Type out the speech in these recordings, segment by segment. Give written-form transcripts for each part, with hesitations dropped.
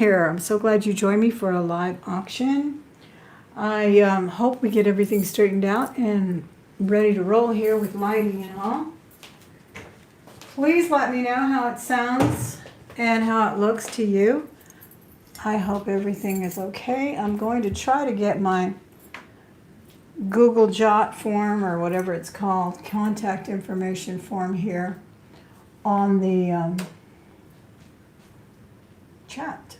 Here, I'm so glad you joined me for a live auction. I hope we get everything straightened out and ready to roll here with lighting and all. Please let me know how it sounds and how it looks to you. I hope everything is okay. I'm going to try to get my Google Jot form or whatever it's called, contact information form here on the chat.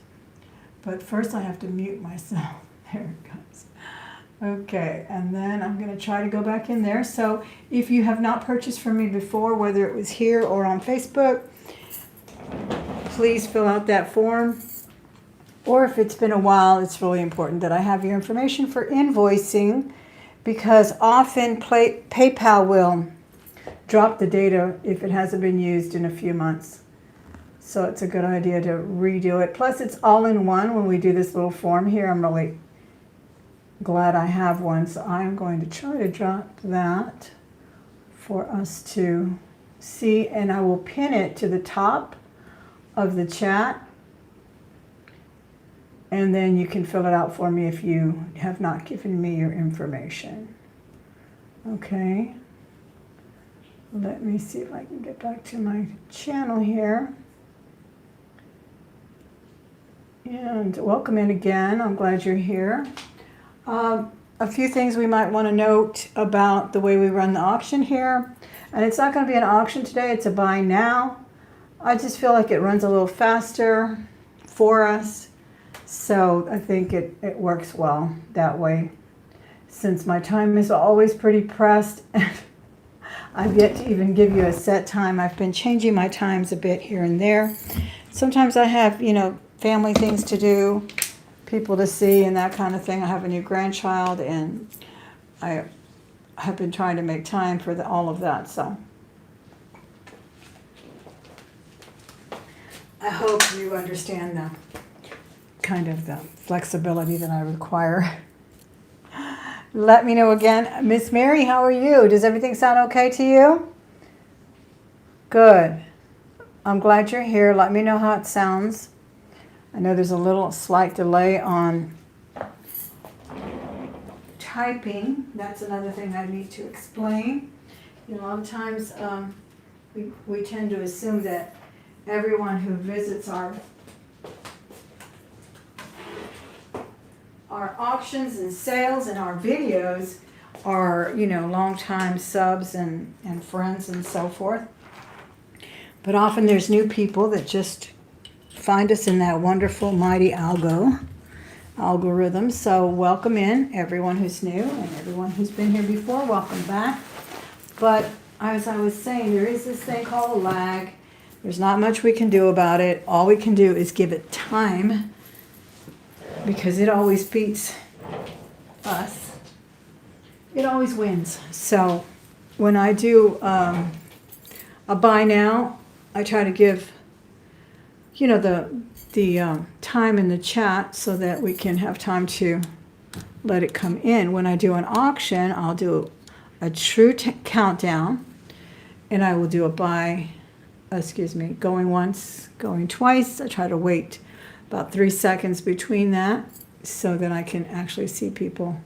But first I have to mute myself. There it goes. Okay, and then I'm going to try to go back in there. So if you have not purchased from me before, whether it was here or on Facebook, please fill out that form. Or if it's been a while, it's really important that I have your information for invoicing, because often PayPal will drop the data if it hasn't been used in a few months. So it's a good idea to redo it. Plus it's all in one when we do this little form here. I'm really glad I have one. So I'm going to try to drop that for us to see. And I will pin it to the top of the chat. And then you can fill it out for me if you have not given me your information. Okay. Let me see if I can get back to my channel here. And welcome in again. I'm glad you're here. A few things we might want to note about the way we run the auction here. And it's not going to be an auction today, it's a buy now. I just feel like it runs a little faster for us. So I think it works well that way. Since my time is always pretty pressed, I've yet to even give you a set time. I've been changing my times a bit here and there. Sometimes I have, family things to do, people to see, and that kind of thing. I have a new grandchild, and I have been trying to make time for all of that. So I hope you understand the kind of the flexibility that I require. Let me know again. Miss Mary, how are you? Does everything sound okay to you? Good. I'm glad you're here. Let me know how it sounds. I know there's a little slight delay on typing. That's another thing I need to explain. A lot of times we tend to assume that everyone who visits our auctions and sales and our videos are, longtime subs and friends and so forth. But often there's new people that just find us in that wonderful, mighty algorithm. So welcome in, everyone who's new, and everyone who's been here before, welcome back. But as I was saying, there is this thing called a lag. There's not much we can do about it. All we can do is give it time, because it always beats us. It always wins. So when I do a buy now, I try to give the time in the chat so that we can have time to let it come in. When I do an auction, I'll do a true countdown, and I will do a going once, going twice. I try to wait about 3 seconds between that so that I can actually see people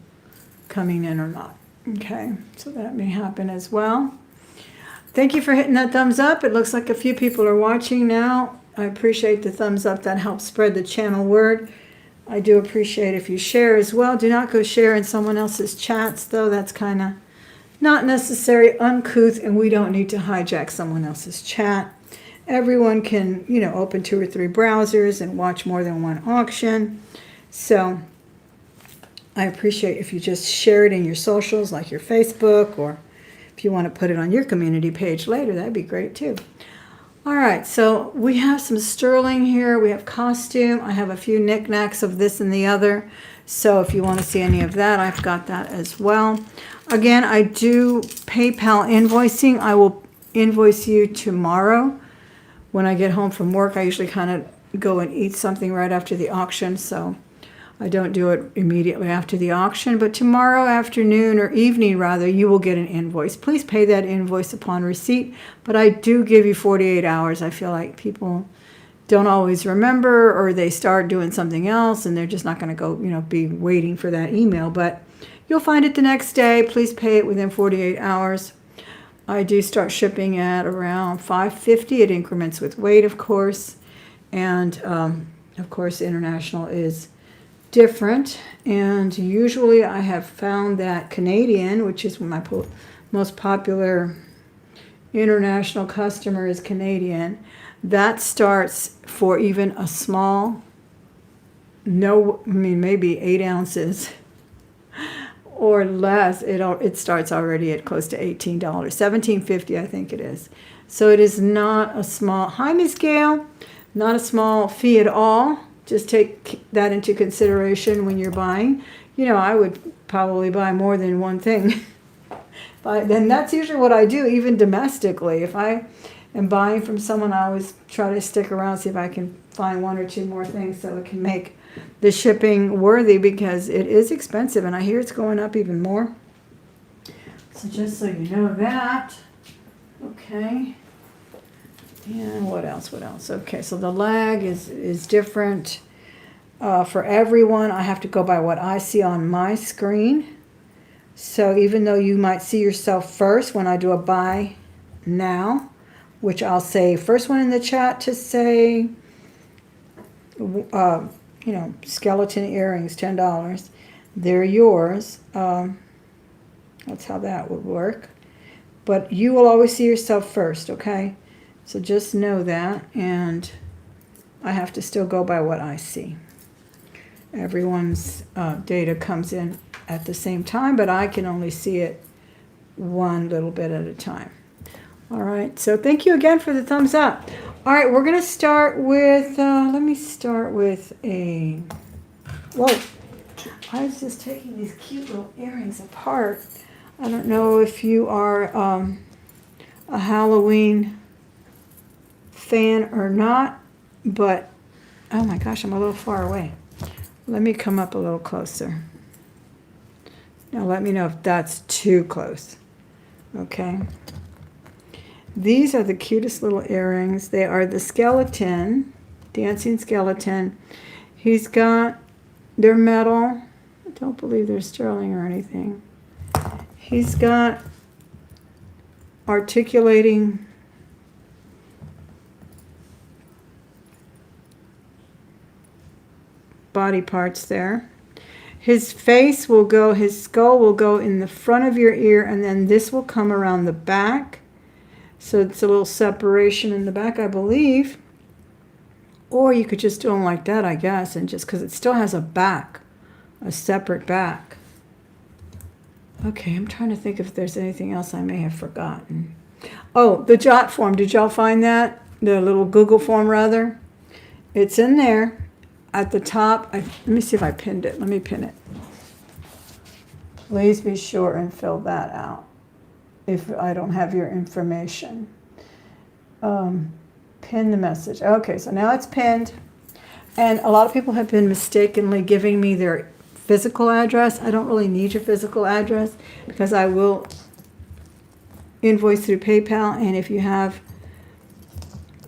coming in or not. Okay, so that may happen as well. Thank you for hitting that thumbs up. It looks like a few people are watching now. I appreciate the thumbs up. That helps spread the channel word. I do appreciate if you share as well. Do not go share in someone else's chats, though. That's kind of not necessary, uncouth, and we don't need to hijack someone else's chat. Everyone can, open 2 or 3 browsers and watch more than one auction. So I appreciate if you just share it in your socials, like your Facebook, or if you want to put it on your community page later, that'd be great too. All right, so we have some sterling here. We have costume. I have a few knickknacks of this and the other. So if you want to see any of that, I've got that as well. Again, I do PayPal invoicing. I will invoice you tomorrow. When I get home from work, I usually kind of go and eat something right after the auction. So I don't do it immediately after the auction, but tomorrow afternoon or evening rather, you will get an invoice. Please pay that invoice upon receipt, but I do give you 48 hours. I feel like people don't always remember, or they start doing something else and they're just not going to go, be waiting for that email. But you'll find it the next day. Please pay it within 48 hours. I do start shipping at around $5.50. It increments with weight, of course. And, of course, international is different. And usually I have found that Canadian, which is my most popular international customer is Canadian, that starts for even a small, maybe 8 ounces or less. It starts already at close to $18, $17.50 I think it is. So it is not a small, hi Miss Gail, not a small fee at all. Just take that into consideration when you're buying. I would probably buy more than one thing. But then that's usually what I do, even domestically. If I am buying from someone, I always try to stick around, see if I can find 1 or 2 more things so it can make the shipping worthy, because it is expensive and I hear it's going up even more. So just so you know that. Okay. And what else? Okay, so the lag is different for everyone. I have to go by what I see on my screen. So even though you might see yourself first when I do a buy now, which I'll say first one in the chat to say, skeleton earrings, $10. They're yours. That's how that would work. But you will always see yourself first, okay? So just know that, and I have to still go by what I see. Everyone's data comes in at the same time, but I can only see it one little bit at a time. All right, so thank you again for the thumbs up. All right, we're going to start with, let me start with I was just taking these cute little earrings apart. I don't know if you are a Halloween fan or not, but, oh my gosh, I'm a little far away. Let me come up a little closer. Now let me know if that's too close. Okay. These are the cutest little earrings. They are the skeleton, dancing skeleton. They're metal. I don't believe they're sterling or anything. He's got articulating body parts there. His skull will go in the front of your ear, and then this will come around the back. So it's a little separation in the back, I believe. Or you could just do them like that, I guess, and just because it still has a separate back. Okay, I'm trying to think if there's anything else I may have forgotten. Oh, the jot form. Did y'all find that? The little Google form, rather? It's in there. At the top, let me see if I pinned it. Let me pin it. Please be sure and fill that out if I don't have your information. Pin the message. Okay, so now it's pinned. And a lot of people have been mistakenly giving me their physical address. I don't really need your physical address because I will invoice through PayPal. And if you have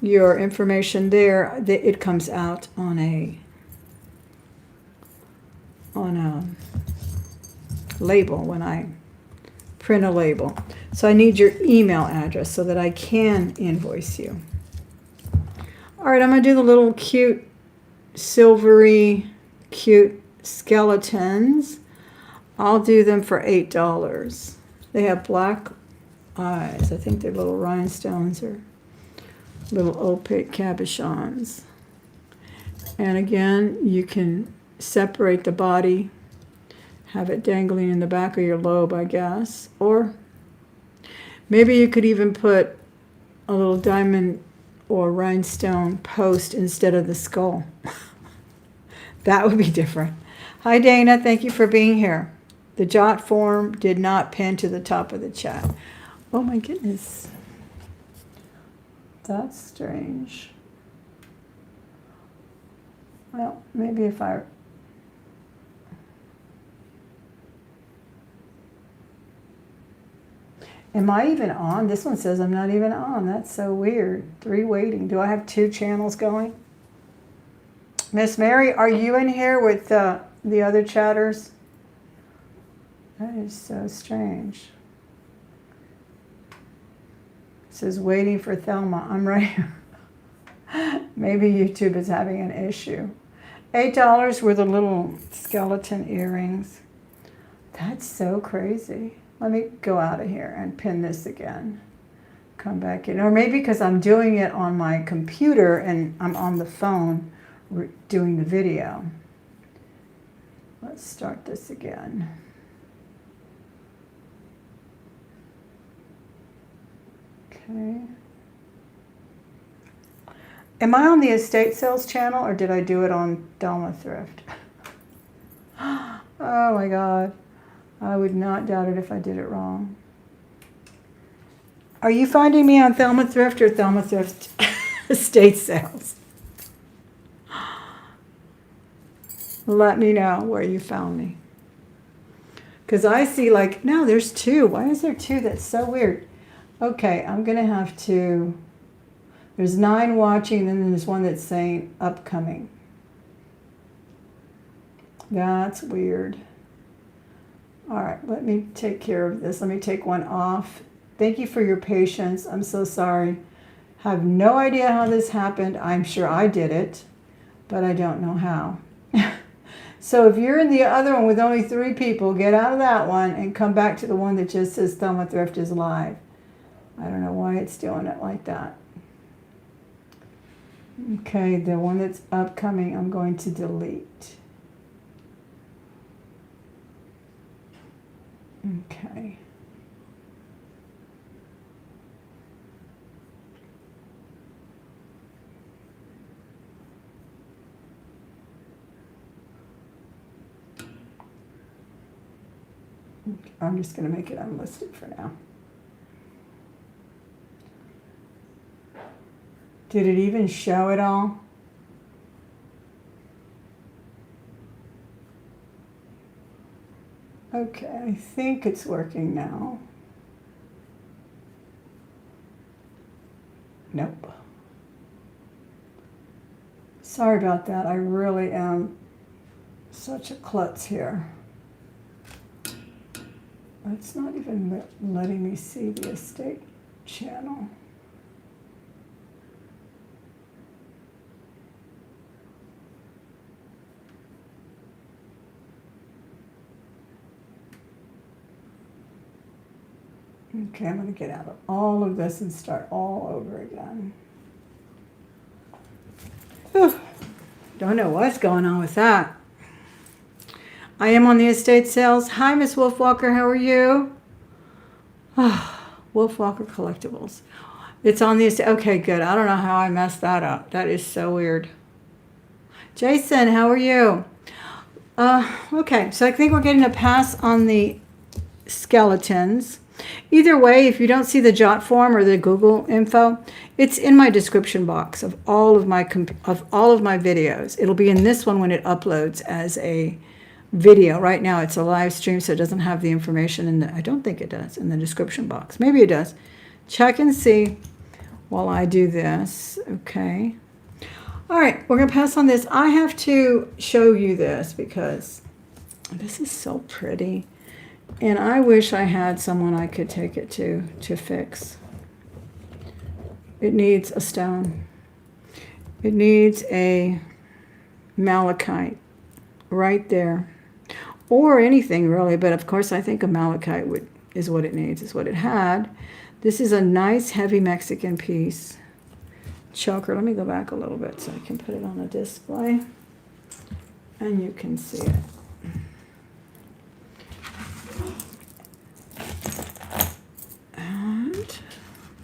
your information there, it comes out on a label when I print a label. So I need your email address so that I can invoice you. All right, I'm going to do the little cute, silvery, cute skeletons. I'll do them for $8. They have black eyes. I think they're little rhinestones or little opaque cabochons. And again, you can separate the body, have it dangling in the back of your lobe, I guess. Or maybe you could even put a little diamond or rhinestone post instead of the skull. That would be different. Hi, Dana. Thank you for being here. The jot form did not pin to the top of the chat. Oh, my goodness. That's strange. Well, maybe if I... Am I even on? This one says I'm not even on. That's so weird. 3 waiting. Do I have 2 channels going? Miss Mary, are you in here with the other chatters? That is so strange. It says waiting for Thelma. I'm right here. Maybe YouTube is having an issue. $8 were the little skeleton earrings. That's so crazy. Let me go out of here and pin this again. Come back in. Or maybe because I'm doing it on my computer and I'm on the phone doing the video. Let's start this again. Okay. Am I on the estate sales channel or did I do it on Thelma Thrift? Oh my God. I would not doubt it if I did it wrong. Are you finding me on Thelma Thrift or Thelma Thrift estate sales? Let me know where you found me. Because I see like, no, there's two. Why is there two? That's so weird. Okay, I'm going to have to... There's 9 watching, and then there's one that's saying upcoming. That's weird. All right, let me take care of this. Let me take one off. Thank you for your patience. I'm so sorry. Have no idea how this happened. I'm sure I did it, but I don't know how. So if you're in the other one with only 3 people, get out of that one and come back to the one that just says Thelma Thrift is live. I don't know why it's doing it like that. Okay, the one that's upcoming, I'm going to delete. Okay. I'm just going to make it unlisted for now. Did it even show it all? Okay, I think it's working now. Nope. Sorry about that. I really am such a klutz here. It's not even letting me see the estate channel. Okay, I'm going to get out of all of this and start all over again. Whew. Don't know what's going on with that. I am on the estate sales. Hi, Miss Wolfwalker. How are you? Oh, Wolfwalker Collectibles. It's on the estate. Okay, good. I don't know how I messed that up. That is so weird. Jason, how are you? Okay, so I think we're getting a pass on the skeletons. Either way, if you don't see the jot form or the Google info, it's in my description box of all of my videos. It'll be in this one when it uploads as a video. Right now it's a live stream, so it doesn't have the information in the, I don't think it does, in the description box. Maybe it does. Check and see while I do this. Okay. All right, we're going to pass on this. I have to show you this because this is so pretty. And I wish I had someone I could take it to fix. It needs a stone. It needs a malachite right there. Or anything really, but of course I think a malachite is what it needs, is what it had. This is a nice heavy Mexican piece. Choker. Let me go back a little bit so I can put it on a display. And you can see it.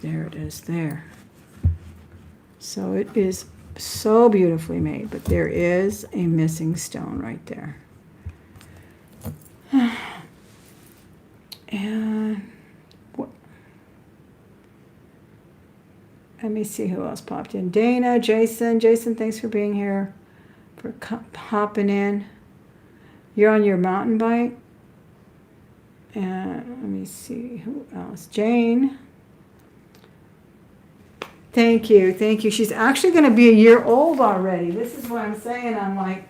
There it is there. So it is so beautifully made, but there is a missing stone right there. And let me see who else popped in. Dana, Jason, thanks for being here, for hopping in. You're on your mountain bike. And let me see who else. Jane. Thank you, thank you. She's actually going to be a year old already. This is what I'm saying. I'm like,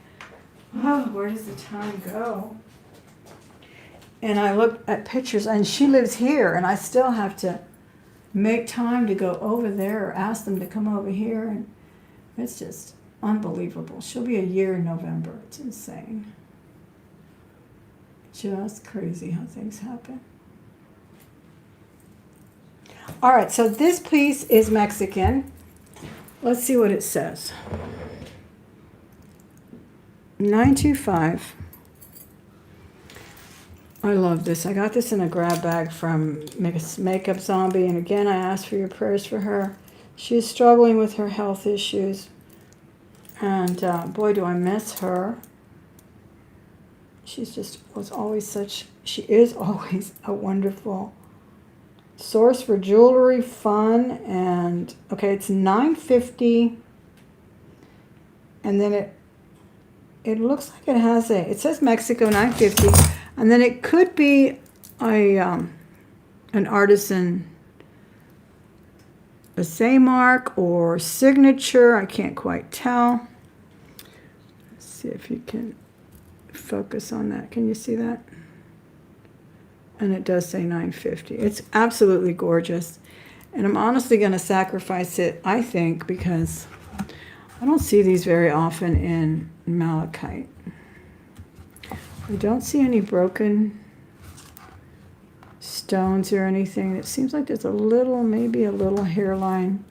oh, where does the time go? And I looked at pictures, and she lives here, and I still have to make time to go over there or ask them to come over here. And it's just unbelievable. She'll be a year in November. It's insane. Just crazy how things happen. All right, so this piece is Mexican. Let's see what it says. 925. I love this. I got this in a grab bag from Makeup Zombie. And again, I asked for your prayers for her. She's struggling with her health issues. And boy, do I miss her. She is always a wonderful source for jewelry, fun, and okay, it's $9.50, and then it looks like it says Mexico $9.50, and then it could be an artisan assay mark or signature. I can't quite tell. Let's see if you can focus on that. Can you see that? And it does say $9.50. It's absolutely gorgeous. And I'm honestly going to sacrifice it, I think, because I don't see these very often in malachite. I don't see any broken stones or anything. It seems like there's maybe a little hairline,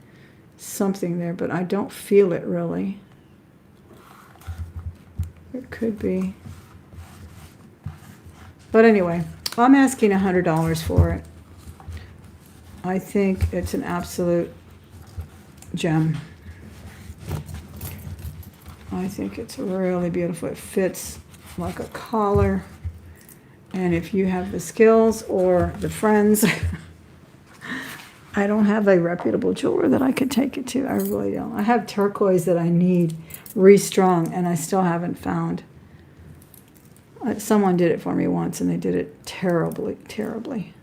something there, but I don't feel it really. It could be. But anyway, I'm asking $100 for it. I think it's an absolute gem. I think it's really beautiful. It fits like a collar. And if you have the skills or the friends, I don't have a reputable jeweler that I could take it to. I really don't. I have turquoise that I need restrung, and I still haven't found. Someone did it for me once, and they did it terribly, terribly.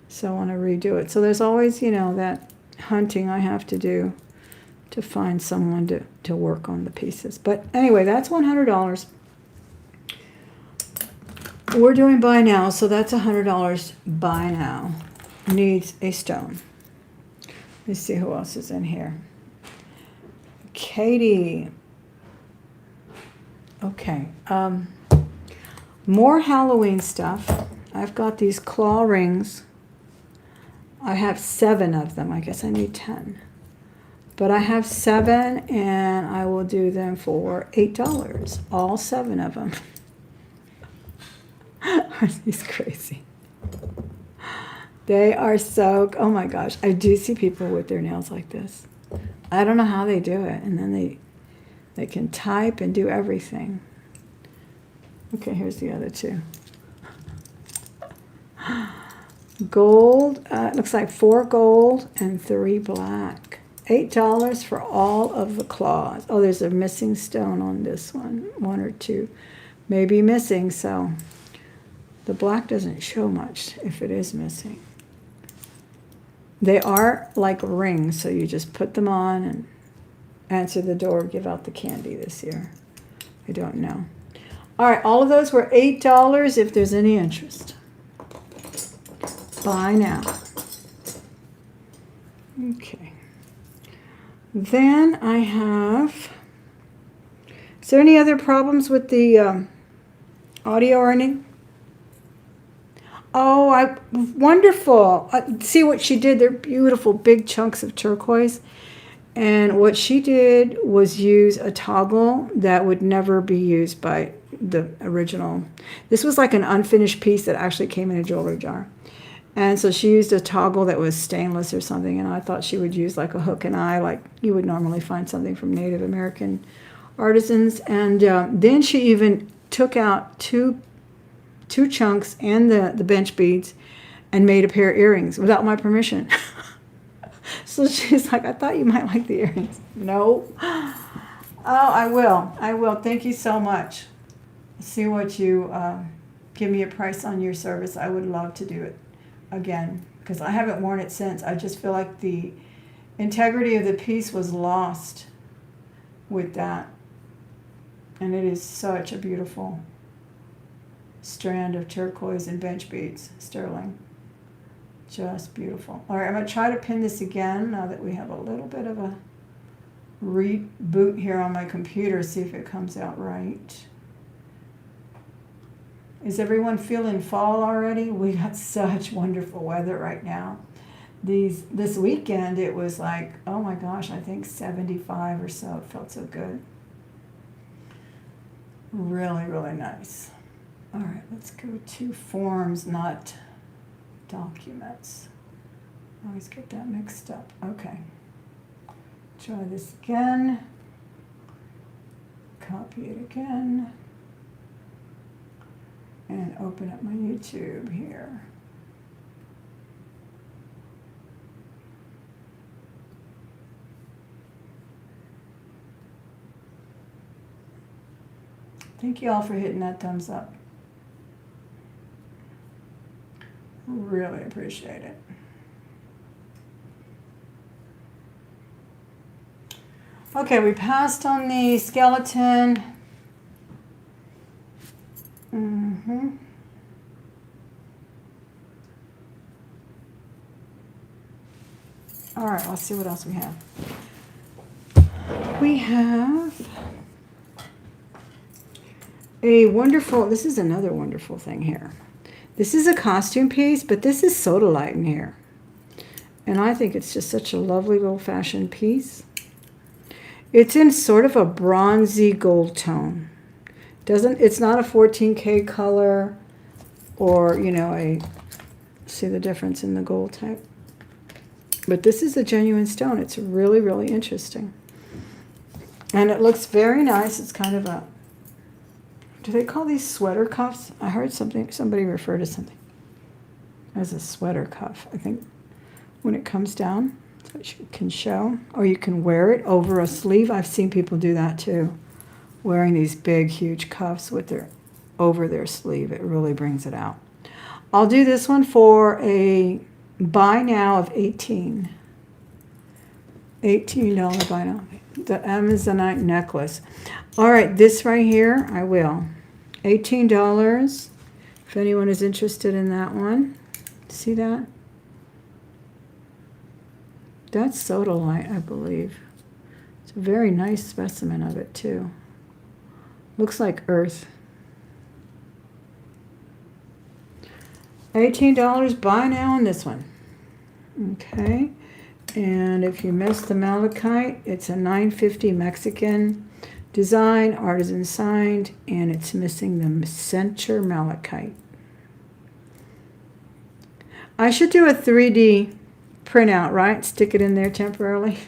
So I want to redo it. So there's always, that hunting I have to do to find someone to work on the pieces. But anyway, that's $100. We're doing buy now, so that's $100 buy now. Needs a stone. Let's see who else is in here. Katie. Okay. More Halloween stuff. I've got these claw rings. I have 7 of them. I guess I need 10. But I have 7, and I will do them for $8. All 7 of them. Aren't these crazy? They are so, oh my gosh. I do see people with their nails like this. I don't know how they do it. And then they can type and do everything. Okay, here's the other 2. Gold, it looks like 4 gold and 3 black. $8 for all of the claws. Oh, there's a missing stone on this one. 1 or 2 may be missing, so the black doesn't show much if it is missing. They are like rings, so you just put them on and answer the door, give out the candy this year. I don't know. All right, all of those were $8 if there's any interest. Buy now. Okay. Then I have, is there any other problems with the audio or anything? Oh, wonderful. See what she did? They're beautiful big chunks of turquoise. And what she did was use a toggle that would never be used by the original. This was like an unfinished piece that actually came in a jewelry jar. And so she used a toggle that was stainless or something, and I thought she would use like a hook and eye, like you would normally find something from Native American artisans. And then she even took out two chunks and the bench beads and made a pair of earrings without my permission. So she's like, I thought you might like the earrings. No. Oh, I will. Thank you so much. See what you give me a price on your service. I would love to do it again because I haven't worn it since. I just feel like the integrity of the piece was lost with that. And it is such a beautiful strand of turquoise and bench beads, sterling. Just beautiful. All right, I'm going to try to pin this again now that we have a little bit of a reboot here on my computer, see if it comes out right. Is everyone feeling fall already? We got such wonderful weather right now. This weekend it was like, oh my gosh, I think 75 or so. It felt so good. Really, really nice. All right, let's go to forms, not documents. I always get that mixed up. Okay. Try this again. Copy it again. And open up my YouTube here. Thank you all for hitting that thumbs up. Really appreciate it. Okay, we passed on the skeleton. All right, let's see what else we have. We have a wonderful, this is another wonderful thing here. This is a costume piece, but this is sodalite in here. And I think it's just such a lovely old-fashioned piece. It's in sort of a bronzy gold tone. It's not a 14K color or, you know, see the difference in the gold type. But this is a genuine stone. It's really, really interesting. And it looks very nice. It's kind of a, do they call these sweater cuffs? I heard somebody refer to something as a sweater cuff. I think when it comes down, so you can show, or you can wear it over a sleeve. I've seen people do that too, wearing these big, huge cuffs with over their sleeve. It really brings it out. I'll do this one for a buy now of $18 buy now. The Amazonite necklace. All right, this right here, I will. $18. If anyone is interested in that one. See that? That's sodalite, I believe. It's a very nice specimen of it, too. Looks like earth. $18 buy now on this one. Okay. And if you missed the malachite, it's a $9.50 Mexican design, artisan signed, and it's missing the center malachite. I should do a 3D printout, right? Stick it in there temporarily.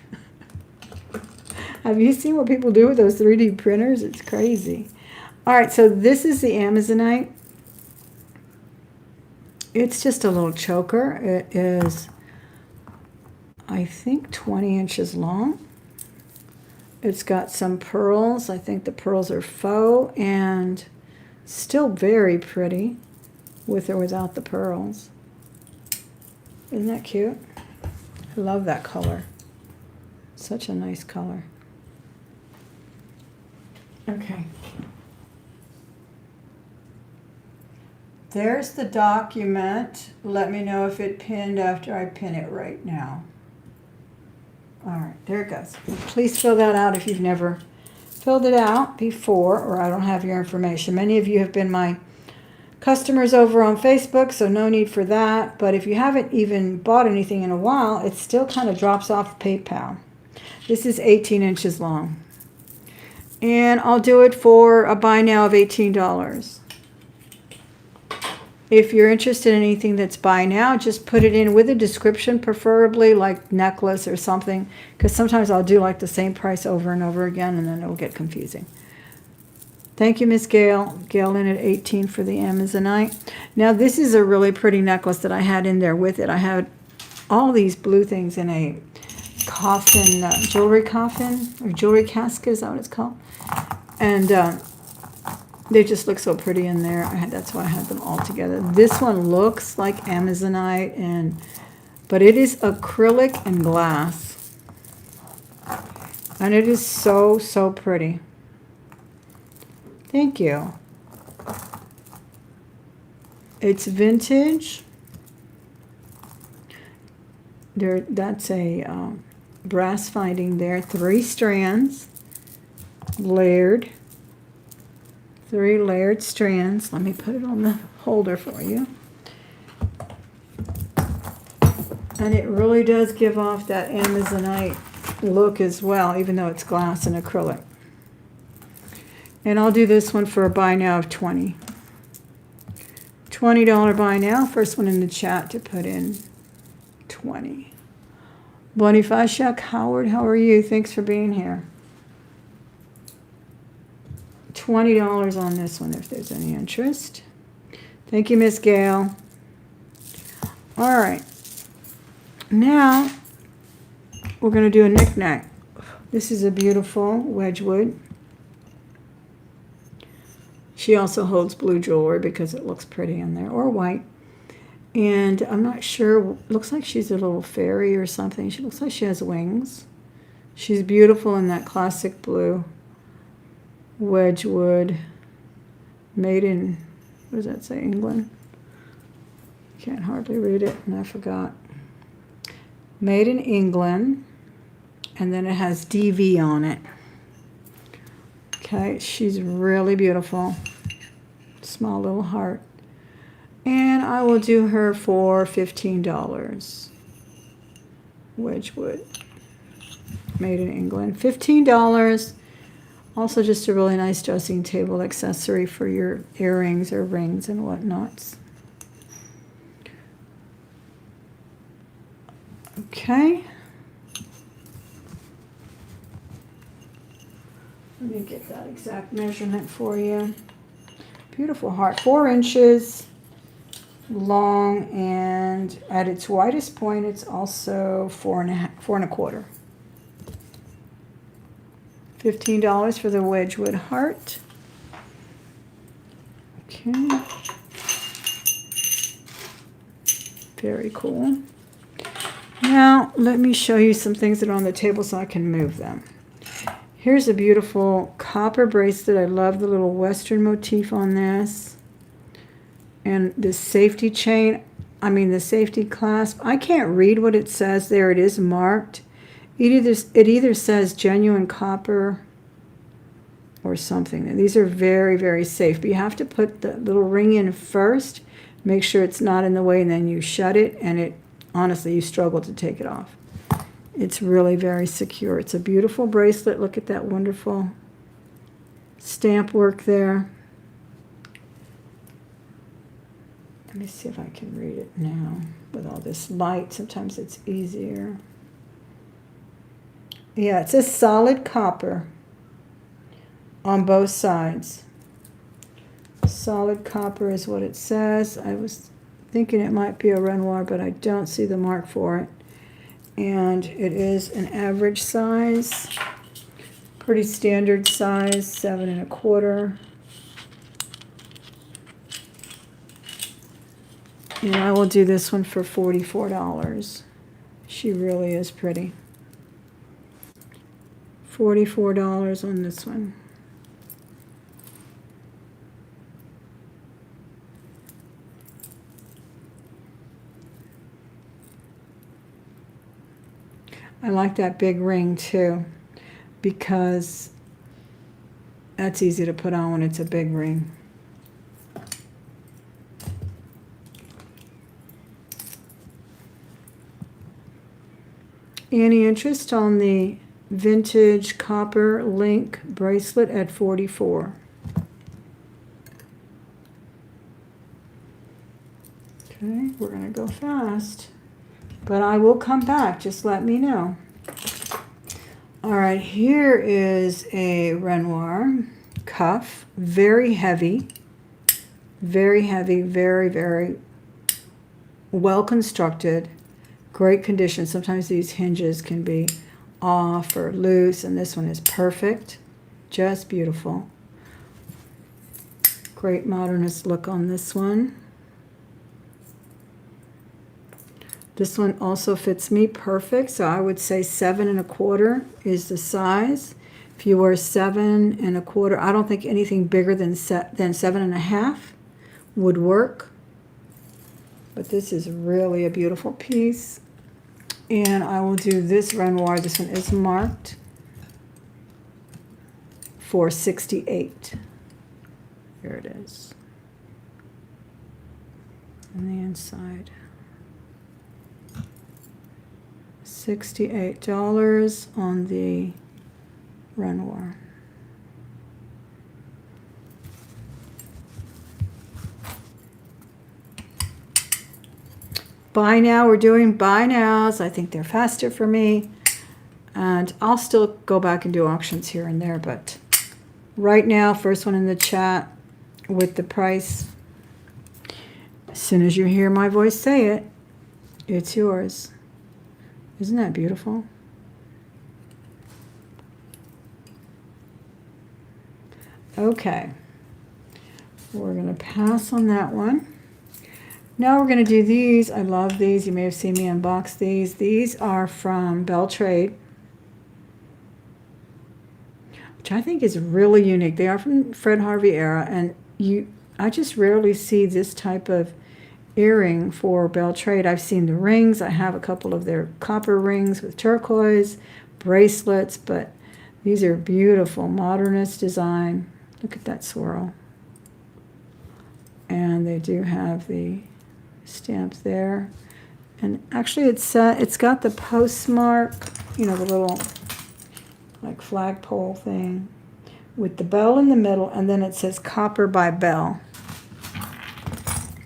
Have you seen what people do with those 3D printers? It's crazy. All right, so this is the Amazonite. It's just a little choker. It is, I think, 20 inches long. It's got some pearls. I think the pearls are faux and still very pretty with or without the pearls. Isn't that cute? I love that color. Such a nice color. Okay. There's the document. Let me know if it pinned after I pin it right now. All right, there it goes. Please fill that out if you've never filled it out before or I don't have your information. Many of you have been my customers over on Facebook, so no need for that. But if you haven't even bought anything in a while, it still kind of drops off PayPal. This is 18 inches long. And I'll do it for a buy now of $18. If you're interested in anything that's buy now, just put it in with a description, preferably like necklace or something, because sometimes I'll do like the same price over and over again, and then it'll get confusing. Thank you, Miss Gail. Gail in at 18 for the Amazonite. Now, this is a really pretty necklace that I had in there with it. I had all these blue things in a coffin, jewelry coffin, or jewelry casket, is that what it's called? And they just look so pretty in there. That's why I had them all together. This one looks like Amazonite, but it is acrylic and glass. And it is so, so pretty. Thank you. It's vintage. That's a brass finding there. 3 strands. Layered. 3 layered strands. Let me put it on the holder for you. And it really does give off that Amazonite look as well, even though it's glass and acrylic. And I'll do this one for a buy now of $20. $20 buy now. First one in the chat to put in 20. Bonifashak Howard, how are you? Thanks for being here. $20 on this one if there's any interest. Thank you, Miss Gail. All right. Now, we're going to do a knick-knack. This is a beautiful Wedgwood. She also holds blue jewelry because it looks pretty in there, or white. And I'm not sure, looks like she's a little fairy or something. She looks like she has wings. She's beautiful in that classic blue Wedgwood. Made in, what does that say, England? Can't hardly read it, and I forgot. Made in England, and then it has DV on it. Okay, she's really beautiful. Small little heart. And I will do her for $15. Wedgwood. Made in England. $15. Also just a really nice dressing table accessory for your earrings or rings and whatnots. Okay. Let me get that exact measurement for you. Beautiful heart. 4 inches long, and at its widest point, it's also 4.25. $15 for the Wedgwood heart. Okay. Very cool. Now, let me show you some things that are on the table so I can move them. Here's a beautiful copper bracelet. I love the little Western motif on this. And the safety chain, the safety clasp. I can't read what it says there. It is marked. It either says genuine copper or something. These are very, very safe. But you have to put the little ring in first. Make sure it's not in the way, and then you shut it. And honestly, you struggle to take it off. It's really very secure. It's a beautiful bracelet. Look at that wonderful stamp work there. Let me see if I can read it now with all this light. Sometimes it's easier. Yeah, it says solid copper on both sides. Solid copper is what it says. I was thinking it might be a Renoir, but I don't see the mark for it. And it is an average size, pretty standard size, 7.25. And I will do this one for $44. She really is pretty. $44 on this one. I like that big ring too, because that's easy to put on when it's a big ring. Any interest on the vintage copper link bracelet at $44? Okay, we're going to go fast. But I will come back. Just let me know. All right, here is a Renoir cuff. Very heavy. Very heavy. Very, very well constructed. Great condition. Sometimes these hinges can be off or loose, and this one is perfect. Just beautiful. Great modernist look on this one. This one also fits me perfect, so I would say 7 1/4 is the size. If you wear 7 1/4, I don't think anything bigger than 7 1/2 would work. But this is really a beautiful piece. And I will do this Renoir. This one is marked for 68. Here it is. On the inside. $68 on the Renoir. Buy now, we're doing buy nows. I think they're faster for me. And I'll still go back and do auctions here and there, but right now, first one in the chat with the price. As soon as you hear my voice say it, it's yours. Isn't that beautiful? Okay. We're going to pass on that one. Now we're going to do these. I love these. You may have seen me unbox these. These are from Bell Trade, which I think is really unique. They are from Fred Harvey era, and I just rarely see this type of earring for Bell Trade. I've seen the rings. I have a couple of their copper rings with turquoise, bracelets, but these are beautiful, modernist design. Look at that swirl. And they do have the stamp there. And actually it's got the postmark, you know, the little like flagpole thing with the bell in the middle, and then it says Copper by Bell.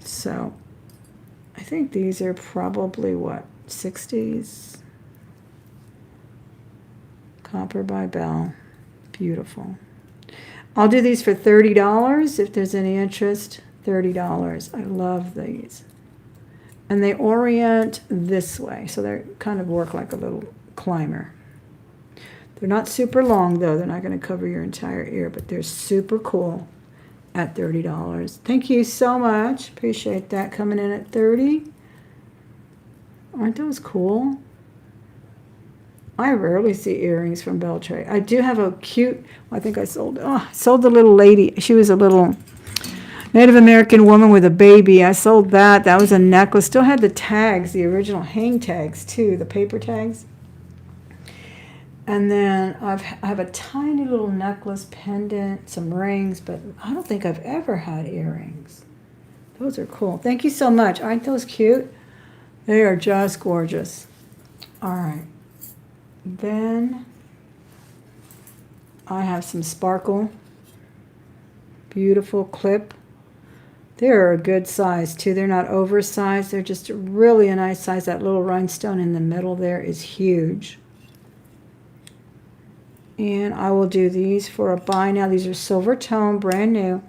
So I think these are probably what, 60s? Copper by Bell. Beautiful. I'll do these for $30 if there's any interest. $30. I love these. And they orient this way, so they kind of work like a little climber. They're not super long, though. They're not going to cover your entire ear, but they're super cool at $30. Thank you so much. Appreciate that, coming in at $30. Aren't those cool? I rarely see earrings from Bell Trade. I do have a cute, I think I sold the little lady. She was a little Native American woman with a baby. I sold that. That was a necklace. Still had the tags, the original hang tags too, the paper tags. And then I have a tiny little necklace, pendant, some rings, but I don't think I've ever had earrings. Those are cool. Thank you so much. Aren't those cute? They are just gorgeous. All right. Then I have some sparkle. Beautiful clip. They're a good size too. They're not oversized. They're just really a nice size. That little rhinestone in the middle there is huge. And I will do these for a buy now. These are silver tone, brand new.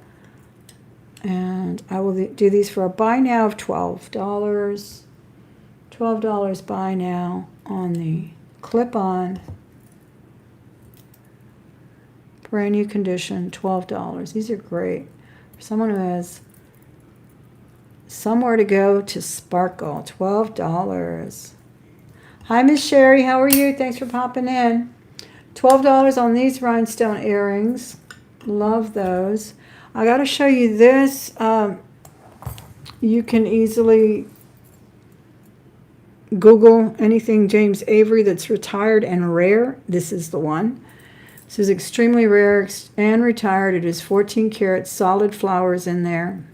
And I will do these for a buy now of $12. $12 buy now on the clip-on. Brand new condition, $12. These are great. For someone who has somewhere to go to sparkle, $12. Hi, Miss Sherry. How are you? Thanks for popping in. $12 on these rhinestone earrings. Love those. I got to show you this. You can easily Google anything James Avery that's retired and rare. This is the one. This is extremely rare and retired. It is 14 karat, solid flowers in there.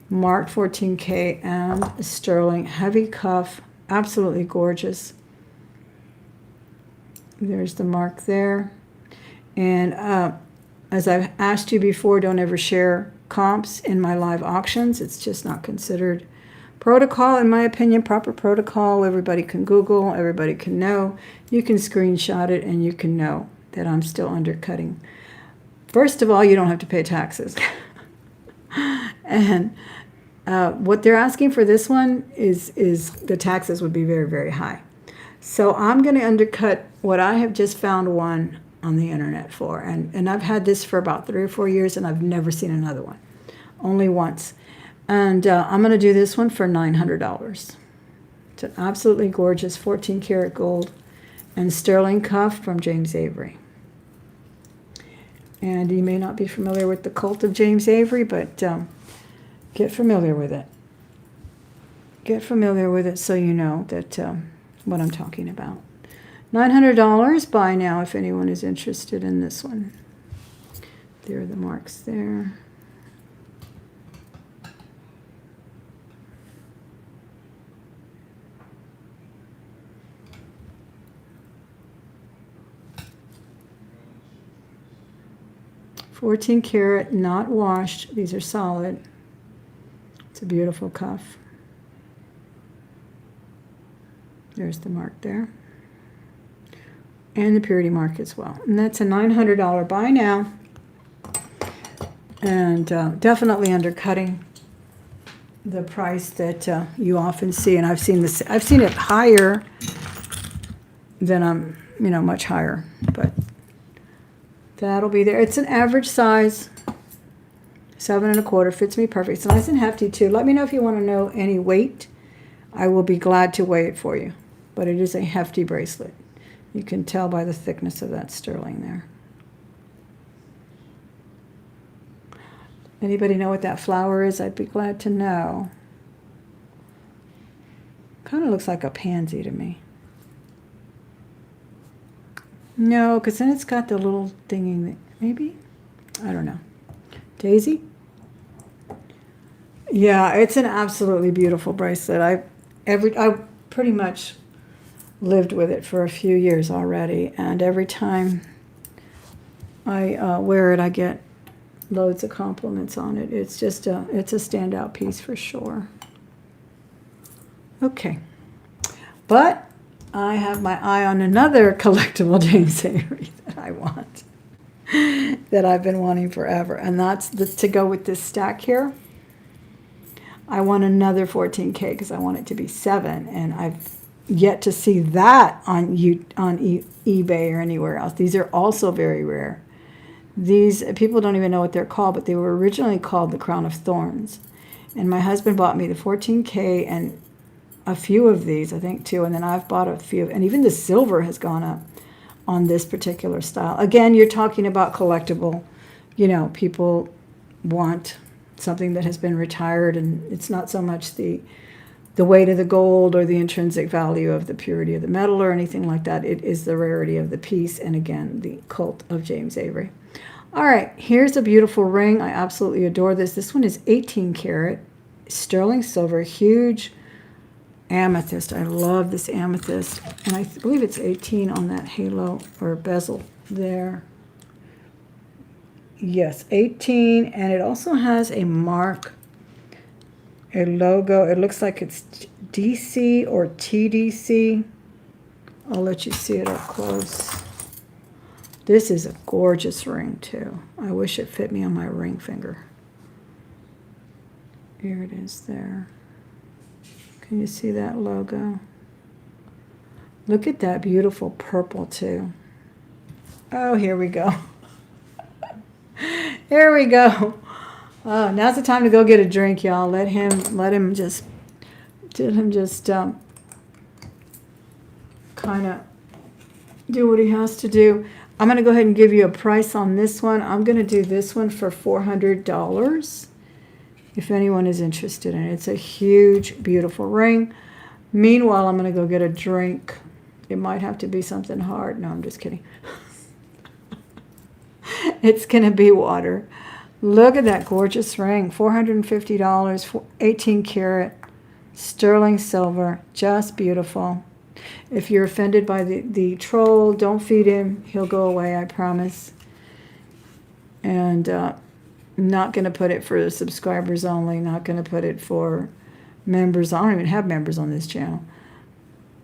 Marked 14K and sterling. Heavy cuff. Absolutely gorgeous. There's the mark there. And as I've asked you before, don't ever share comps in my live auctions. It's just not considered protocol, in my opinion. Proper protocol. Everybody can Google. Everybody can know. You can screenshot it and you can know that I'm still undercutting. First of all, you don't have to pay taxes. And what they're asking for this one is the taxes would be very, very high. So I'm going to undercut what I have just found one on the internet for. And I've had this for about 3 or 4 years, and I've never seen another one. Only once. And I'm going to do this one for $900. It's an absolutely gorgeous 14 karat gold and sterling cuff from James Avery. And you may not be familiar with the cult of James Avery, but get familiar with it. Get familiar with it so you know that what I'm talking about. $900, buy now if anyone is interested in this one. There are the marks there. $14 karat, not washed. These are solid. It's a beautiful cuff. There's the mark there. And the purity mark as well. And that's a $900 buy now. And definitely undercutting the price that you often see. And I've seen it higher than much higher. But that'll be there. It's an average size, 7 1/4, fits me perfect. It's nice and hefty too. Let me know if you want to know any weight. I will be glad to weigh it for you. But it is a hefty bracelet. You can tell by the thickness of that sterling there. Anybody know what that flower is? I'd be glad to know. Kind of looks like a pansy to me. No, because then it's got the little thingy that maybe? I don't know. Daisy? Yeah, it's an absolutely beautiful bracelet. I pretty much lived with it for a few years already, and every time I wear it, I get loads of compliments on it. It's just it's a standout piece for sure. Okay, but I have my eye on another collectible James Avery that I want, that I've been wanting forever, and that's to go with this stack here. I want another 14K because I want it to be 7, and I've yet to see that on eBay or anywhere else. These are also very rare. These people don't even know what they're called, but they were originally called the Crown of Thorns. And my husband bought me the 14K and a few of these, I think, too. And then I've bought a few. And even the silver has gone up on this particular style. Again, you're talking about collectible. People want something that has been retired, and it's not so much the weight of the gold or the intrinsic value of the purity of the metal or anything like that. It is the rarity of the piece, and again, the cult of James Avery. All right, here's a beautiful ring. I absolutely adore this. This one is 18 karat, sterling silver, huge amethyst. I love this amethyst, and I believe it's 18 on that halo or bezel there. Yes, 18, and it also has a mark, a logo. It looks like it's DC or TDC. I'll let you see it up close. This is a gorgeous ring too. I wish it fit me on my ring finger. Here it is there. Can you see that logo? Look at that beautiful purple too. Oh, here we go. Here we go. Oh, now's the time to go get a drink, y'all. Let him just kind of do what he has to do. I'm going to go ahead and give you a price on this one. I'm going to do this one for $400 if anyone is interested in it. It's a huge, beautiful ring. Meanwhile, I'm going to go get a drink. It might have to be something hard. No, I'm just kidding. It's going to be water. Look at that gorgeous ring. $450, 18 karat, sterling silver. Just beautiful. If you're offended by the troll, don't feed him. He'll go away, I promise. And not going to put it for the subscribers only. Not going to put it for members. I don't even have members on this channel.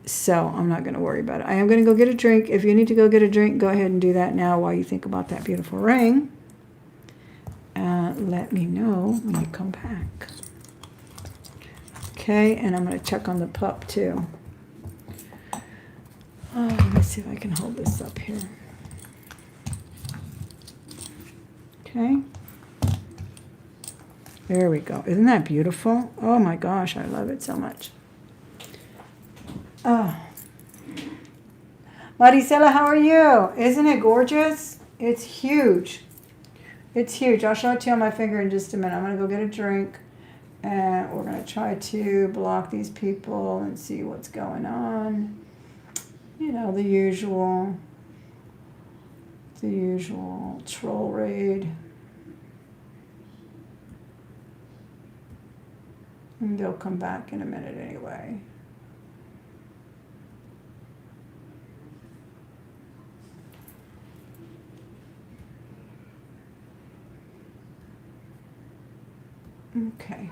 So I'm not going to worry about it. I am going to go get a drink. If you need to go get a drink, go ahead and do that now while you think about that beautiful ring. Let me know when you come back. Okay, and I'm going to check on the pup too. Let me see if I can hold this up here. Okay. There we go. Isn't that beautiful? Oh my gosh, I love it so much. Oh. Maricela, how are you? Isn't it gorgeous? It's huge. It's huge. I'll show it to you on my finger in just a minute. I'm going to go get a drink. And we're going to try to block these people and see what's going on. You know, the usual troll raid. And they'll come back in a minute anyway. Okay.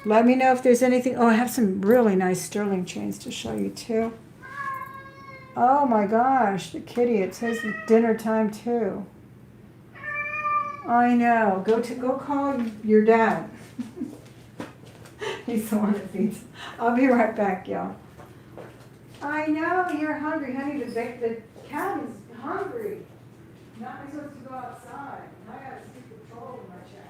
Let me know if there's anything. Oh, I have some really nice sterling chains to show you too. Oh my gosh, the kitty, it says dinner time too. I know. Go call your dad. He's the one that feeds. I'll be right back, y'all. I know, you're hungry, honey. The cat is hungry. Not supposed to go outside. I got to keep control of my chat.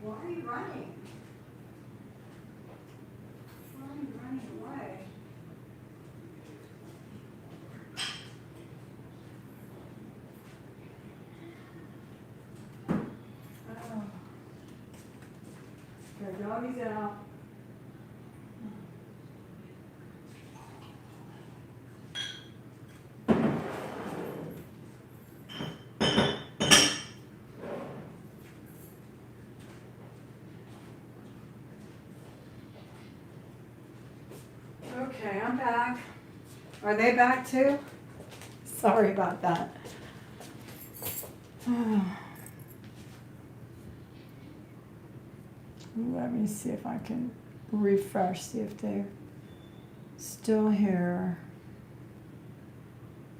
Why are you running? Why are you running away? Oh. Okay, doggy's out. Okay, I'm back. Are they back too? Sorry about that. Let me see if I can refresh, see if they're still here.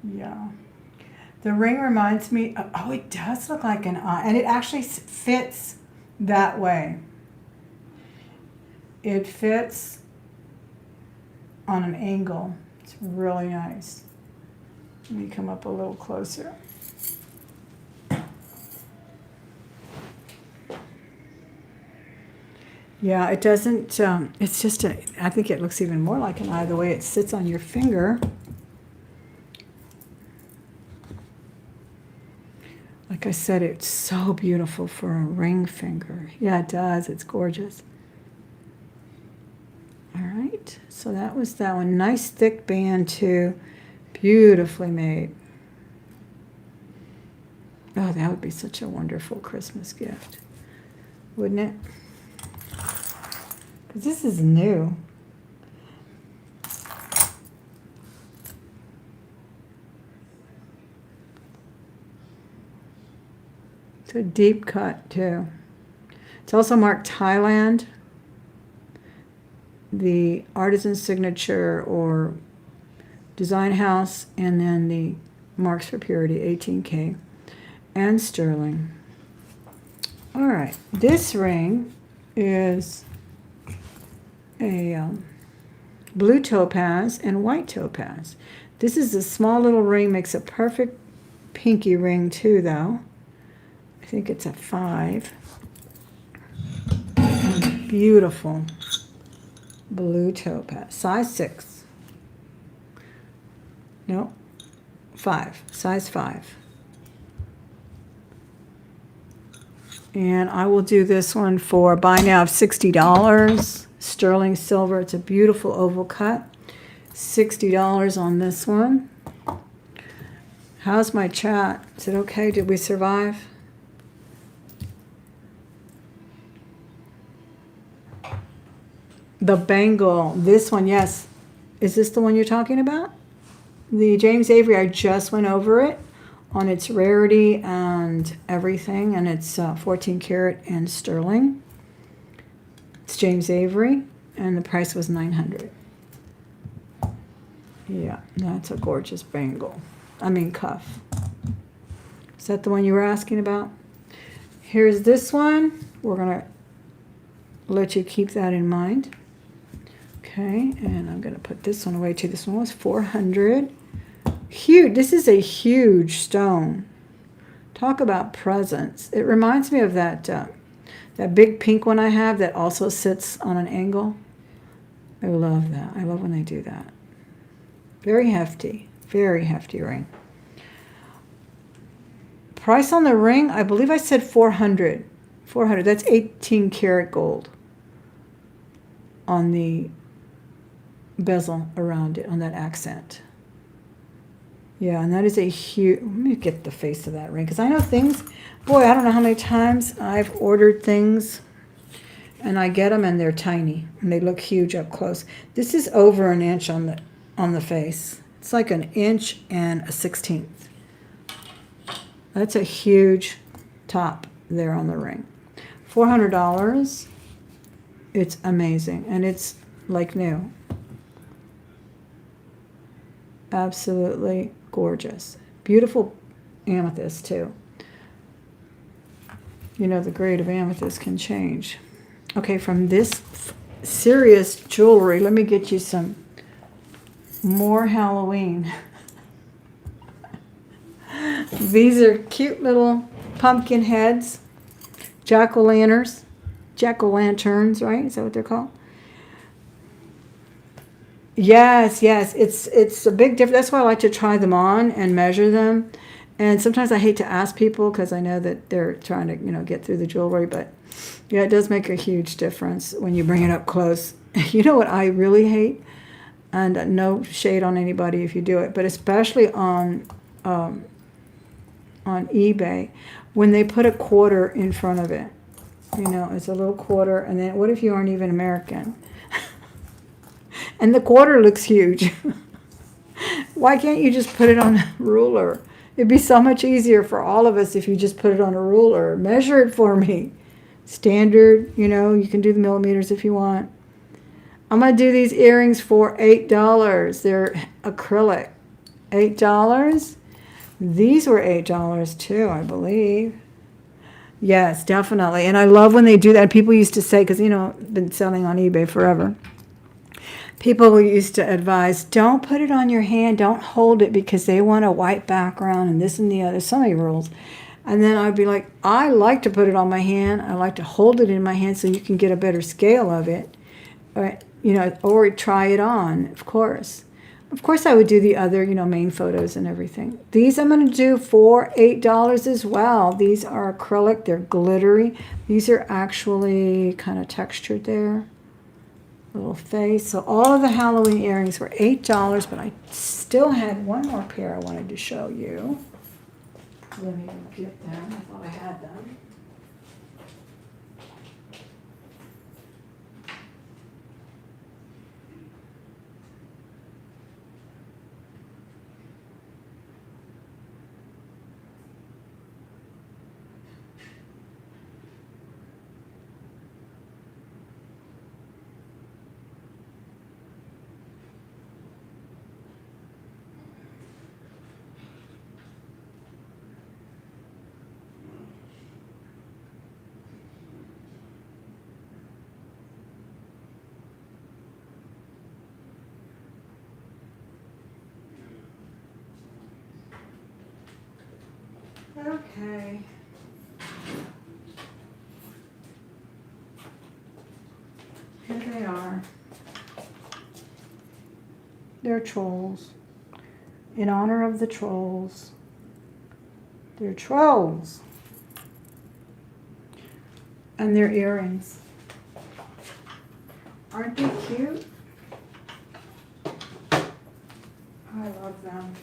Yeah. The ring reminds me, oh, it does look like an eye, and it actually fits that way. It fits on an angle. It's really nice. Let me come up a little closer. Yeah, it doesn't, it's just I think it looks even more like an eye the way it sits on your finger. Like I said, it's so beautiful for a ring finger. Yeah, it does. It's gorgeous. All right, so that was that one. Nice thick band too. Beautifully made. Oh, that would be such a wonderful Christmas gift, wouldn't it? Because this is new. It's a deep cut too. It's also marked Thailand, the artisan signature or design house, and then the marks for purity, 18K, and sterling. All right, this ring is a blue topaz and white topaz. This is a small little ring, makes a perfect pinky ring too, though. I think it's a 5. Beautiful blue topaz, size 6. No, 5, size 5. And I will do this one for a buy now of $60. Sterling silver. It's a beautiful oval cut. $60 on this one. How's my chat? Is it okay? Did we survive? The bangle. This one, yes. Is this the one you're talking about? The James Avery, I just went over it on its rarity and everything, and it's 14 karat and sterling. It's James Avery, and the price was $900. Yeah, that's a gorgeous bangle. I mean cuff. Is that the one you were asking about? Here's this one. We're gonna let you keep that in mind. Okay, and I'm going to put this one away too. This one was $400. Huge. This is a huge stone. Talk about presence. It reminds me of that that big pink one I have that also sits on an angle. I love that. I love when they do that. Very hefty ring. Price on the ring, I believe I said 400. 400. That's 18 karat gold on the bezel around it, on that accent. Yeah, and that is a huge, let me get the face of that ring, because I know things, boy, I don't know how many times I've ordered things, and I get them, and they're tiny, and they look huge up close. This is over an inch on the face. It's like an inch and a 1/16. That's a huge top there on the ring. $400. It's amazing, and it's like new. Absolutely gorgeous. Beautiful amethyst too. You know, the grade of amethyst can change. Okay, from this serious jewelry, let me get you some more Halloween. These are cute little pumpkin heads, jack-o'-lanterns, right? Is that what they're called? Yes, it's a big difference. That's why I like to try them on and measure them. And sometimes I hate to ask people because I know that they're trying to, get through the jewelry. But yeah, it does make a huge difference when you bring it up close. You know what I really hate? And no shade on anybody if you do it, but especially on eBay, when they put a quarter in front of it. It's a little quarter, and then what if you aren't even American? And the quarter looks huge. Why can't you just put it on a ruler? It'd be so much easier for all of us if you just put it on a ruler. Measure it for me. Standard, you can do the millimeters if you want. I'm going to do these earrings for $8. They're acrylic. $8. These were $8 too, I believe. Yes, definitely. And I love when they do that. People used to say, because, I've been selling on eBay forever. People used to advise, don't put it on your hand, don't hold it, because they want a white background and this and the other. So many rules. And then I'd be like, I like to put it on my hand. I like to hold it in my hand so you can get a better scale of it. Or try it on, of course. Of course, I would do the other, main photos and everything. These I'm going to do for $8 as well. These are acrylic. They're glittery. These are actually kind of textured there. Little face. So all of the Halloween earrings were $8, but I still had one more pair I wanted to show you. Let me get them. I thought I had them. Okay. Here they are. They're trolls. In honor of the trolls. They're trolls. And they're earrings. Aren't they cute? I love them.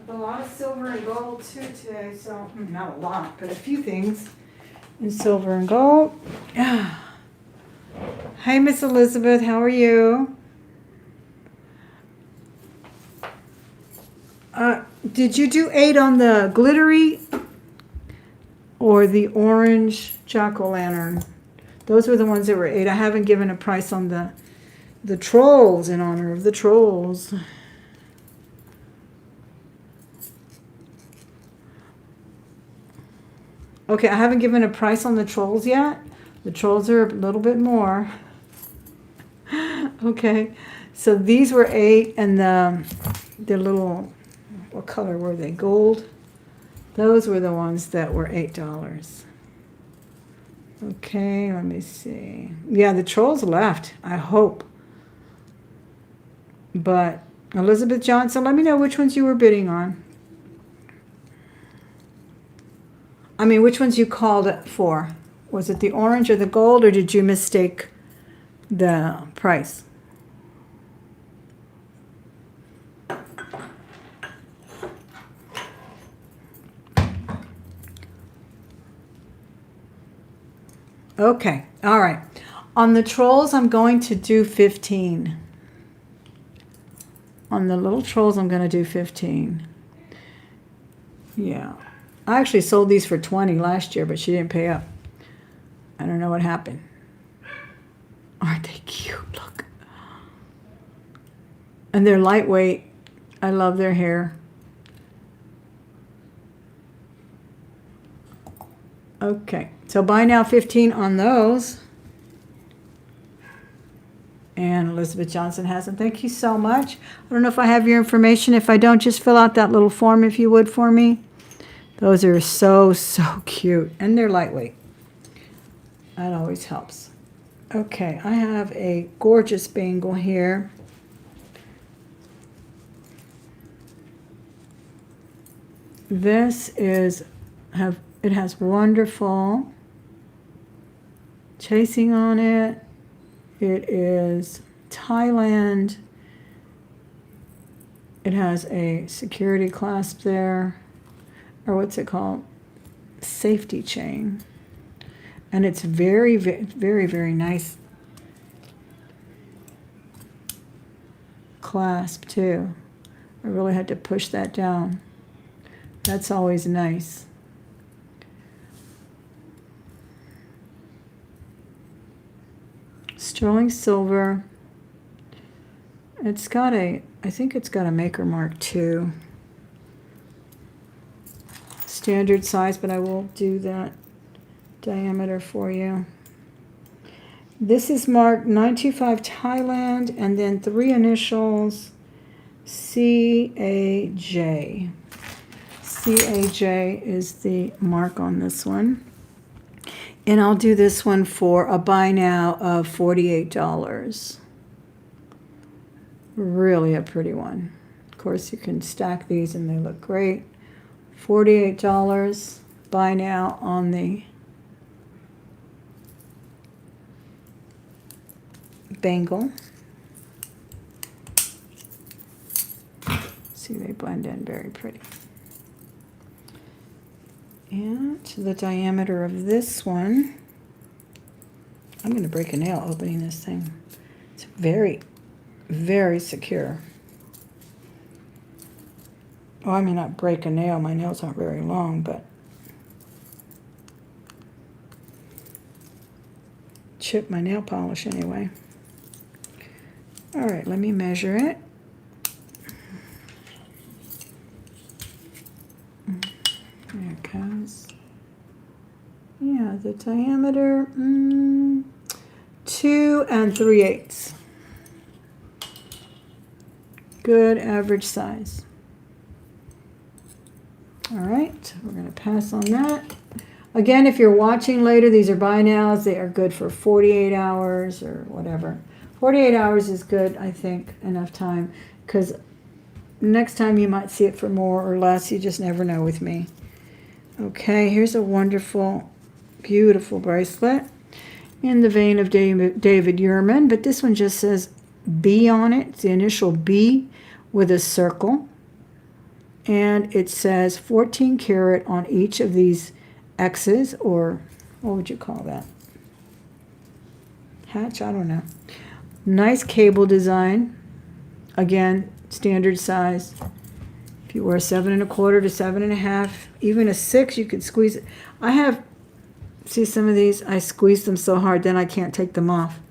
A lot of silver and gold too today, so not a lot, but a few things in silver and gold. Yeah. Hi, Miss Elizabeth, how are you? Did you do 8 on the glittery or the orange jack-o'-lantern? Those were the ones that were 8. I haven't given a price on the the trolls, in honor of the trolls. Okay, I haven't given a price on the trolls yet. The trolls are a little bit more. Okay, so these were 8, and the little, what color were they? Gold. Those were the ones that were $8. Okay, let me see. Yeah, the trolls left, I hope. But Elizabeth Johnson, let me know which ones you were bidding on. I mean, which ones you called it for. Was it the orange or the gold, or did you mistake the price? Okay, all right. On the trolls, I'm going to do 15. On the little trolls, I'm going to do 15. Yeah. I actually sold these for 20 last year, but she didn't pay up. I don't know what happened. Aren't they cute? Look. And they're lightweight. I love their hair. Okay, so buy now 15 on those. And Elizabeth Johnson hasn't. Thank you so much. I don't know if I have your information. If I don't, just fill out that little form if you would for me. Those are so, so cute. And they're lightweight. That always helps. Okay, I have a gorgeous bangle here. This is, it has wonderful chasing on it. It is Thailand. It has a security clasp there, or what's it called? Safety chain. And it's very, very, very nice clasp too. I really had to push that down. That's always nice. Sterling silver. It's got a, I think it's got a maker mark too. Standard size, but I will do that diameter for you. This is marked 925 Thailand, and then 3 initials, CAJ. CAJ is the mark on this one. And I'll do this one for a buy now of $48. Really a pretty one. Of course, you can stack these and they look great. $48. Buy now on the bangle. See, they blend in very pretty. And the diameter of this one, I'm going to break a nail opening this thing. It's very, very secure. Well, I may not break a nail. My nails aren't very long, but chip my nail polish anyway. All right, let me measure it. There it goes. Yeah, the diameter, 2 3/8. Good average size. All right, we're going to pass on that. Again, if you're watching later, these are buy nows. They are good for 48 hours or whatever. 48 hours is good, I think, enough time, because next time you might see it for more or less. You just never know with me. Okay, here's a wonderful, beautiful bracelet in the vein of David Yurman, but this one just says B on it. It's the initial B with a circle. And it says 14 karat on each of these X's, or what would you call that? Hatch? I don't know. Nice cable design. Again, standard size. If you wear 7 1/4 to 7 1/2, even a 6, you could squeeze it. I have, see some of these, I squeeze them so hard, then I can't take them off.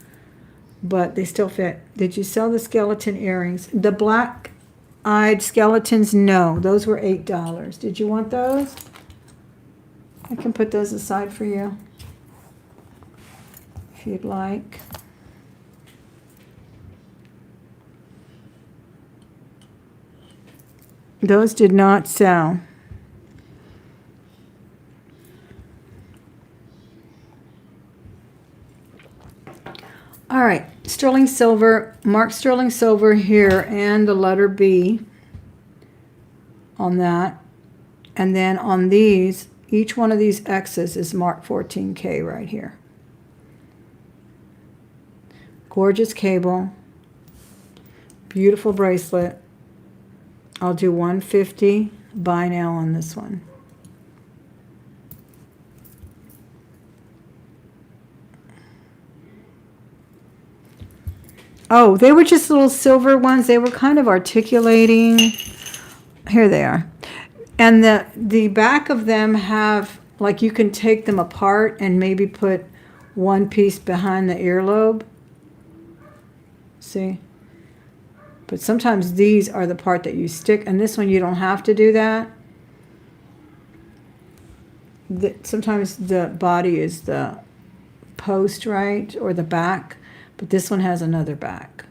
but they still fit. Did you sell the skeleton earrings? The black-eyed skeletons? No, those were $8. Did you want those? I can put those aside for you if you'd like. Those did not sell. All right, sterling silver, mark sterling silver here and the letter B on that. And then on these, each one of these X's is marked 14K right here. Gorgeous cable, beautiful bracelet. I'll do 150, buy now on this one. Oh, they were just little silver ones. They were kind of articulating. Here they are. And the back of them have, like, you can take them apart and maybe put one piece behind the earlobe. See? But sometimes these are the part that you stick, and this one you don't have to do that. Sometimes the body is the post, right, or the back, but this one has another back.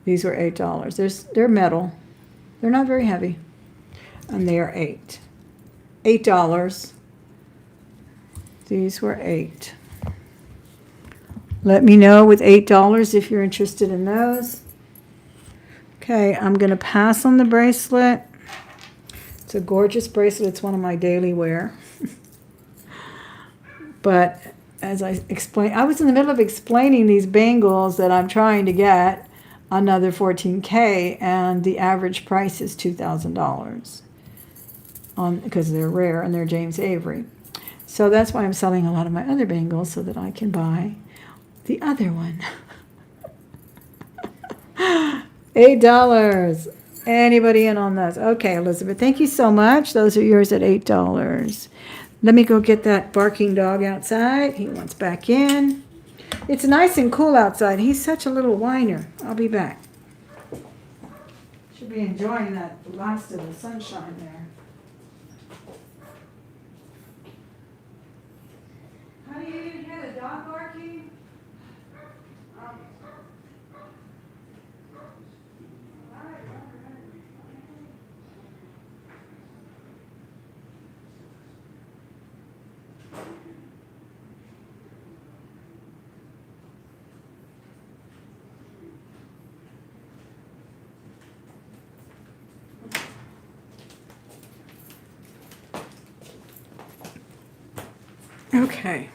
These were $8. They're metal. They're not very heavy, and they are $8. These were $8. Let me know with $8 if you're interested in those. Okay, I'm going to pass on the bracelet. It's a gorgeous bracelet. It's one of my daily wear. But as I explained, I was in the middle of explaining these bangles that I'm trying to get, another 14K, and the average price is $2,000 because they're rare and they're James Avery. So that's why I'm selling a lot of my other bangles so that I can buy the other one. $8. Anybody in on those? Okay, Elizabeth, thank you so much. Those are yours at $8. Let me go get that barking dog outside. He wants back in. It's nice and cool outside. He's such a little whiner. I'll be back. Should be enjoying that last of the sunshine there. Honey, you didn't hear the dog barking? Okay,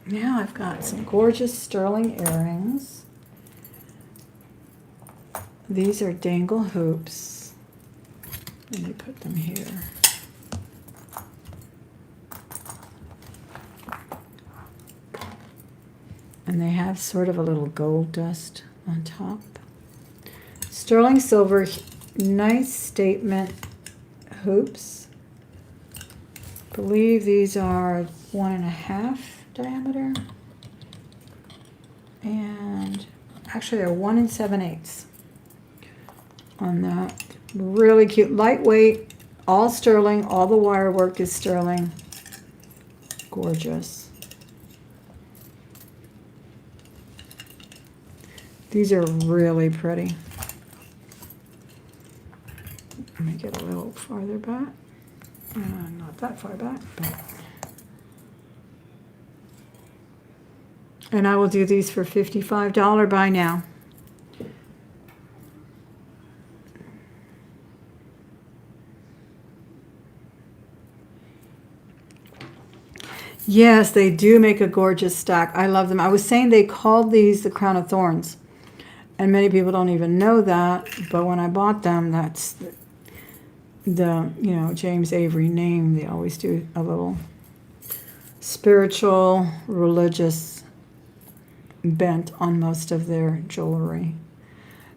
now I've got some gorgeous sterling earrings. These are dangle hoops. Let me put them here. And they have sort of a little gold dust on top. Sterling silver, nice statement hoops. I believe these are 1.5 diameter. And actually they're 1 7/8 on that. Really cute, lightweight, all sterling, all the wire work is sterling. Gorgeous. These are really pretty. Let me get a little farther back. Not that far back, but. And I will do these for $55 buy now. Yes, they do make a gorgeous stack. I love them. I was saying they called these the Crown of Thorns. And many people don't even know that. But when I bought them, that's the James Avery name. They always do a little spiritual, religious bent on most of their jewelry.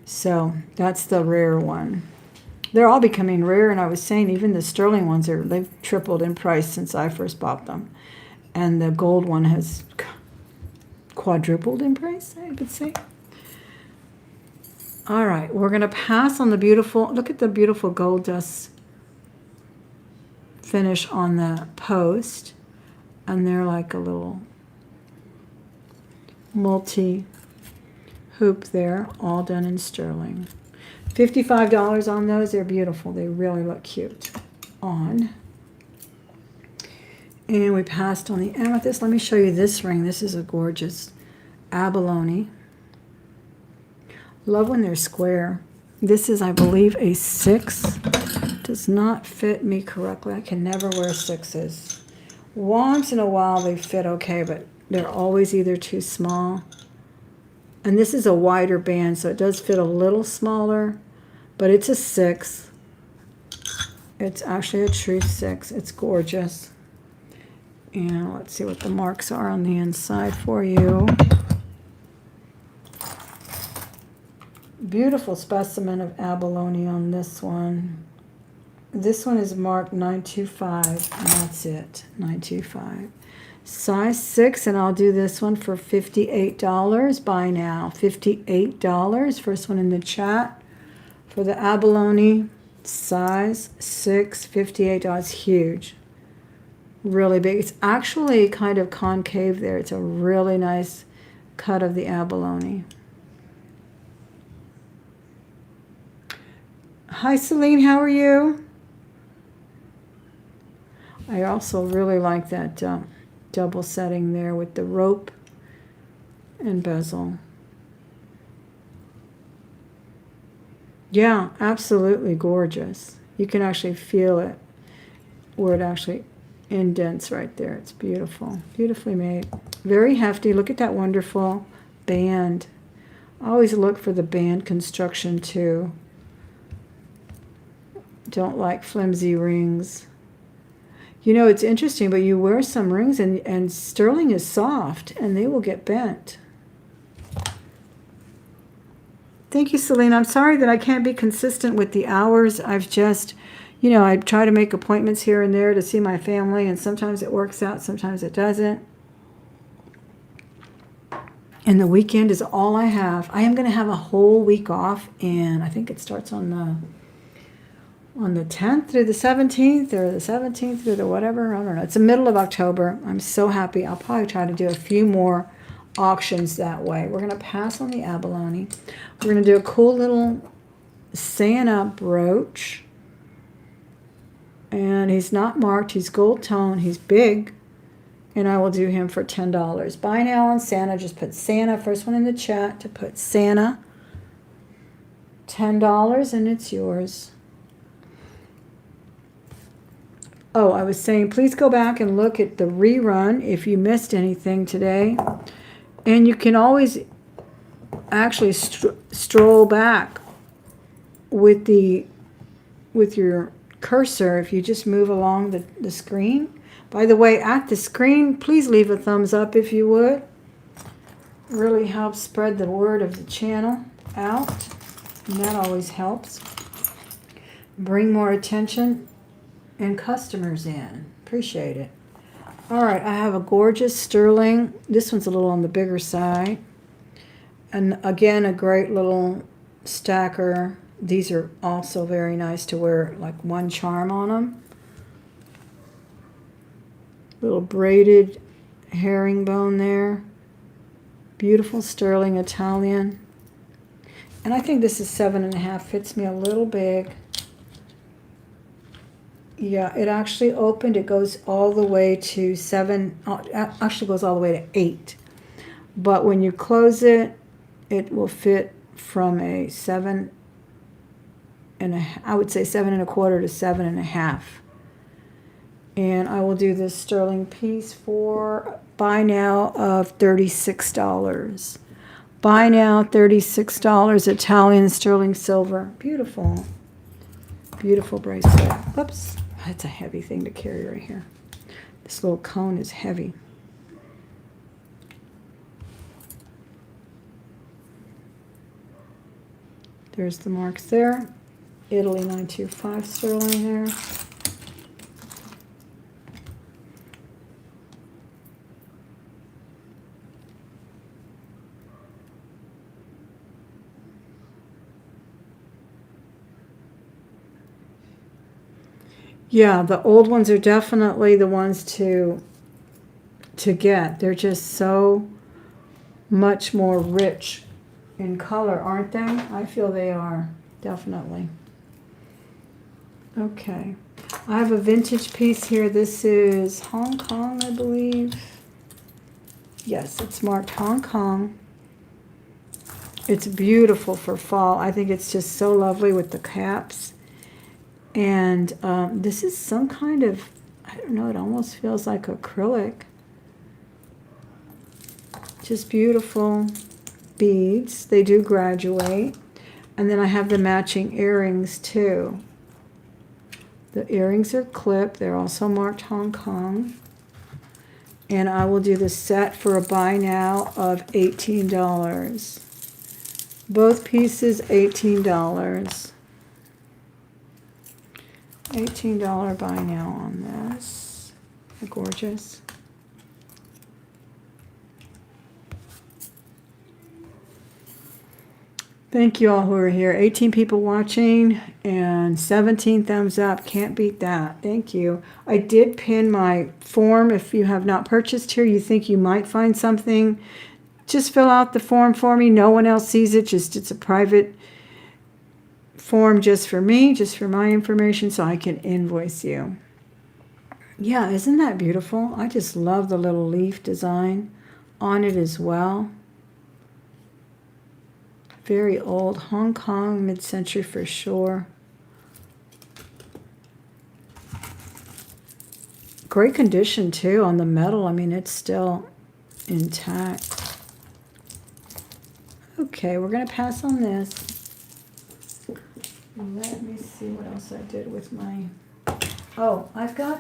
So that's the rare one. They're all becoming rare, and I was saying even the sterling ones they've tripled in price since I first bought them. And the gold one has quadrupled in price, I would say. All right, we're going to pass on the beautiful, look at the beautiful gold dust finish on the post. And they're like a little multi hoop there, all done in sterling. $55 on those. They're beautiful. They really look cute on. And we passed on the amethyst. Let me show you this ring. This is a gorgeous abalone. Love when they're square. This is, I believe, a 6. Does not fit me correctly. I can never wear 6s. Once in a while they fit okay, but they're always either too small. And this is a wider band, so it does fit a little smaller, but it's a 6. It's actually a true 6. It's gorgeous. And let's see what the marks are on the inside for you. Beautiful specimen of abalone on this one. This one is marked 925, and that's it, 925. Size 6, and I'll do this one for $58. Buy now, $58. First one in the chat for the abalone, size 6, $58. Huge, really big. It's actually kind of concave there. It's a really nice cut of the abalone. Hi, Celine, how are you? I also really like that double setting there with the rope and bezel. Yeah, absolutely gorgeous. You can actually feel it where it actually indents right there. It's beautiful, beautifully made. Very hefty. Look at that wonderful band. I always look for the band construction too. Don't like flimsy rings. You know, it's interesting, but you wear some rings and sterling is soft and they will get bent. Thank you, Celine. I'm sorry that I can't be consistent with the hours. I've just, you know, I try to make appointments here and there to see my family, and sometimes it works out, sometimes it doesn't. And the weekend is all I have. I am going to have a whole week off, and I think it starts on the 10th through the 17th, or the 17th through the whatever. I don't know. It's the middle of October. I'm so happy. I'll probably try to do a few more auctions that way. We're going to pass on the abalone. We're going to do a cool little Santa brooch. And he's not marked. He's gold tone. He's big. And I will do him for $10. Buy now on Santa. Just put Santa. First one in the chat to put Santa. $10 and it's yours. Oh, I was saying, please go back and look at the rerun if you missed anything today. And you can always actually stroll back with your cursor if you just move along the screen. By the way, at the screen, please leave a thumbs up if you would. It really helps spread the word of the channel out, and that always helps. Bring more attention and customers in. Appreciate it. All right, I have a gorgeous sterling. This one's a little on the bigger side. And again, a great little stacker. These are also very nice to wear, like one charm on them. Little braided herringbone there. Beautiful sterling Italian. And I think this is 7.5. Fits me a little big. Yeah, it actually opened. It goes all the way to 7. Actually goes all the way to 8. But when you close it, it will fit from a 7 and I would say 7.25 to 7.5. And I will do this sterling piece for buy now of $36. Buy now, $36. Italian sterling silver. Beautiful. Beautiful bracelet. Whoops. That's a heavy thing to carry right here. This little cone is heavy. There's the marks there. Italy 925 sterling there. Yeah, the old ones are definitely the ones to get. They're just so much more rich in color, aren't they? I feel they are, definitely. Okay. I have a vintage piece here. This is Hong Kong, I believe. Yes, it's marked Hong Kong. It's beautiful for fall. I think it's just so lovely with the caps. And this is some kind of, I don't know, it almost feels like acrylic. Just beautiful beads. They do graduate. And then I have the matching earrings too. The earrings are clipped. They're also marked Hong Kong. And I will do the set for a buy now of $18. Both pieces, $18. $18 buy now on this. They're gorgeous. Thank you all who are here. 18 people watching and 17 thumbs up. Can't beat that. Thank you. I did pin my form. If you have not purchased here, you think you might find something, just fill out the form for me. No one else sees it. Just it's a private form just for me, just for my information, so I can invoice you. Yeah, isn't that beautiful? I just love the little leaf design on it as well. Very old, Hong Kong, mid-century for sure. Great condition too on the metal. I mean, it's still intact. Okay, we're going to pass on this. Let me see what else I did with my... Oh, I've got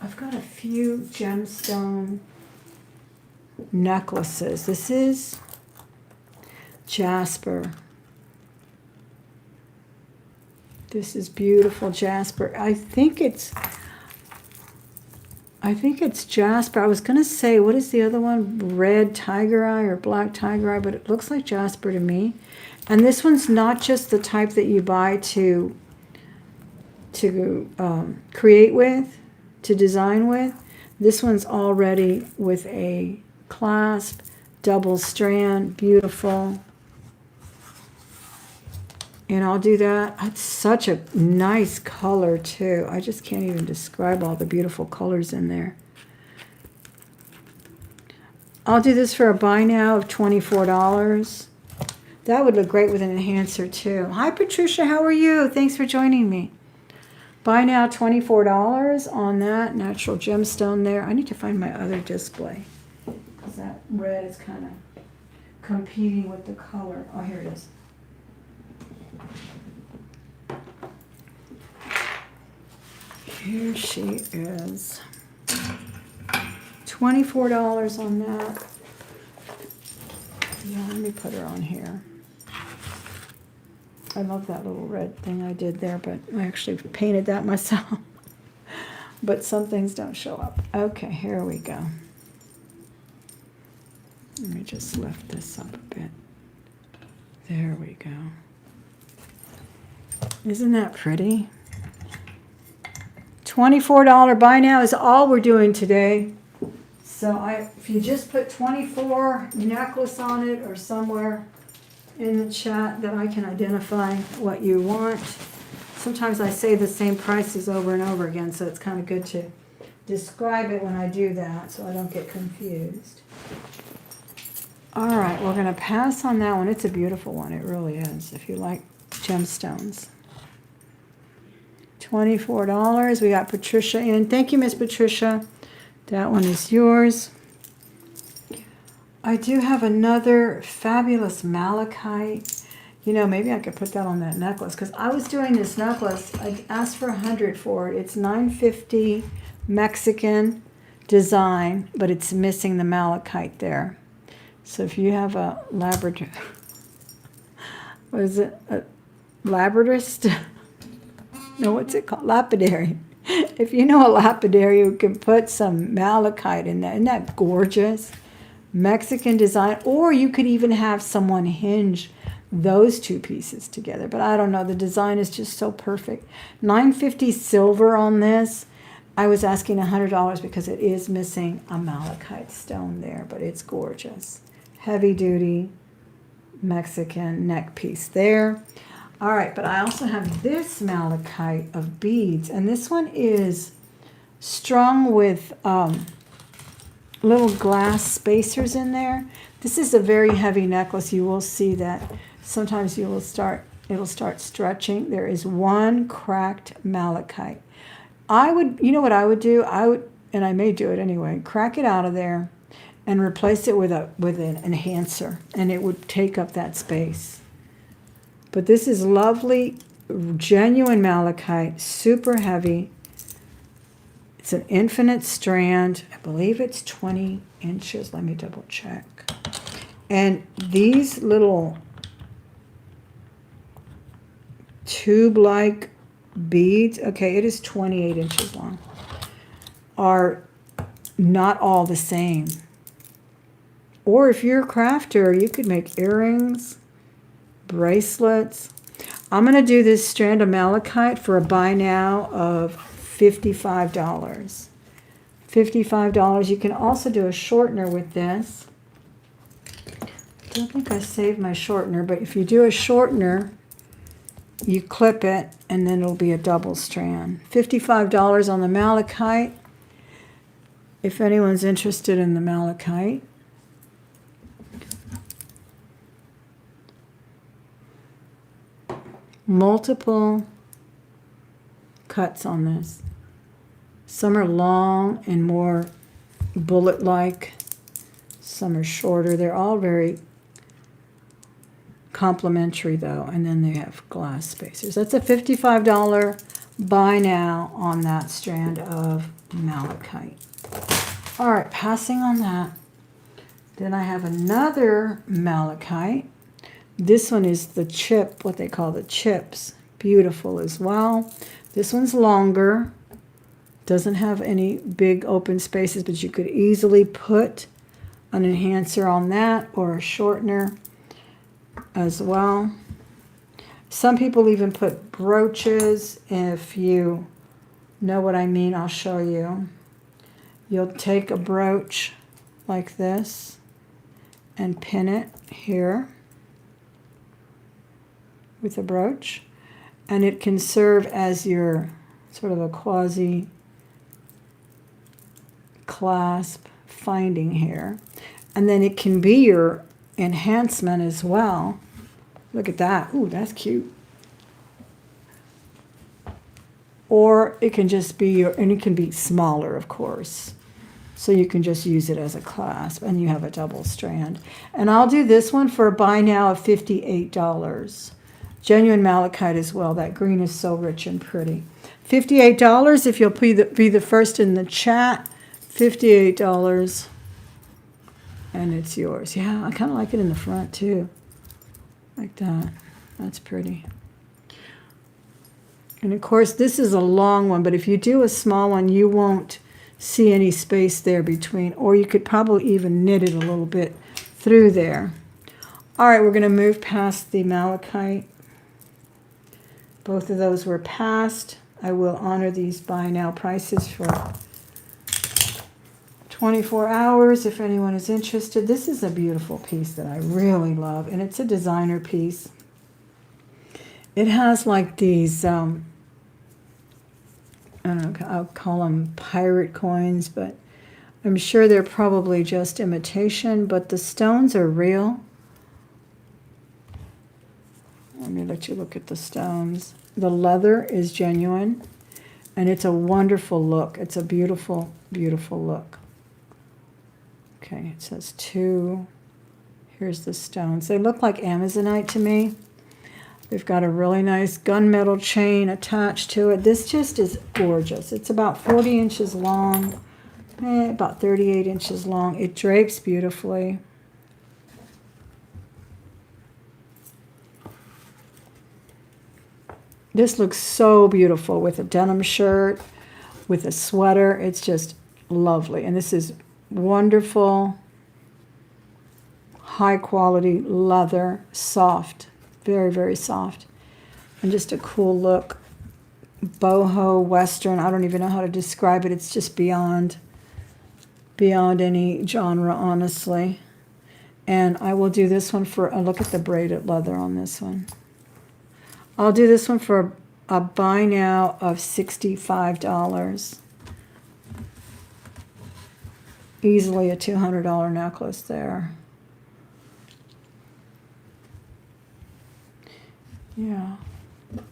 a few gemstone necklaces. This is jasper. This is beautiful jasper. I think it's jasper. I was going to say, what is the other one? Red tiger eye or black tiger eye, but it looks like jasper to me. And this one's not just the type that you buy to create with, to design with. This one's already with a clasp, double strand, beautiful. And I'll do that. It's such a nice color too. I just can't even describe all the beautiful colors in there. I'll do this for a buy now of $24. That would look great with an enhancer too. Hi Patricia, how are you? Thanks for joining me. Buy now $24 on that natural gemstone there. I need to find my other display because that red is kind of competing with the color. Oh, here it is. Here she is. $24 on that. Yeah, let me put her on here. I love that little red thing I did there, but I actually painted that myself. But some things don't show up. Okay, here we go. Let me just lift this up a bit. There we go. Isn't that pretty? $24 buy now is all we're doing today. So if you just put 24 necklace on it or somewhere in the chat that I can identify what you want. Sometimes I say the same prices over and over again, so it's kind of good to describe it when I do that so I don't get confused. All right, we're going to pass on that one. It's a beautiful one. It really is, if you like gemstones. $24. We got Patricia in. Thank you, Miss Patricia. That one is yours. I do have another fabulous malachite. You know, maybe I could put that on that necklace because I was doing this necklace. I asked for $100 for it. It's $9.50 Mexican design, but it's missing the malachite there. So if you have a Labrador, what is it? A Labradorist? No, what's it called? Lapidary. If you know a lapidary who can put some malachite in that, isn't that gorgeous? Mexican design. Or you could even have someone hinge those two pieces together. But I don't know, the design is just so perfect. $9.50 silver on this. I was asking $100 because it is missing a malachite stone there, but it's gorgeous. Heavy duty Mexican neck piece there. All right, but I also have this malachite of beads, and this one is strung with little glass spacers in there. This is a very heavy necklace. You will see that sometimes it'll start stretching. There is one cracked malachite. You know what I would do? And I may do it anyway, crack it out of there and replace it with an enhancer, and it would take up that space. But this is lovely, genuine malachite, super heavy. It's an infinite strand. I believe it's 20 inches. Let me double check. And these little tube-like beads, okay, it is 28 inches long, are not all the same. Or if you're a crafter, you could make earrings, bracelets. I'm going to do this strand of malachite for a buy now of $55. $55. You can also do a shortener with this. I don't think I saved my shortener, but if you do a shortener, you clip it and then it'll be a double strand. $55 on the malachite. If anyone's interested in the malachite. Multiple cuts on this. Some are long and more bullet-like. Some are shorter. They're all very complementary though. And then they have glass spacers. That's a $55 buy now on that strand of malachite. All right, passing on that. Then I have another malachite. This one is the chip, what they call the chips. Beautiful as well. This one's longer. Doesn't have any big open spaces, but you could easily put an enhancer on that or a shortener as well. Some people even put brooches. If you know what I mean, I'll show you. You'll take a brooch like this and pin it here with a brooch, and it can serve as your sort of a quasi clasp finding here, and then it can be your enhancement as well. Look at that. Ooh, that's cute. Or it can just be your, and it can be smaller, of course, so you can just use it as a clasp and you have a double strand. And I'll do this one for a buy now of $58. Genuine malachite as well. That green is so rich and pretty. $58 if you'll be the first in the chat. $58. And it's yours. Yeah, I kind of like it in the front too. Like that. That's pretty. And of course, this is a long one, but if you do a small one, you won't see any space there between, or you could probably even knit it a little bit through there. All right, we're going to move past the malachite. Both of those were passed. I will honor these buy now prices for 24 hours if anyone is interested. This is a beautiful piece that I really love, and it's a designer piece. It has like these, I don't know, I'll call them pirate coins, but I'm sure they're probably just imitation, but the stones are real. Let me let you look at the stones. The leather is genuine, and it's a wonderful look. It's a beautiful, beautiful look. Okay, it says 2. Here's the stones. They look like Amazonite to me. They've got a really nice gunmetal chain attached to it. This just is gorgeous. It's about 40 inches long, about 38 inches long. It drapes beautifully. This looks so beautiful with a denim shirt, with a sweater. It's just lovely. And this is wonderful, high quality leather, soft Very, very soft. And just a cool look. Boho Western. I don't even know how to describe it. It's just beyond any genre, honestly. And I will do this one for, look at the braided leather on this one. I'll do this one for a buy now of $65. Easily a $200 necklace there. Yeah. You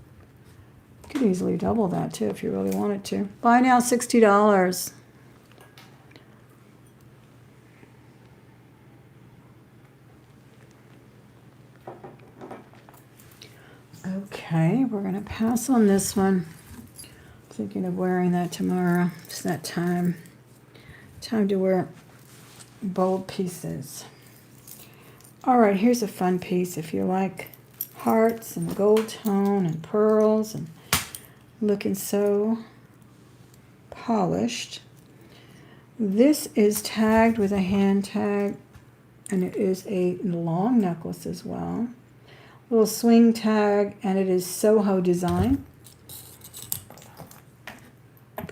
could easily double that too if you really wanted to. Buy now, $60. Okay, we're going to pass on this one. Thinking of wearing that tomorrow. It's that time. Time to wear bold pieces. All right, here's a fun piece if you like hearts and gold tone and pearls and looking so polished. This is tagged with a hand tag, and it is a long necklace as well. Little swing tag, and it is Soho design.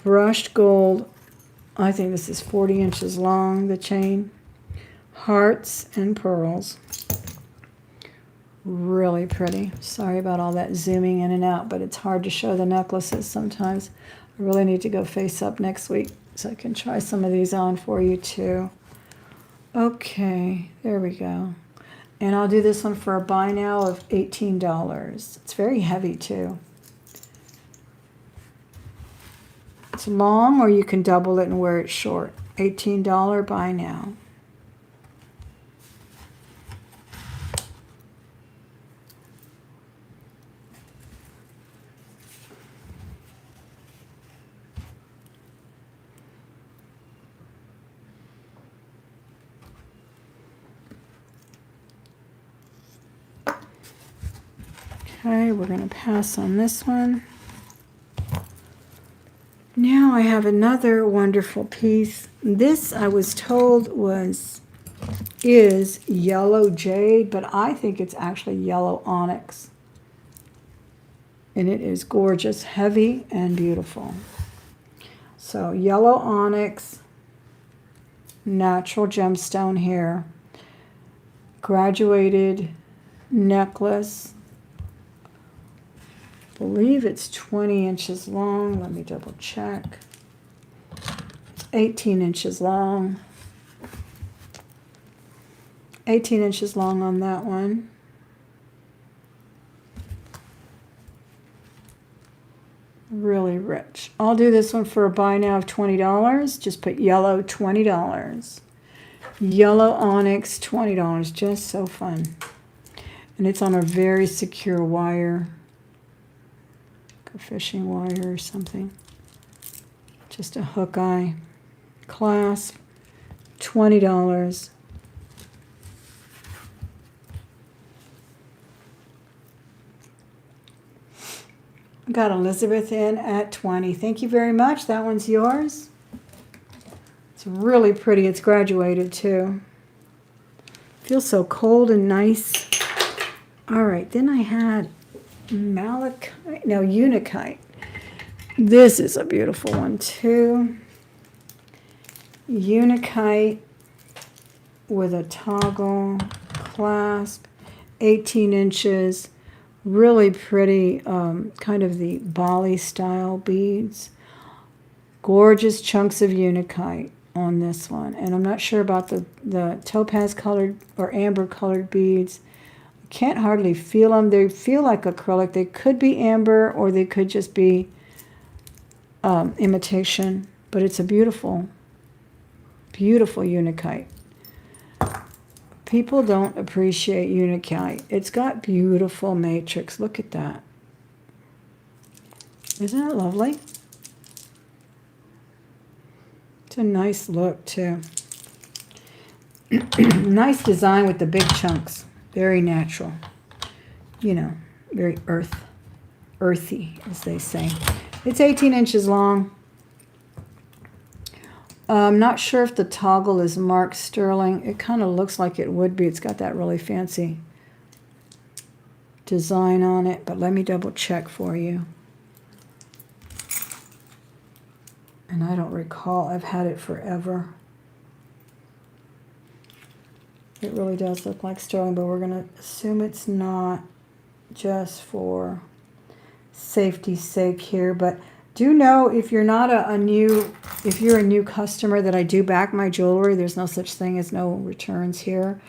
Brushed gold. I think this is 40 inches long, the chain. Hearts and pearls. Really pretty. Sorry about all that zooming in and out, but it's hard to show the necklaces sometimes. I really need to go face up next week so I can try some of these on for you too. Okay, there we go. And I'll do this one for a buy now of $18. It's very heavy too. It's long, or you can double it and wear it short. $18 buy now. Okay, we're going to pass on this one. Now I have another wonderful piece. This I was told is yellow jade, but I think it's actually yellow onyx. And it is gorgeous, heavy, and beautiful. So yellow onyx, natural gemstone here, graduated necklace. I believe it's 20 inches long. Let me double check. It's 18 inches long. 18 inches long on that one. Really rich. I'll do this one for a buy now of $20. Just put yellow, $20. Yellow onyx, $20. Just so fun. And it's on a very secure wire. A fishing wire or something. Just a hook eye clasp, $20. Got Elizabeth in at 20. Thank you very much. That one's yours. It's really pretty. It's graduated too. Feels so cold and nice. All right, then I had malachite, no, unakite. This is a beautiful one too. Unakite with a toggle clasp, 18 inches. Really pretty, kind of the Bali style beads. Gorgeous chunks of unakite on this one. And I'm not sure about the topaz colored or amber colored beads. Can't hardly feel them. They feel like acrylic. They could be amber or they could just be imitation. But it's a beautiful, beautiful unakite. People don't appreciate unakite. It's got beautiful matrix. Look at that. Isn't it lovely? It's a nice look too. Nice design with the big chunks. Very natural. You know, very earthy, as they say. It's 18 inches long. I'm not sure if the toggle is marked sterling. It kind of looks like it would be. It's got that really fancy design on it, but let me double check for you. And I don't recall. I've had it forever. It really does look like sterling, but we're going to assume it's not, just for safety's sake here. But do know, if you're not if you're a new customer, that I do back my jewelry. There's no such thing as no returns here.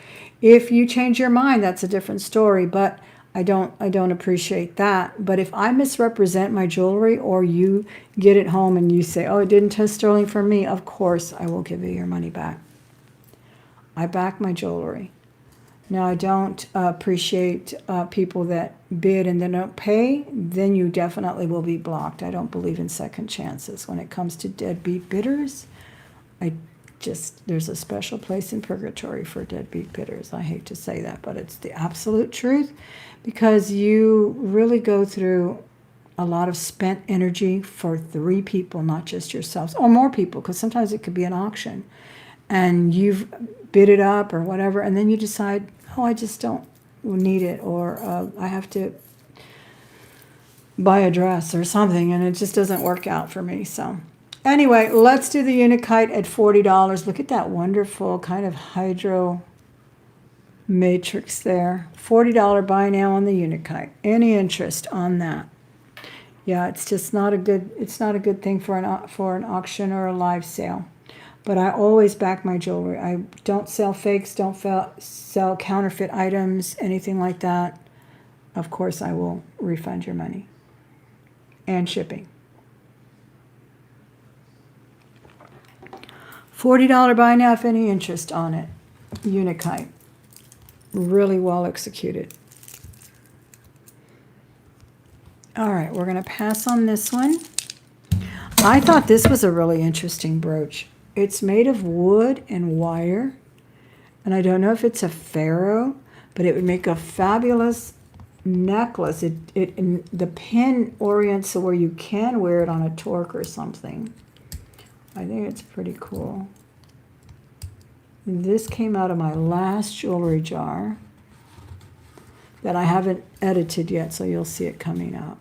If you change your mind, that's a different story, but I don't appreciate that. But if I misrepresent my jewelry, or you get it home and you say, oh, it didn't test sterling for me, of course I will give you your money back. I back my jewelry. Now, I don't appreciate people that bid and then don't pay. Then you definitely will be blocked. I don't believe in second chances. When it comes to deadbeat bidders, there's a special place in purgatory for deadbeat bidders. I hate to say that, but it's the absolute truth, because you really go through a lot of spent energy for 3 people, not just yourselves, or more people, because sometimes it could be an auction. And you've bid it up or whatever, and then you decide, oh, I just don't need it, or I have to buy a dress or something, and it just doesn't work out for me. So anyway, let's do the Unikite at $40. Look at that wonderful kind of hydro matrix there. $40 buy now on the Unikite. Any interest on that? Yeah, it's just not a good thing for an auction or a live sale. But I always back my jewelry. I don't sell fakes, don't sell counterfeit items, anything like that. Of course, I will refund your money and shipping. $40 buy now if any interest on it. Unikite. Really well executed. All right, we're going to pass on this one. I thought this was a really interesting brooch. It's made of wood and wire, and I don't know if it's a ferro, but it would make a fabulous necklace. The pin orients so where you can wear it on a torque or something. I think it's pretty cool. This came out of my last jewelry jar that I haven't edited yet, so you'll see it coming up.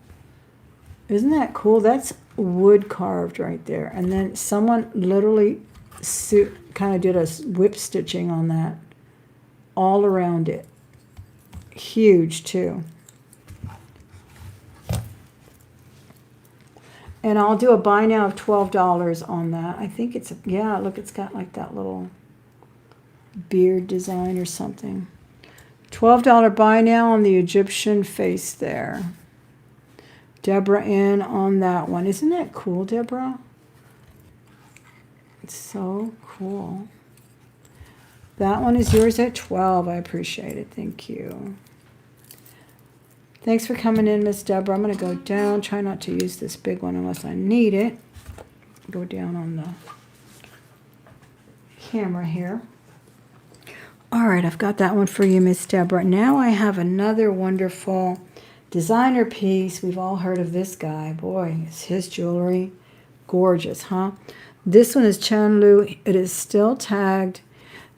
Isn't that cool? That's wood carved right there. And then someone literally kind of did a whip stitching on that all around it. Huge too. And I'll do a buy now of $12 on that. I think it's, yeah, look, it's got like that little beard design or something. $12 buy now on the Egyptian face there. Deborah in on that one. Isn't that cool, Deborah? It's so cool. That one is yours at $12. I appreciate it. Thank you. Thanks for coming in, Miss Deborah. I'm going to go down. Try not to use this big one unless I need it. Go down on the camera here. All right, I've got that one for you, Miss Deborah. Now I have another wonderful designer piece. We've all heard of this guy. Boy, is his jewelry gorgeous, huh? This one is Chanlu. It is still tagged.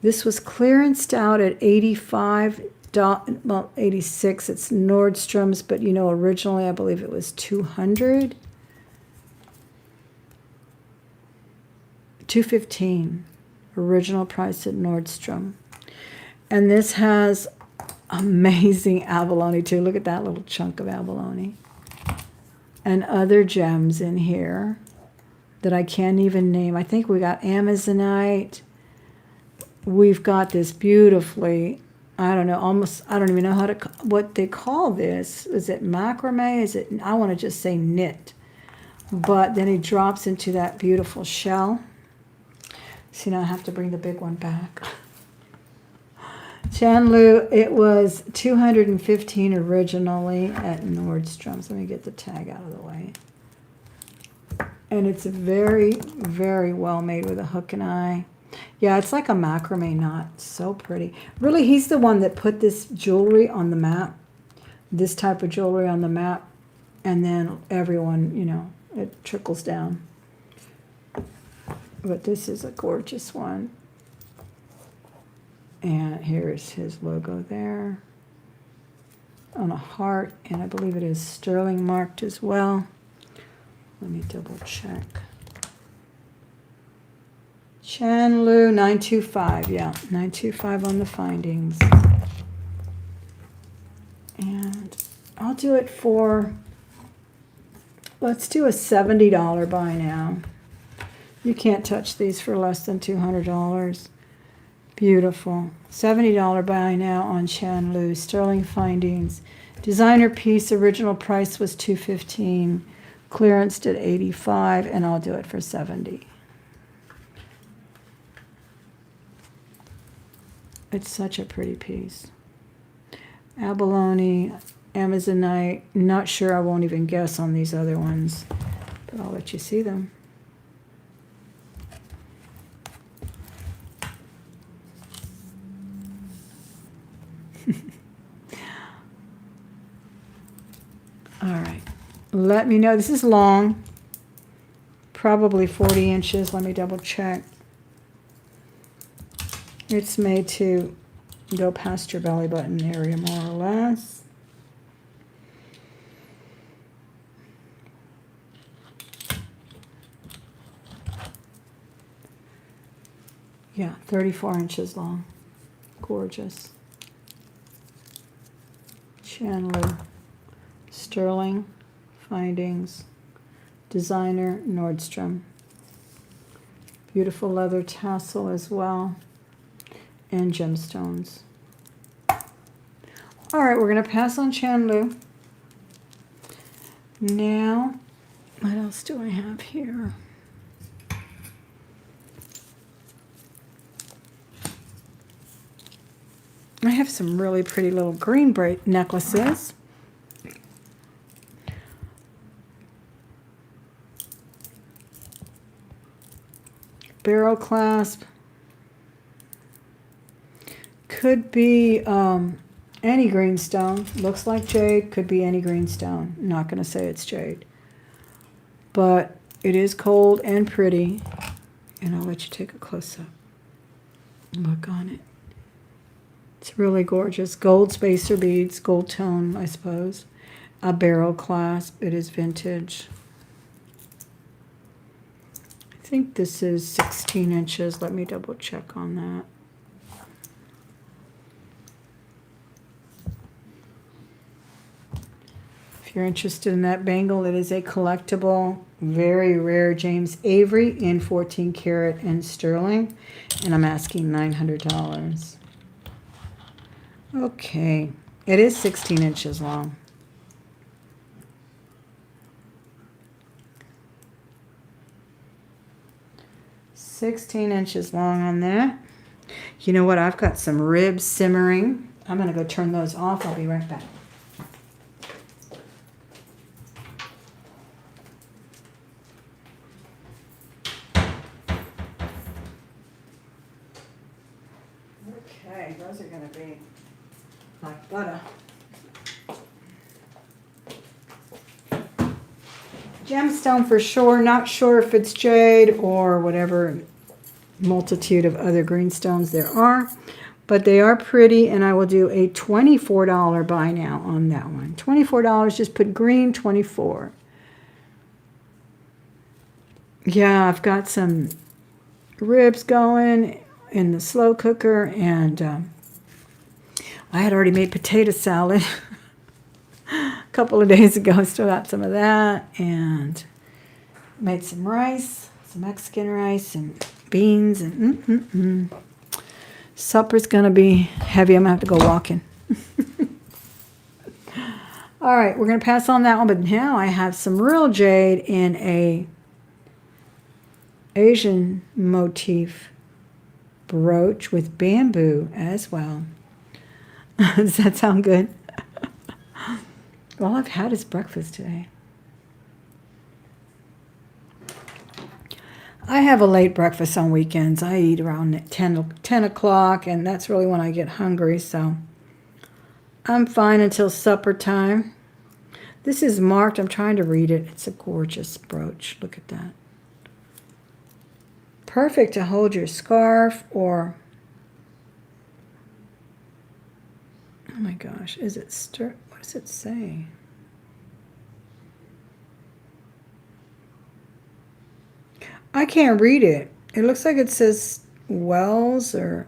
This was clearanced out at $85. Well, $86. It's Nordstrom's, but you know, originally I believe it was $200. $215. Original price at Nordstrom. And this has amazing abalone too. Look at that little chunk of abalone. And other gems in here that I can't even name. I think we got Amazonite. We've got this beautifully, I don't know, almost, I don't even know what they call this. Is it macrame? Is it, I want to just say knit. But then it drops into that beautiful shell. See, now I have to bring the big one back. Chanlu, it was $215 originally at Nordstrom's. Let me get the tag out of the way. And it's very, very well made with a hook and eye. Yeah, it's like a macrame knot. So pretty. Really, he's the one that put this jewelry on the map. This type of jewelry on the map. And then everyone, you know, it trickles down. But this is a gorgeous one. And here's his logo there. on a heart, and I believe it is sterling marked as well. Let me double check. Chandlu 925, yeah, 925 on the findings. And I'll do it for, let's do a $70 buy now. You can't touch these for less than $200. Beautiful. $70 buy now on Chandlu. Sterling findings. Designer piece, original price was $215. Clearanced at $85, and I'll do it for $70. It's such a pretty piece. Abalone, Amazonite. Not sure, I won't even guess on these other ones, but I'll let you see them. All right, let me know. This is long, probably 40 inches. Let me double check. It's made to go past your belly button area, more or less. Yeah, 34 inches long. Gorgeous. Chandler. Sterling findings. Designer Nordstrom. Beautiful leather tassel as well. And gemstones. All right, we're going to pass on Chandlu. Now, what else do I have here? I have some really pretty little green braid necklaces. Barrel clasp. Could be any greenstone. Looks like jade. Could be any greenstone. I'm not going to say it's jade. But it is cold and pretty. And I'll let you take a close-up look on it. It's really gorgeous. Gold spacer beads. Gold tone, I suppose. A barrel clasp. It is vintage. I think this is 16 inches. Let me double check on that. If you're interested in that bangle, it is a collectible, very rare James Avery in 14 karat and sterling. And I'm asking $900. Okay. It is 16 inches long. $16 long on that. You know what? I've got some ribs simmering. I'm going to go turn those off. I'll be right back. Okay, those are going to be like butter. Gemstone for sure. Not sure if it's jade or whatever multitude of other greenstones there are. But they are pretty, and I will do a $24 buy now on that one. $24, just put green, 24. Yeah, I've got some ribs going in the slow cooker, and I had already made potato salad a couple of days ago. Still got some of that, and made some rice, some Mexican rice, and beans, and supper's gonna be heavy. I'm gonna have to go walking. All right, we're gonna pass on that one, but now I have some real jade in a Asian motif brooch with bamboo as well. Does that sound good? All I've had is breakfast today. I have a late breakfast on weekends. I eat around 10 o'clock, and that's really when I get hungry, so I'm fine until supper time. This is marked. I'm trying to read it. It's a gorgeous brooch. Look at that. Perfect to hold your scarf or... Oh my gosh, is it what What does it say? I can't read it. It looks like it says Wells or...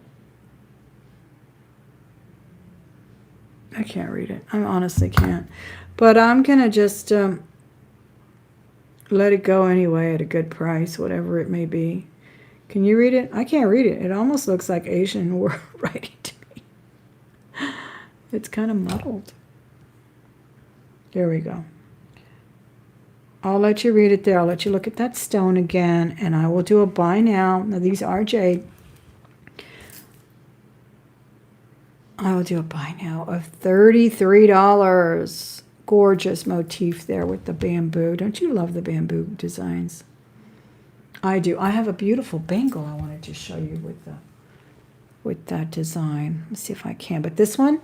I can't read it. I honestly can't. But I'm going to just let it go anyway at a good price, whatever it may be. Can you read it? I can't read it. It almost looks like Asian writing to me. It's kind of muddled. There we go. I'll let you read it there. I'll let you look at that stone again, and I will do a buy now. Now, these are jade. I will do a buy now of $33. Gorgeous motif there with the bamboo. Don't you love the bamboo designs? I do. I have a beautiful bangle I wanted to show you with that design. Let's see if I can. But this one,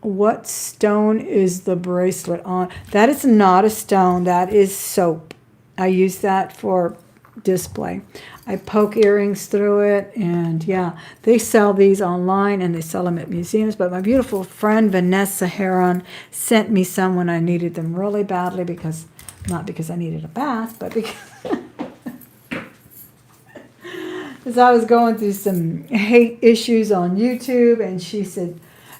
what stone is the bracelet on? That is not a stone. That is soap. I use that for display. I poke earrings through it, and yeah, they sell these online and they sell them at museums. But my beautiful friend Vanessa Heron sent me some when I needed them really badly, because not because I needed a bath, but because I was going through some hate issues on YouTube, and she said,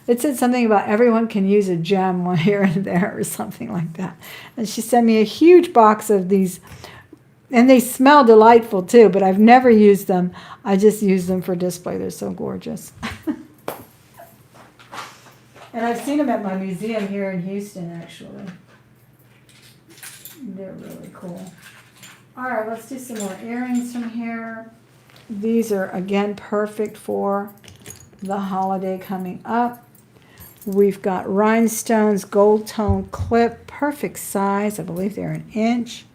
it said something about everyone can use a gem one here and there or something like that. And she sent me a huge box of these, and they smell delightful too, but I've never used them. I just use them for display. They're so gorgeous. And I've seen them at my museum here in Houston, actually. They're really cool. All right, let's do some more earrings from here. These are, again, perfect for the holiday coming up. We've got rhinestones, gold tone clip, perfect size. I believe they're an inch.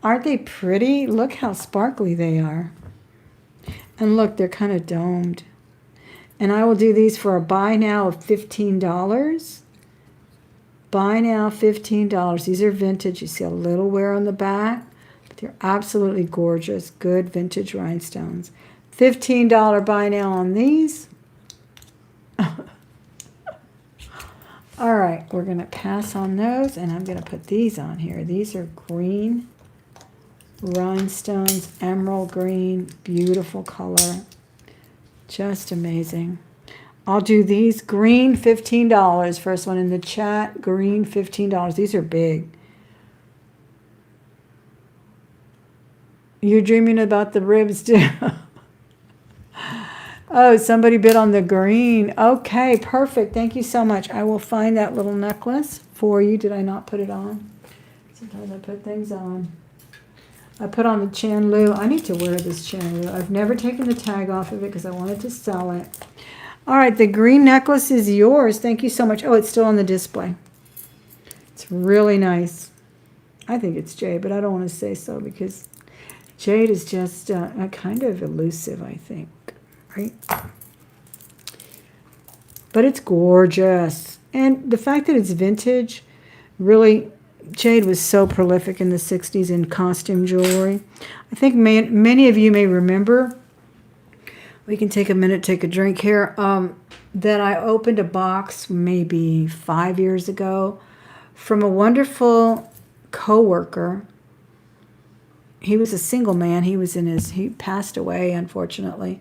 Aren't they pretty? Look how sparkly they are. And look, they're kind of domed. And I will do these for a buy now of $15. Buy now, $15. These are vintage. You see a little wear on the back, but they're absolutely gorgeous. Good vintage rhinestones. $15 buy now on these. All right, we're going to pass on those, and I'm going to put these on here. These are green rhinestones, emerald green, beautiful color. Just amazing. I'll do these green, $15. First one in the chat, green, $15. These are big. You're dreaming about the ribs too. Oh, somebody bid on the green. Okay, perfect. Thank you so much. I will find that little necklace for you. Did I not put it on? Sometimes I put things on. I put on the chandelier. I need to wear this chandelier. I've never taken the tag off of it because I wanted to sell it. All right, the green necklace is yours. Thank you so much. Oh, it's still on the display. It's really nice. I think it's jade, but I don't want to say so because jade is just kind of elusive, I think, right? But it's gorgeous. And the fact that it's vintage, really, jade was so prolific in the 60s in costume jewelry. I think many of you may remember, we can take a minute, take a drink here, that I opened a box maybe 5 years ago from a wonderful coworker. He was a single man. He passed away, unfortunately,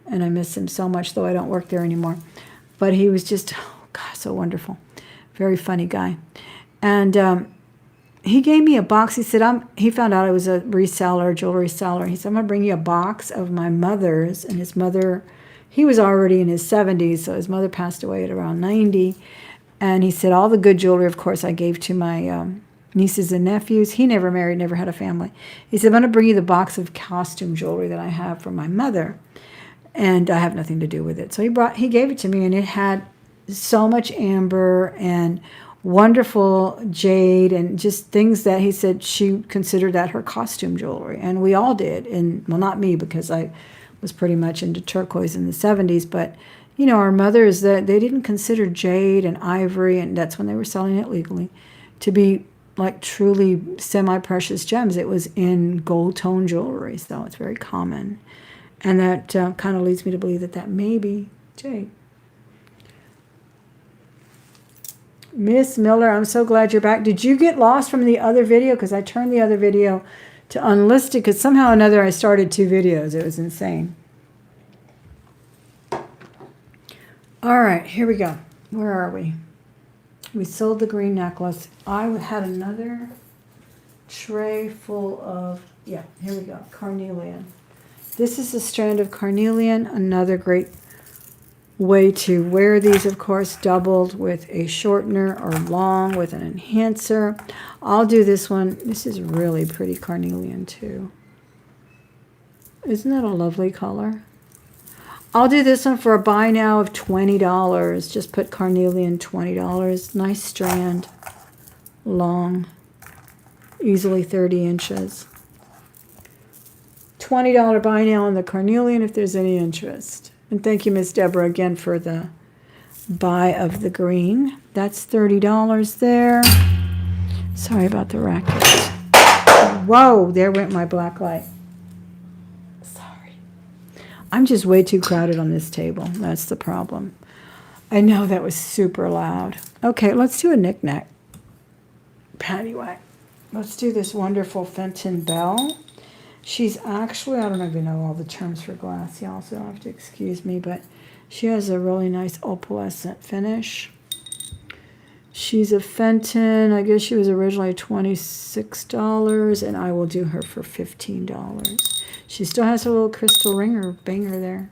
and I miss him so much, though I don't work there anymore. But he was just, oh God, so wonderful. Very funny guy. And he gave me a box. He said, he found out I was a reseller, jewelry seller. He said, I'm going to bring you a box of my mother's. And his mother, he was already in his 70s, so his mother passed away at around 90. And he said, all the good jewelry, of course, I gave to my nieces and nephews. He never married, never had a family. He said, I'm going to bring you the box of costume jewelry that I have from my mother. And I have nothing to do with it. So he gave it to me, and it had so much amber and wonderful jade and just things that he said she considered that her costume jewelry. And we all did. And, well, not me, because I was pretty much into turquoise in the 70s. But, you know, our mothers, they didn't consider jade and ivory, and that's when they were selling it legally, to be like truly semi-precious gems. It was in gold tone jewelry, so it's very common. And that kind of leads me to believe that that may be jade. Miss Miller, I'm so glad you're back. Did you get lost from the other video? Because I turned the other video to unlisted because somehow or another I started 2 videos. It was insane. All right, here we go. Where are we? We sold the green necklace. I had another tray full of, yeah, here we go, carnelian. This is a strand of carnelian, another great way to wear these, of course, doubled with a shortener or long with an enhancer. I'll do this one. This is really pretty carnelian too. Isn't that a lovely color? I'll do this one for a buy now of $20. Just put carnelian, $20. Nice strand, long, easily 30 inches. $20 buy now on the carnelian if there's any interest. And thank you, Miss Deborah, again for the buy of the green. That's $30 there. Sorry about the racket. Whoa, there went my black light. Sorry. I'm just way too crowded on this table. That's the problem. I know that was super loud. Okay, let's do a knick-knack. Paddywhack. Let's do this wonderful Fenton Bell. She's actually, I don't even know all the terms for glass, y'all, so you'll have to excuse me, but she has a really nice opalescent finish. She's a Fenton. I guess she was originally $26, and I will do her for $15. She still has a little crystal ringer banger there,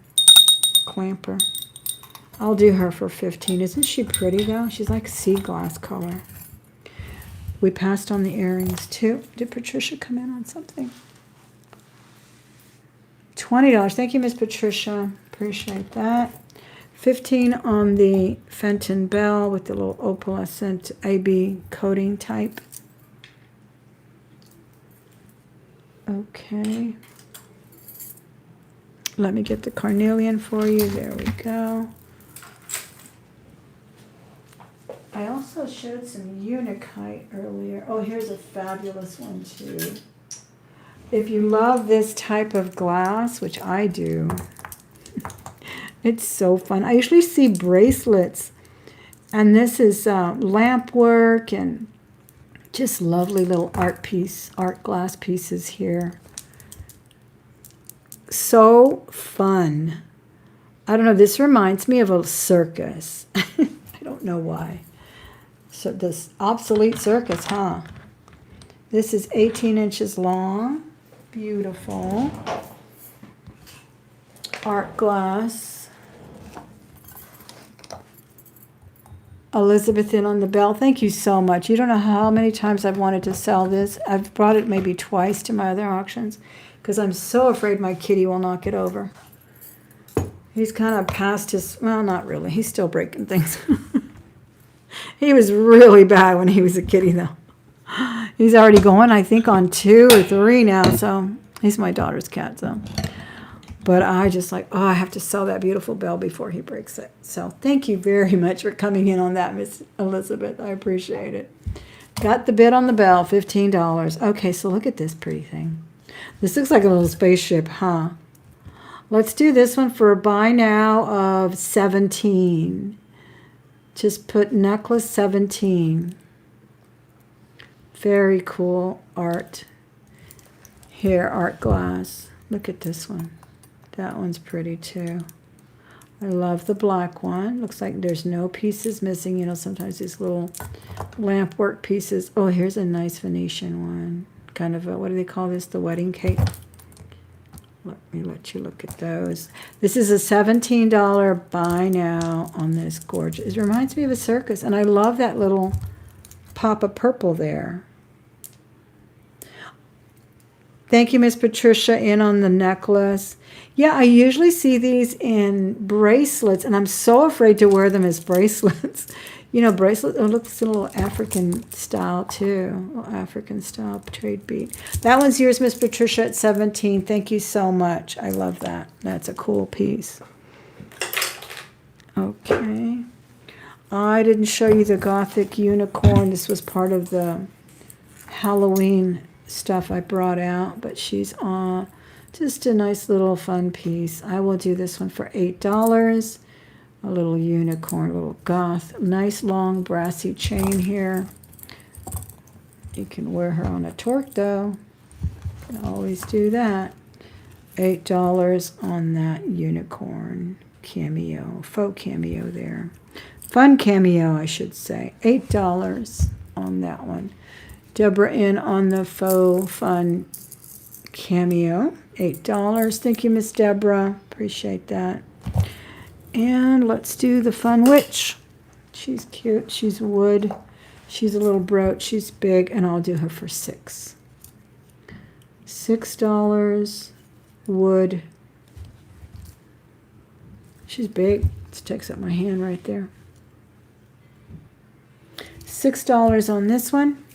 clamper. I'll do her for $15. Isn't she pretty, though? She's like sea glass color. We passed on the earrings, too. Did Patricia come in on something? $20. Thank you, Miss Patricia. Appreciate that. $15 on the Fenton Bell with the little opalescent AB coating type. Okay. Let me get the carnelian for you. There we go. I also showed some Unikite earlier. Oh, here's a fabulous one, too. If you love this type of glass, which I do, it's so fun. I usually see bracelets, and this is lamp work and just lovely little art glass pieces here. So fun. I don't know, this reminds me of a circus. I don't know why. So this obsolete circus, huh? This is 18 inches long. Beautiful. Art glass. Elizabethan on the bell. Thank you so much. You don't know how many times I've wanted to sell this. I've brought it maybe twice to my other auctions because I'm so afraid my kitty will knock it over. He's kind of past his, well, not really. He's still breaking things. He was really bad when he was a kitty, though. He's already going, I think, on 2 or 3 now, so he's my daughter's cat, so. But I just like, oh, I have to sell that beautiful bell before he breaks it. So thank you very much for coming in on that, Miss Elizabeth. I appreciate it. Got the bid on the bell, $15. Okay, so look at this pretty thing. This looks like a little spaceship, huh? Let's do this one for a buy now of $17. Just put necklace 17. Very cool art. Here, art glass. Look at this one. That one's pretty too. I love the black one. Looks like there's no pieces missing. You know, sometimes these little lamp work pieces. Oh, here's a nice Venetian one. Kind of a, what do they call this? The wedding cake. Let me let you look at those. This is a $17 buy now on this gorgeous. It reminds me of a circus. And I love that little pop of purple there. Thank you, Miss Patricia, in on the necklace. Yeah, I usually see these in bracelets, and I'm so afraid to wear them as bracelets. You know, bracelet, oh, looks a little African style, too. A little African style trade bead. That one's yours, Miss Patricia, at 17. Thank you so much. I love that. That's a cool piece. Okay. I didn't show you the Gothic unicorn. This was part of the Halloween stuff I brought out, but she's Just a nice little fun piece. I will do this one for $8. A little unicorn, a little goth. Nice long brassy chain here. You can wear her on a torque though. You can always do that. $8 on that unicorn cameo, faux cameo there. Fun cameo, I should say. $8 on that one. Deborah in on the faux fun cameo. $8. Thank you, Miss Deborah. Appreciate that. And let's do the fun witch. She's cute. She's wood. She's a little brooch. She's big, and I'll do her for $6. $6 wood. She's big. It takes up my hand right there. $6 on this one.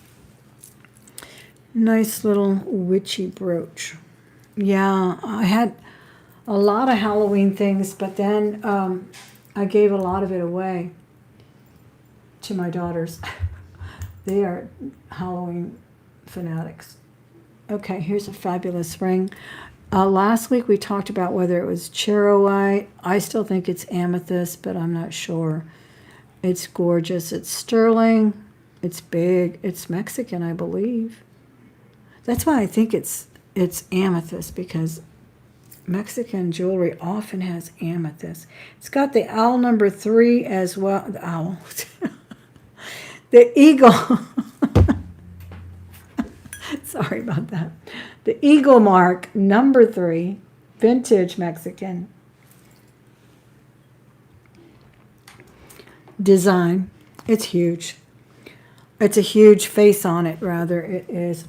Nice little witchy brooch. Yeah, I had a lot of Halloween things, but then I gave a lot of it away to my daughters. They are Halloween fanatics. Okay, here's a fabulous ring. Last week we talked about whether it was charoite. I still think it's amethyst, but I'm not sure. It's gorgeous. It's sterling. It's big. It's Mexican, I believe. That's why I think it's amethyst, because Mexican jewelry often has amethyst. It's got the owl number 3 as well. The owl. The eagle. Sorry about that. The eagle mark number 3, vintage Mexican design. It's huge. It's a huge face on it, rather. It is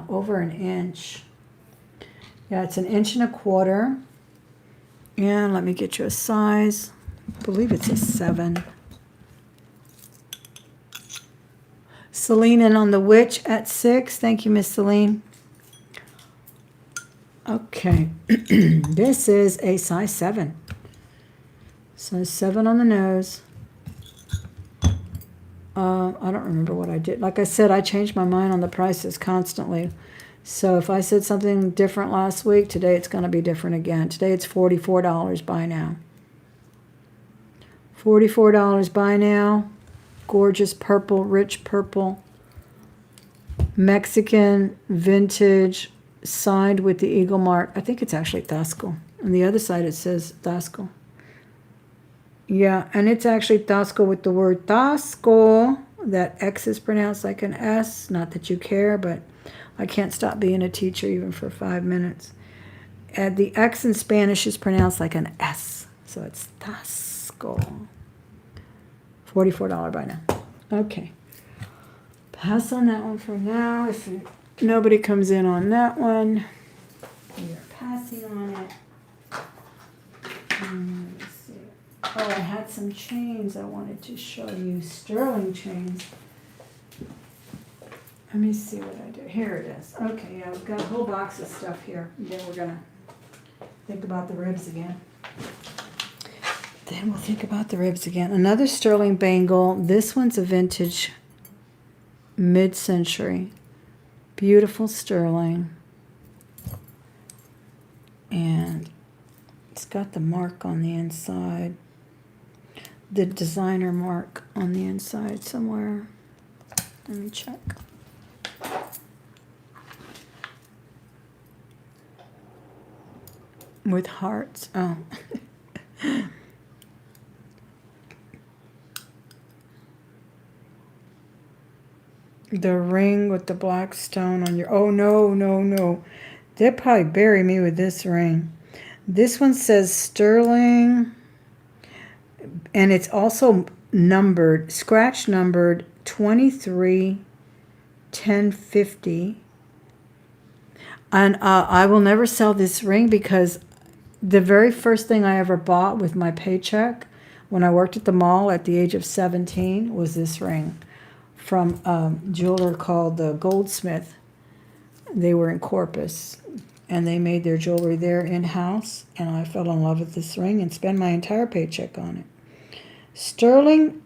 over an inch. Yeah, it's 1.25 inches. And let me get you a size. I believe it's a 7. Celine in on the witch at $6. Thank you, Miss Celine. Okay. This is a size 7. Size 7 on the nose. I don't remember what I did. Like I said, I change my mind on the prices constantly. So if I said something different last week, today it's going to be different again. Today it's $44 buy now. $44 buy now. Gorgeous purple, rich purple. Mexican, vintage, signed with the eagle mark. I think it's actually Tasco. On the other side it says Tasco. Yeah, and it's actually Tasco with the word Tasco. That X is pronounced like an S. Not that you care, but I can't stop being a teacher even for 5 minutes. And the X in Spanish is pronounced like an S. So it's Tasco. $44 by now. Okay. Pass on that one for now. If nobody comes in on that one, we are passing on it. Let me see. Oh, I had some chains I wanted to show you. Sterling chains. Let me see what I did. Here it is. Okay, yeah, we've got a whole box of stuff here. And then we're going to think about the ribs again. Then we'll think about the ribs again. Another sterling bangle. This one's a vintage mid-century. Beautiful sterling. And it's got the mark on the inside. The designer mark on the inside somewhere. Let me check. With hearts. Oh. The ring with the black stone on your... Oh, no, no, no. They'll probably bury me with this ring. This one says sterling. And it's also numbered, scratch numbered 231050. And I will never sell this ring because the very first thing I ever bought with my paycheck when I worked at the mall at the age of 17 was this ring from a jeweler called the Goldsmith. They were in Corpus, and they made their jewelry there in-house, and I fell in love with this ring and spent my entire paycheck on it. Sterling,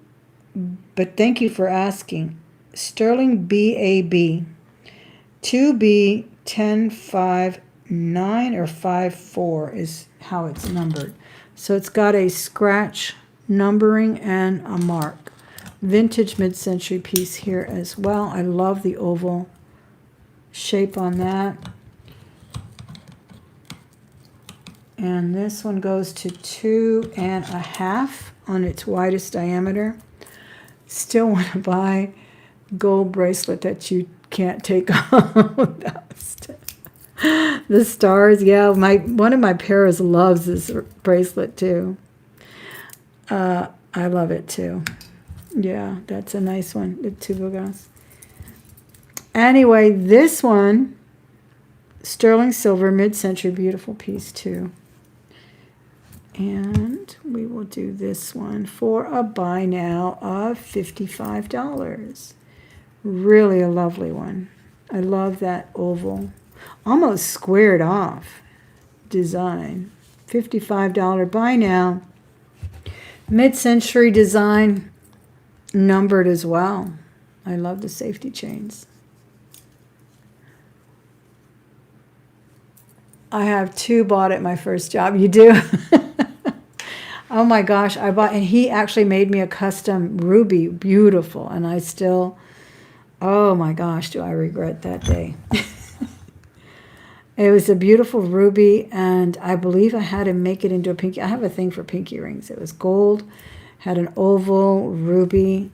but thank you for asking. Sterling BAB, 2B105 9 or 5-4 is how it's numbered. So it's got a scratch numbering and a mark. Vintage mid-century piece here as well. I love the oval shape on that. And this one goes to 2.5 on its widest diameter. Still want to buy gold bracelet that you can't take off without the stars. Yeah, one of my pairs loves this bracelet too. I love it too. Yeah, that's a nice one, the Tubogas. Anyway, this one, sterling silver, mid-century, beautiful piece too. And we will do this one for a buy now of $55. Really a lovely one. I love that oval, almost squared off design. $55 buy now. Mid-century design, numbered as well. I love the safety chains. I have 2 bought at my first job. You do? Oh my gosh, I bought, and he actually made me a custom ruby, beautiful, and I still, oh my gosh, do I regret that day. It was a beautiful ruby, and I believe I had him make it into a pinky. I have a thing for pinky rings. It was gold, had an oval ruby.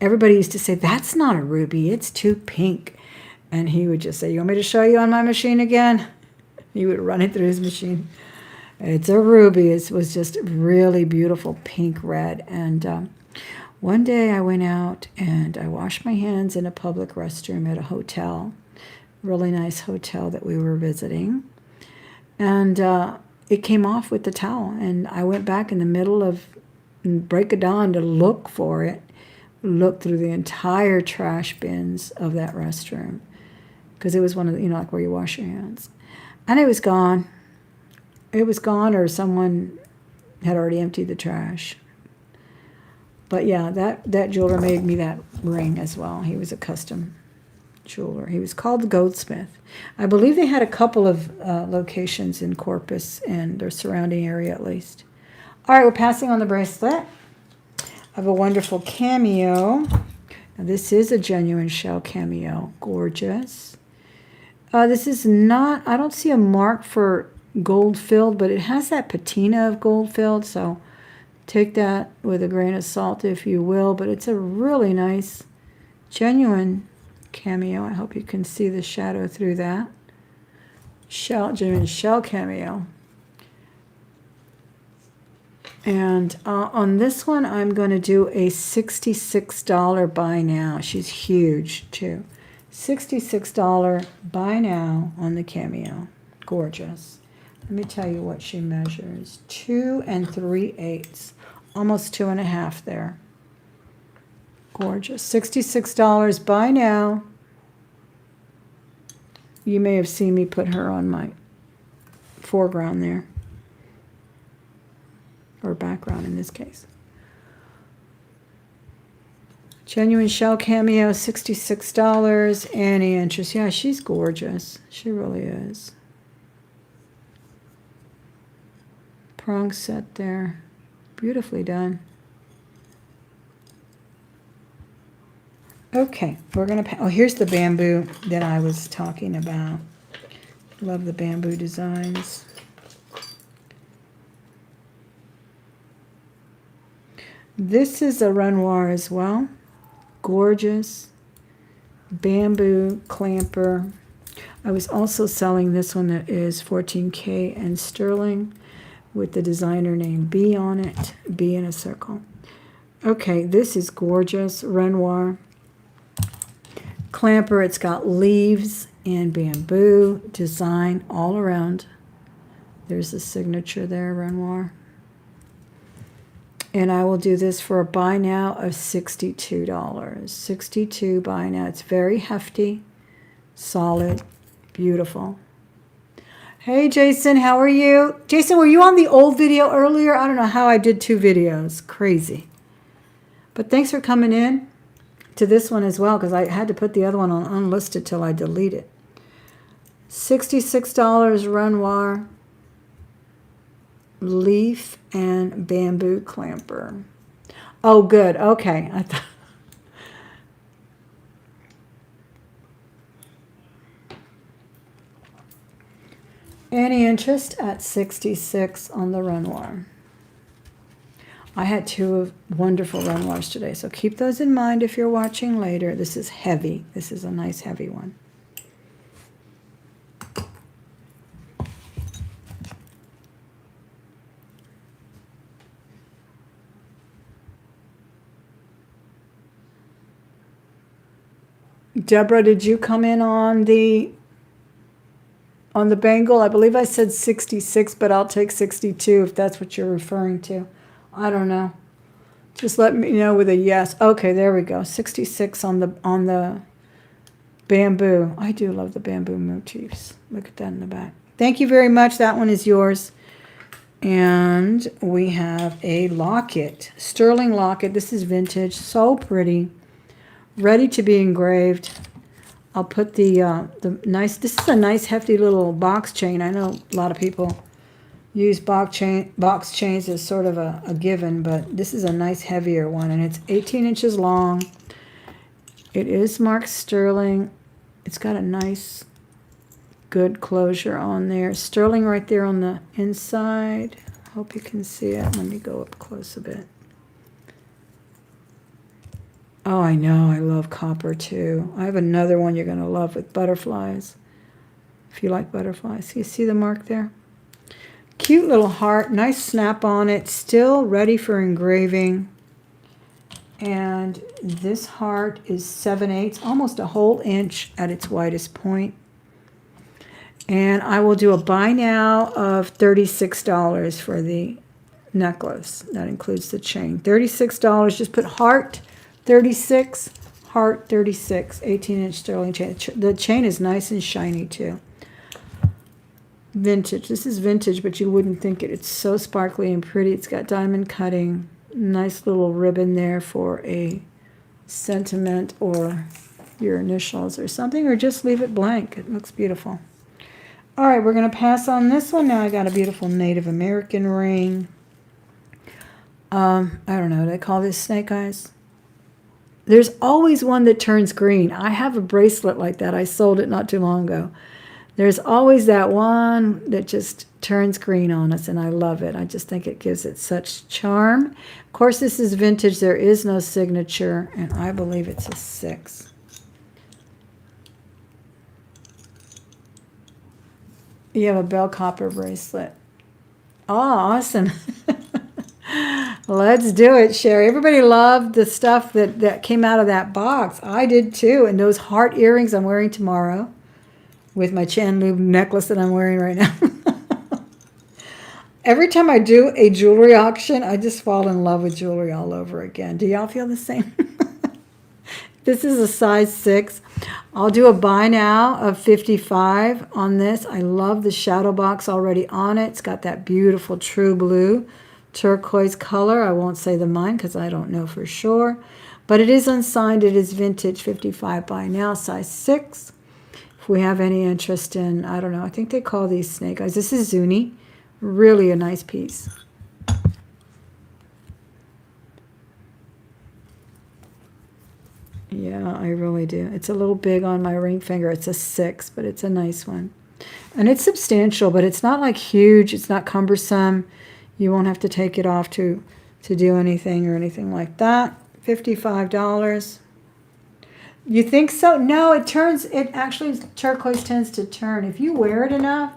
Everybody used to say, that's not a ruby, it's too pink. And he would just say, you want me to show you on my machine again? He would run it through his machine. It's a ruby. It was just really beautiful pink red. And one day I went out and I washed my hands in a public restroom at a hotel, really nice hotel that we were visiting. And it came off with the towel. And I went back in the middle of break of dawn to look for it, look through the entire trash bins of that restroom, because it was one of the, like where you wash your hands. And it was gone. It was gone, or someone had already emptied the trash. But yeah, that jeweler made me that ring as well. He was a custom jeweler. He was called the Goldsmith. I believe they had a couple of locations in Corpus and their surrounding area at least. All right, we're passing on the bracelet. I have a wonderful cameo. Now, this is a genuine shell cameo. Gorgeous. This is not, I don't see a mark for gold filled, but it has that patina of gold filled, so take that with a grain of salt if you will, but it's a really nice genuine cameo. I hope you can see the shadow through that. Genuine shell cameo. And on this one I'm going to do a $66 buy now. She's huge too. $66 buy now on the cameo. Gorgeous. Let me tell you what she measures. 2 3/8, almost 2.5 there. Gorgeous. $66 buy now. You may have seen me put her on my foreground there, or background in this case. Genuine shell cameo, $66. Any interest? Yeah, she's gorgeous. She really is. Prong set there. Beautifully done. Okay, we're going to... Oh, here's the bamboo that I was talking about. Love the bamboo designs. This is a Renoir as well. Gorgeous. Bamboo clamper. I was also selling this one that is 14K and sterling with the designer name B on it. B in a circle. Okay, this is gorgeous. Renoir. Clamper, it's got leaves and bamboo design all around. There's the signature there, Renoir. And I will do this for a buy now of $62. $62 buy now. It's very hefty, solid, beautiful. Hey, Jason, how are you? Jason, were you on the old video earlier? I don't know how I did 2 videos. Crazy. But thanks for coming in to this one as well, because I had to put the other one on unlisted till I delete it. $66 Renoir leaf and bamboo clamper. Oh, good. Okay. I thought. Any interest at 66 on the Renoir? I had two wonderful Renoirs today, so keep those in mind if you're watching later. This is heavy. This is a nice heavy one. Deborah, did you come in on the bangle? I believe I said 66, but I'll take 62 if that's what you're referring to. I don't know. Just let me know with a yes. Okay, there we go. 66 on the bamboo. I do love the bamboo motifs. Look at that in the back. Thank you very much. That one is yours. And we have a locket, sterling locket. This is vintage, so pretty, ready to be engraved. I'll put the nice. This is a nice hefty little box chain. I know a lot of people use box chains as sort of a given, but this is a nice heavier one, and it's 18 inches long. It is marked sterling. It's got a nice, good closure on there. Sterling right there on the inside. Hope you can see it. Let me go up close a bit. Oh, I know. I love copper too. I have another one you're going to love with butterflies. If you like butterflies. You see the mark there? Cute little heart. Nice snap on it. Still ready for engraving. And this heart is 7/8, almost a whole inch at its widest point. And I will do a buy now of $36 for the necklace. That includes the chain. $36. Just put heart 36, heart 36, 18-inch sterling chain. The chain is nice and shiny too. Vintage. This is vintage, but you wouldn't think it. It's so sparkly and pretty. It's got diamond cutting. Nice little ribbon there for a sentiment or your initials or something, or just leave it blank. It looks beautiful. All right, we're going to pass on this one. Now I got a beautiful Native American ring. I don't know. Do they call this snake eyes? There's always one that turns green. I have a bracelet like that. I sold it not too long ago. There's always that one that just turns green on us, and I love it. I just think it gives it such charm. Of course, this is vintage. There is no signature, and I believe it's a 6. You have a bell copper bracelet. Oh, awesome. Let's do it, Sherry. Everybody loved the stuff that came out of that box. I did too. And those heart earrings I'm wearing tomorrow with my Chandlu necklace that I'm wearing right now. Every time I do a jewelry auction, I just fall in love with jewelry all over again. Do y'all feel the same? This is a size 6. I'll do a buy now of $55 on this. I love the shadow box already on it. It's got that beautiful true blue turquoise color. I won't say the mine because I don't know for sure. But it is unsigned. It is vintage. $55 buy now, size 6. If we have any interest in, I don't know, I think they call these snake eyes. This is Zuni. Really a nice piece. Yeah, I really do. It's a little big on my ring finger. It's a 6, but it's a nice one. And it's substantial, but it's not like huge. It's not cumbersome. You won't have to take it off to do anything or anything like that. $55. You think so? No, it turns. It actually, turquoise tends to turn. If you wear it enough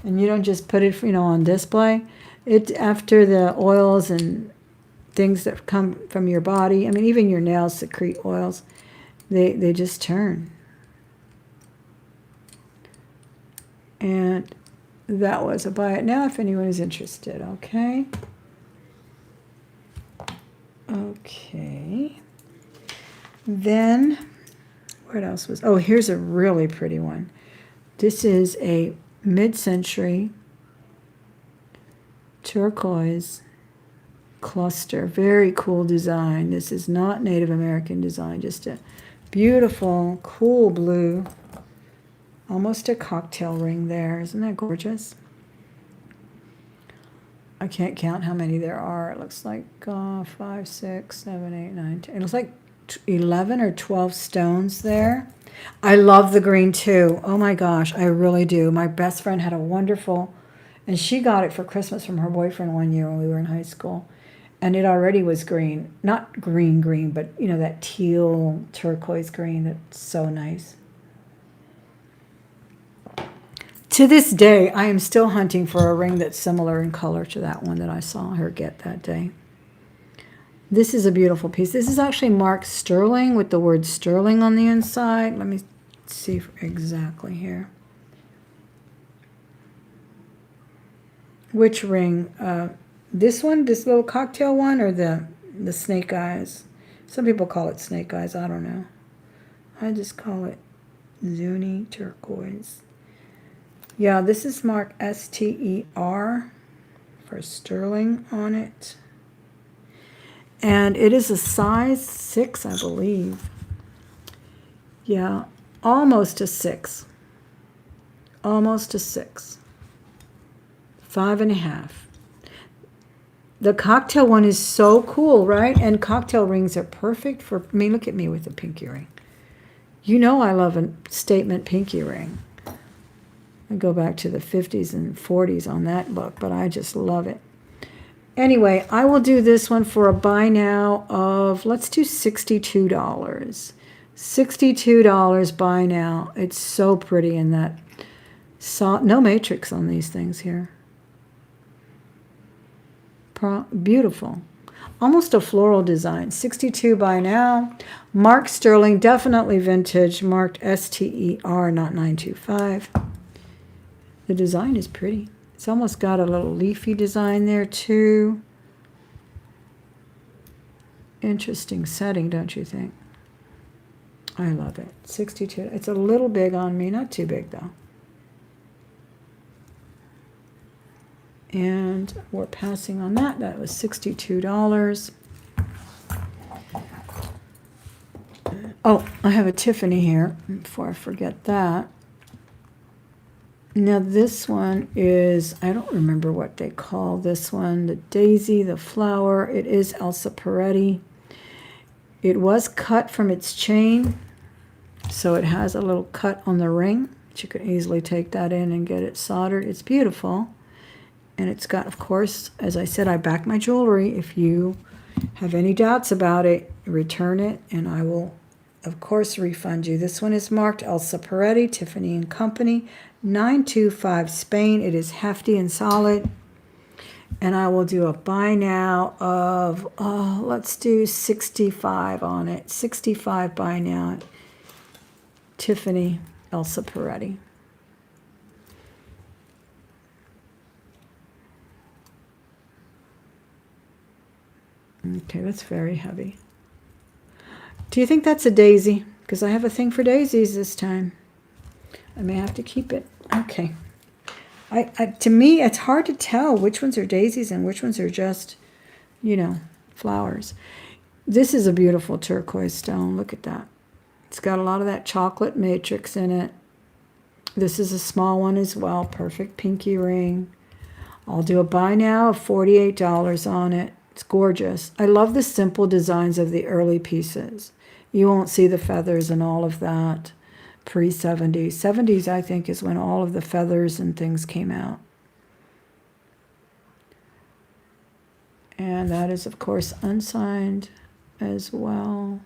and you don't just put it, on display, it after the oils and things that come from your body, I mean, even your nails secrete oils, they just turn. And that was a buy it now if anyone is interested, okay? Okay. Then, what else was, oh, here's a really pretty one. This is a mid-century turquoise cluster. Very cool design. This is not Native American design, just a beautiful, cool blue. Almost a cocktail ring there. Isn't that gorgeous? I can't count how many there are. It looks like 5, 6, 7, 8, 9, 10. It looks like 11 or 12 stones there. I love the green too. Oh my gosh, I really do. My best friend had a wonderful, and she got it for Christmas from her boyfriend one year when we were in high school. And it already was green. Not green, green, but you know, that teal turquoise green that's so nice. To this day, I am still hunting for a ring that's similar in color to that one that I saw her get that day. This is a beautiful piece. This is actually marked sterling with the word sterling on the inside. Let me see exactly here. Which ring? This one, this little cocktail one, or the snake eyes? Some people call it snake eyes. I don't know. I just call it Zuni turquoise. Yeah, this is marked STER for sterling on it. And it is a size 6, I believe. Yeah, almost a 6. Almost a 6. 5.5. The cocktail one is so cool, right? And cocktail rings are perfect for me. Look at me with a pinky ring. You know I love a statement pinky ring. I go back to the 50s and 40s on that look, but I just love it. Anyway, I will do this one for a buy now of, let's do $62. $62 buy now. It's so pretty in that. No matrix on these things here. Beautiful. Almost a floral design. 62 buy now. Marked sterling, definitely vintage. Marked STER, not 925. The design is pretty. It's almost got a little leafy design there too. Interesting setting, don't you think? I love it. 62. It's a little big on me, not too big though. And we're passing on that. That was $62. Oh, I have a Tiffany here before I forget that. Now this one is, I don't remember what they call this one, the daisy, the flower. It is Elsa Peretti. It was cut from its chain, so it has a little cut on the ring. But you could easily take that in and get it soldered. It's beautiful. And it's got, of course, as I said, I back my jewelry. If you have any doubts about it, return it, and I will, of course, refund you. This one is marked Elsa Peretti, Tiffany & Company, 925 Spain. It is hefty and solid. And I will do a buy now of, let's do 65 on it. 65 buy now. Tiffany, Elsa Peretti. Okay, that's very heavy. Do you think that's a daisy? Because I have a thing for daisies this time. I may have to keep it. Okay. To me, it's hard to tell which ones are daisies and which ones are just, you know, flowers. This is a beautiful turquoise stone. Look at that. It's got a lot of that chocolate matrix in it. This is a small one as well. Perfect pinky ring. I'll do a buy now of $48 on it. It's gorgeous. I love the simple designs of the early pieces. You won't see the feathers and all of that. Pre-70s. 70s, I think, is when all of the feathers and things came out. And that is, of course, unsigned as well.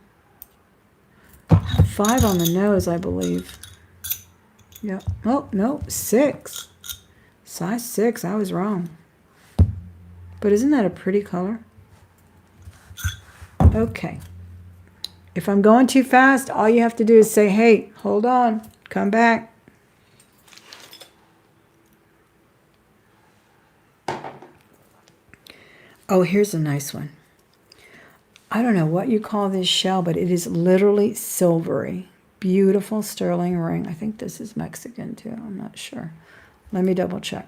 5 on the nose, I believe. Yep. Oh, no, 6. Size 6. I was wrong. But isn't that a pretty color? Okay. If I'm going too fast, all you have to do is say, hey, hold on, come back. Oh, here's a nice one. I don't know what you call this shell, but it is literally silvery. Beautiful sterling ring. I think this is Mexican too. I'm not sure. Let me double check.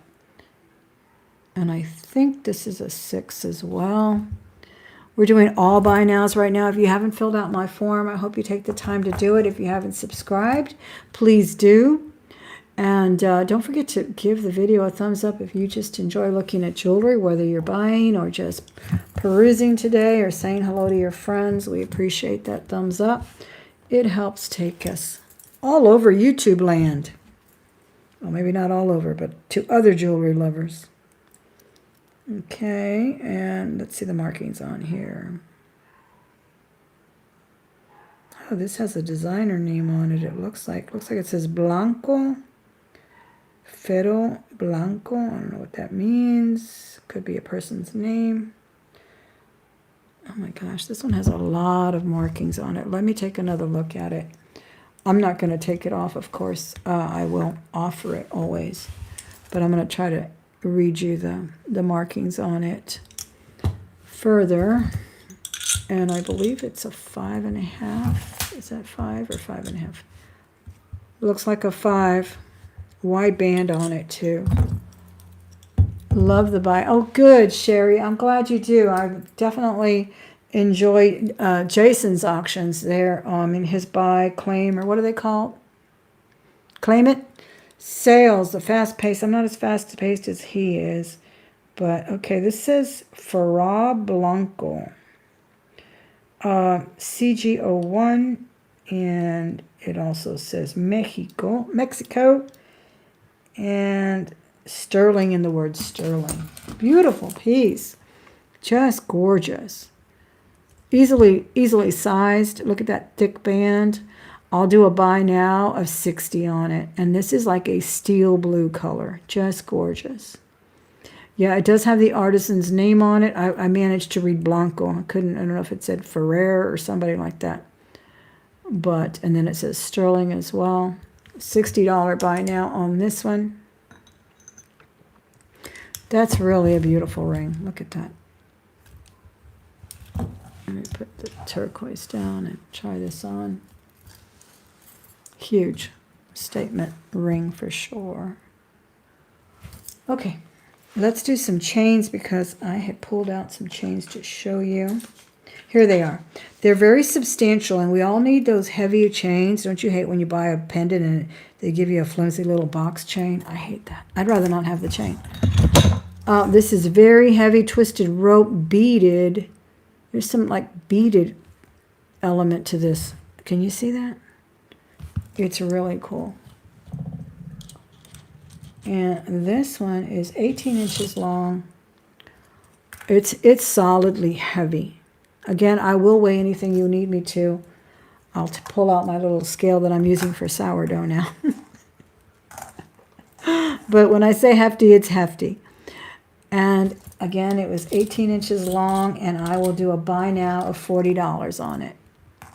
And I think this is a 6 as well. We're doing all buy nows right now. If you haven't filled out my form, I hope you take the time to do it. If you haven't subscribed, please do. And don't forget to give the video a thumbs up if you just enjoy looking at jewelry, whether you're buying or just perusing today or saying hello to your friends. We appreciate that thumbs up. It helps take us all over YouTube land. Well, maybe not all over, but to other jewelry lovers. Okay, and let's see the markings on here. Oh, this has a designer name on it. It looks like it says Blanco. Ferro Blanco. I don't know what that means. Could be a person's name. Oh my gosh, this one has a lot of markings on it. Let me take another look at it. I'm not going to take it off, of course. I will offer it always. But I'm going to try to read you the markings on it further. And I believe it's a 5.5. Is that 5 or 5.5? Looks like a 5. Wide band on it too. Love the buy. Oh, good, Sherry. I'm glad you do. I definitely enjoy Jason's auctions there. In his buy, claim, or what do they call it? Claim it. Sales, the fast pace. I'm not as fast paced as he is, but okay. This says Ferro Blanco, CG01, and it also says Mexico. And sterling in the word sterling. Beautiful piece. Just gorgeous. Easily sized. Look at that thick band. I'll do a buy now of 60 on it. And this is like a steel blue color. Just gorgeous. Yeah, it does have the artisan's name on it. I managed to read Blanco. I don't know if it said Ferrer or somebody like that. But, and then it says sterling as well. $60 buy now on this one. That's really a beautiful ring. Look at that. Let me put the turquoise down and try this on. Huge statement ring for sure. Okay, let's do some chains because I had pulled out some chains to show you. Here they are. They're very substantial, and we all need those heavy chains. Don't you hate when you buy a pendant and they give you a flimsy little box chain? I hate that. I'd rather not have the chain. This is very heavy, twisted rope, beaded. There's some like beaded element to this. Can you see that? It's really cool. And this one is 18 inches long. It's solidly heavy. Again, I will weigh anything you need me to. I'll pull out my little scale that I'm using for sourdough now. But when I say hefty, it's hefty. And again, it was 18 inches long, and I will do a buy now of $40 on it.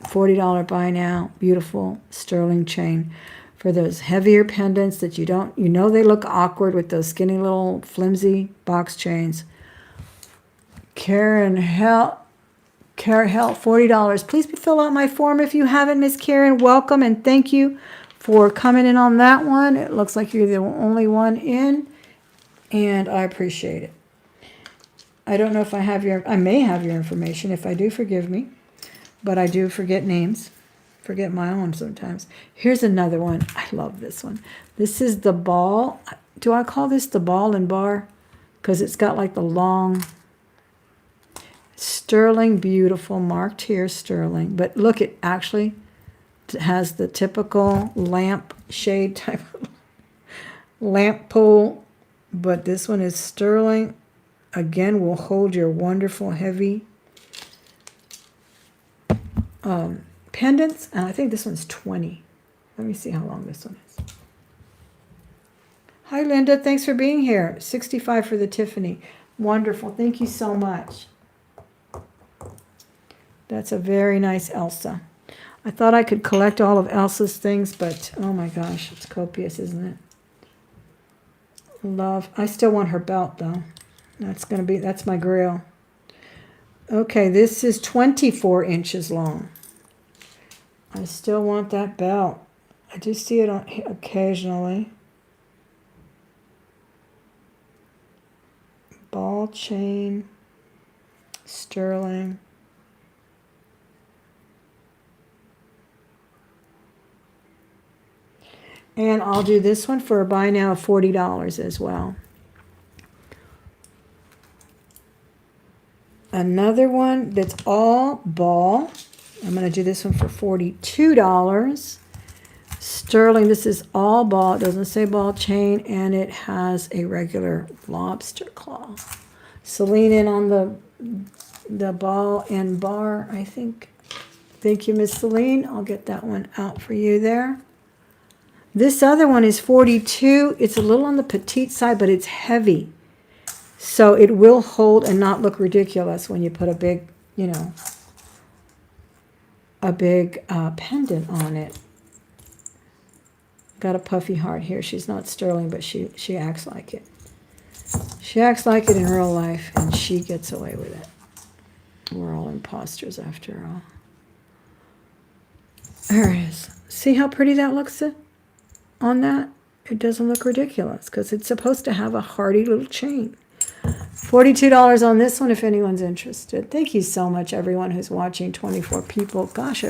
$40 buy now. Beautiful sterling chain for those heavier pendants that you know they look awkward with those skinny little flimsy box chains. Karen Hell, $40. Please fill out my form if you haven't, Miss Karen. Welcome and thank you for coming in on that one. It looks like you're the only one in, and I appreciate it. I don't know if I may have your information. If I do, forgive me, but I do forget names, forget my own sometimes. Here's another one. I love this one. This is the ball. Do I call this the ball and bar? Because it's got like the long sterling, beautiful, marked here, sterling. But look, it actually has the typical lamp shade type of lamp pole. But this one is sterling. Again, will hold your wonderful heavy pendants. And I think this one's 20. Let me see how long this one is. Hi, Linda. Thanks for being here. 65 for the Tiffany. Wonderful. Thank you so much. That's a very nice Elsa. I thought I could collect all of Elsa's things, but oh my gosh, it's copious, isn't it? Love. I still want her belt, though. That's my grail. Okay, this is 24 inches long. I still want that belt. I do see it occasionally. Ball chain, sterling. And I'll do this one for a buy now of $40 as well. Another one that's all ball. I'm going to do this one for $42. Sterling, this is all ball. It doesn't say ball chain, and it has a regular lobster claw. Celine in on the ball and bar, I think. Thank you, Miss Celine. I'll get that one out for you there. This other one is 42. It's a little on the petite side, but it's heavy. So it will hold and not look ridiculous when you put a big, you know, a big pendant on it. Got a puffy heart here. She's not sterling, but she acts like it. She acts like it in real life, and she gets away with it. We're all imposters after all. There it is. See how pretty that looks on that? It doesn't look ridiculous because it's supposed to have a hardy little chain. $42 on this one if anyone's interested. Thank you so much, everyone who's watching. 24 people. Gosh,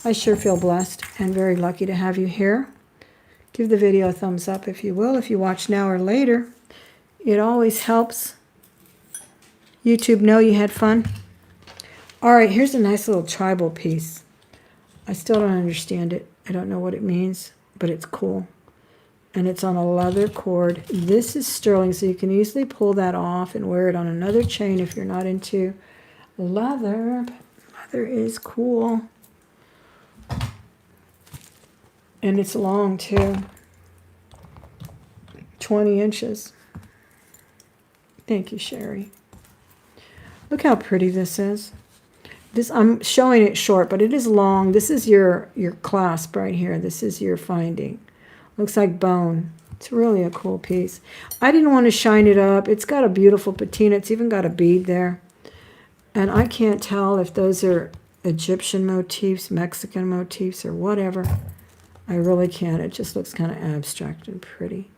I sure feel blessed and very lucky to have you here. Give the video a thumbs up if you will. If you watch now or later, it always helps YouTube know you had fun. All right, here's a nice little tribal piece. I still don't understand it. I don't know what it means, but it's cool. And it's on a leather cord. This is sterling, so you can easily pull that off and wear it on another chain if you're not into leather. But leather is cool. And it's long, too. 20 inches. Thank you, Sherry. Look how pretty this is. This, I'm showing it short, but it is long. This is your clasp right here. This is your finding. Looks like bone. It's really a cool piece. I didn't want to shine it up. It's got a beautiful patina. It's even got a bead there. And I can't tell if those are Egyptian motifs, Mexican motifs, or whatever. I really can't. It just looks kind of abstract and pretty.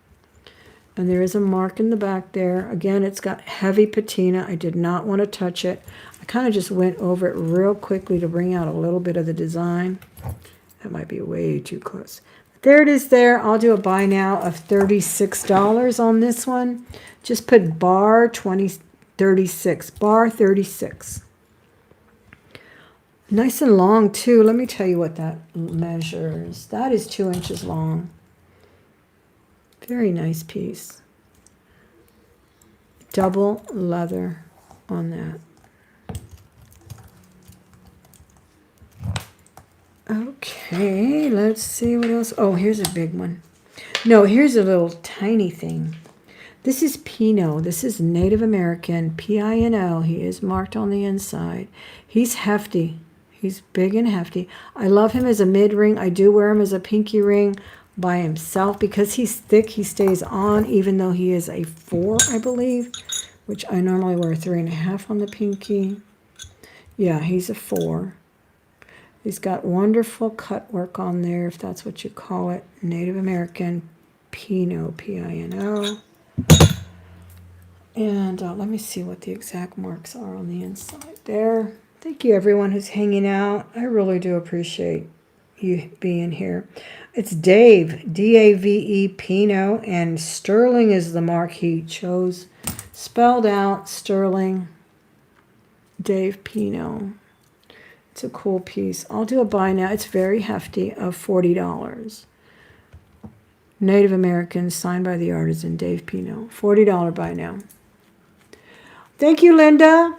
And there is a mark in the back there. Again, it's got heavy patina. I did not want to touch it. I kind of just went over it real quickly to bring out a little bit of the design. That might be way too close. There it is there. I'll do a buy now of $36 on this one. Just put bar 36. Bar 36. Nice and long, too. Let me tell you what that measures. That is 2 inches long. Very nice piece. Double leather on that. Okay, let's see what else. Oh, here's a big one. No, here's a little tiny thing. This is Pinot. This is Native American, P-I-N-O. He is marked on the inside. He's hefty. He's big and hefty. I love him as a mid-ring. I do wear him as a pinky ring by himself because he's thick. He stays on even though he is a 4, I believe, which I normally wear 3.5 on the pinky. Yeah, he's a 4. He's got wonderful cut work on there, if that's what you call it. Native American Pinot, P-I-N-O. And let me see what the exact marks are on the inside there. Thank you, everyone who's hanging out. I really do appreciate you being here. It's Dave, D-A-V-E, Pinot, and sterling is the mark he chose. Spelled out, sterling, Dave Pinot. It's a cool piece. I'll do a buy now. It's very hefty of $40. Native American, signed by the artisan, Dave Pinot. $40 buy now. Thank you, Linda.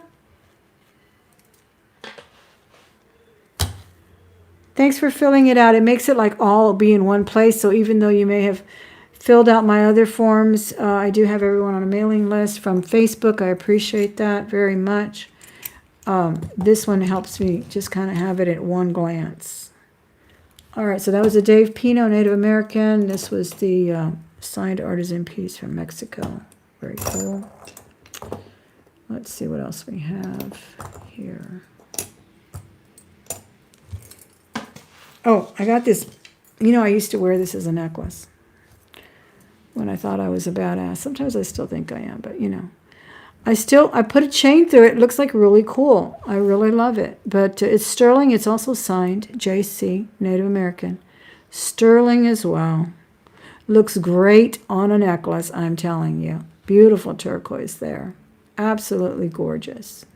Thanks for filling it out. It makes it like all be in one place. So even though you may have filled out my other forms, I do have everyone on a mailing list from Facebook. I appreciate that very much. This one helps me just kind of have it at one glance. All right, so that was a Dave Pinot, Native American. This was the signed artisan piece from Mexico. Very cool. Let's see what else we have here. Oh, I got this. You know, I used to wear this as a necklace when I thought I was a badass. Sometimes I still think I am, but you know. I put a chain through it. It looks like really cool. I really love it. But it's sterling. It's also signed JC, Native American. Sterling as well. Looks great on a necklace, I'm telling you. Beautiful turquoise there. Absolutely gorgeous.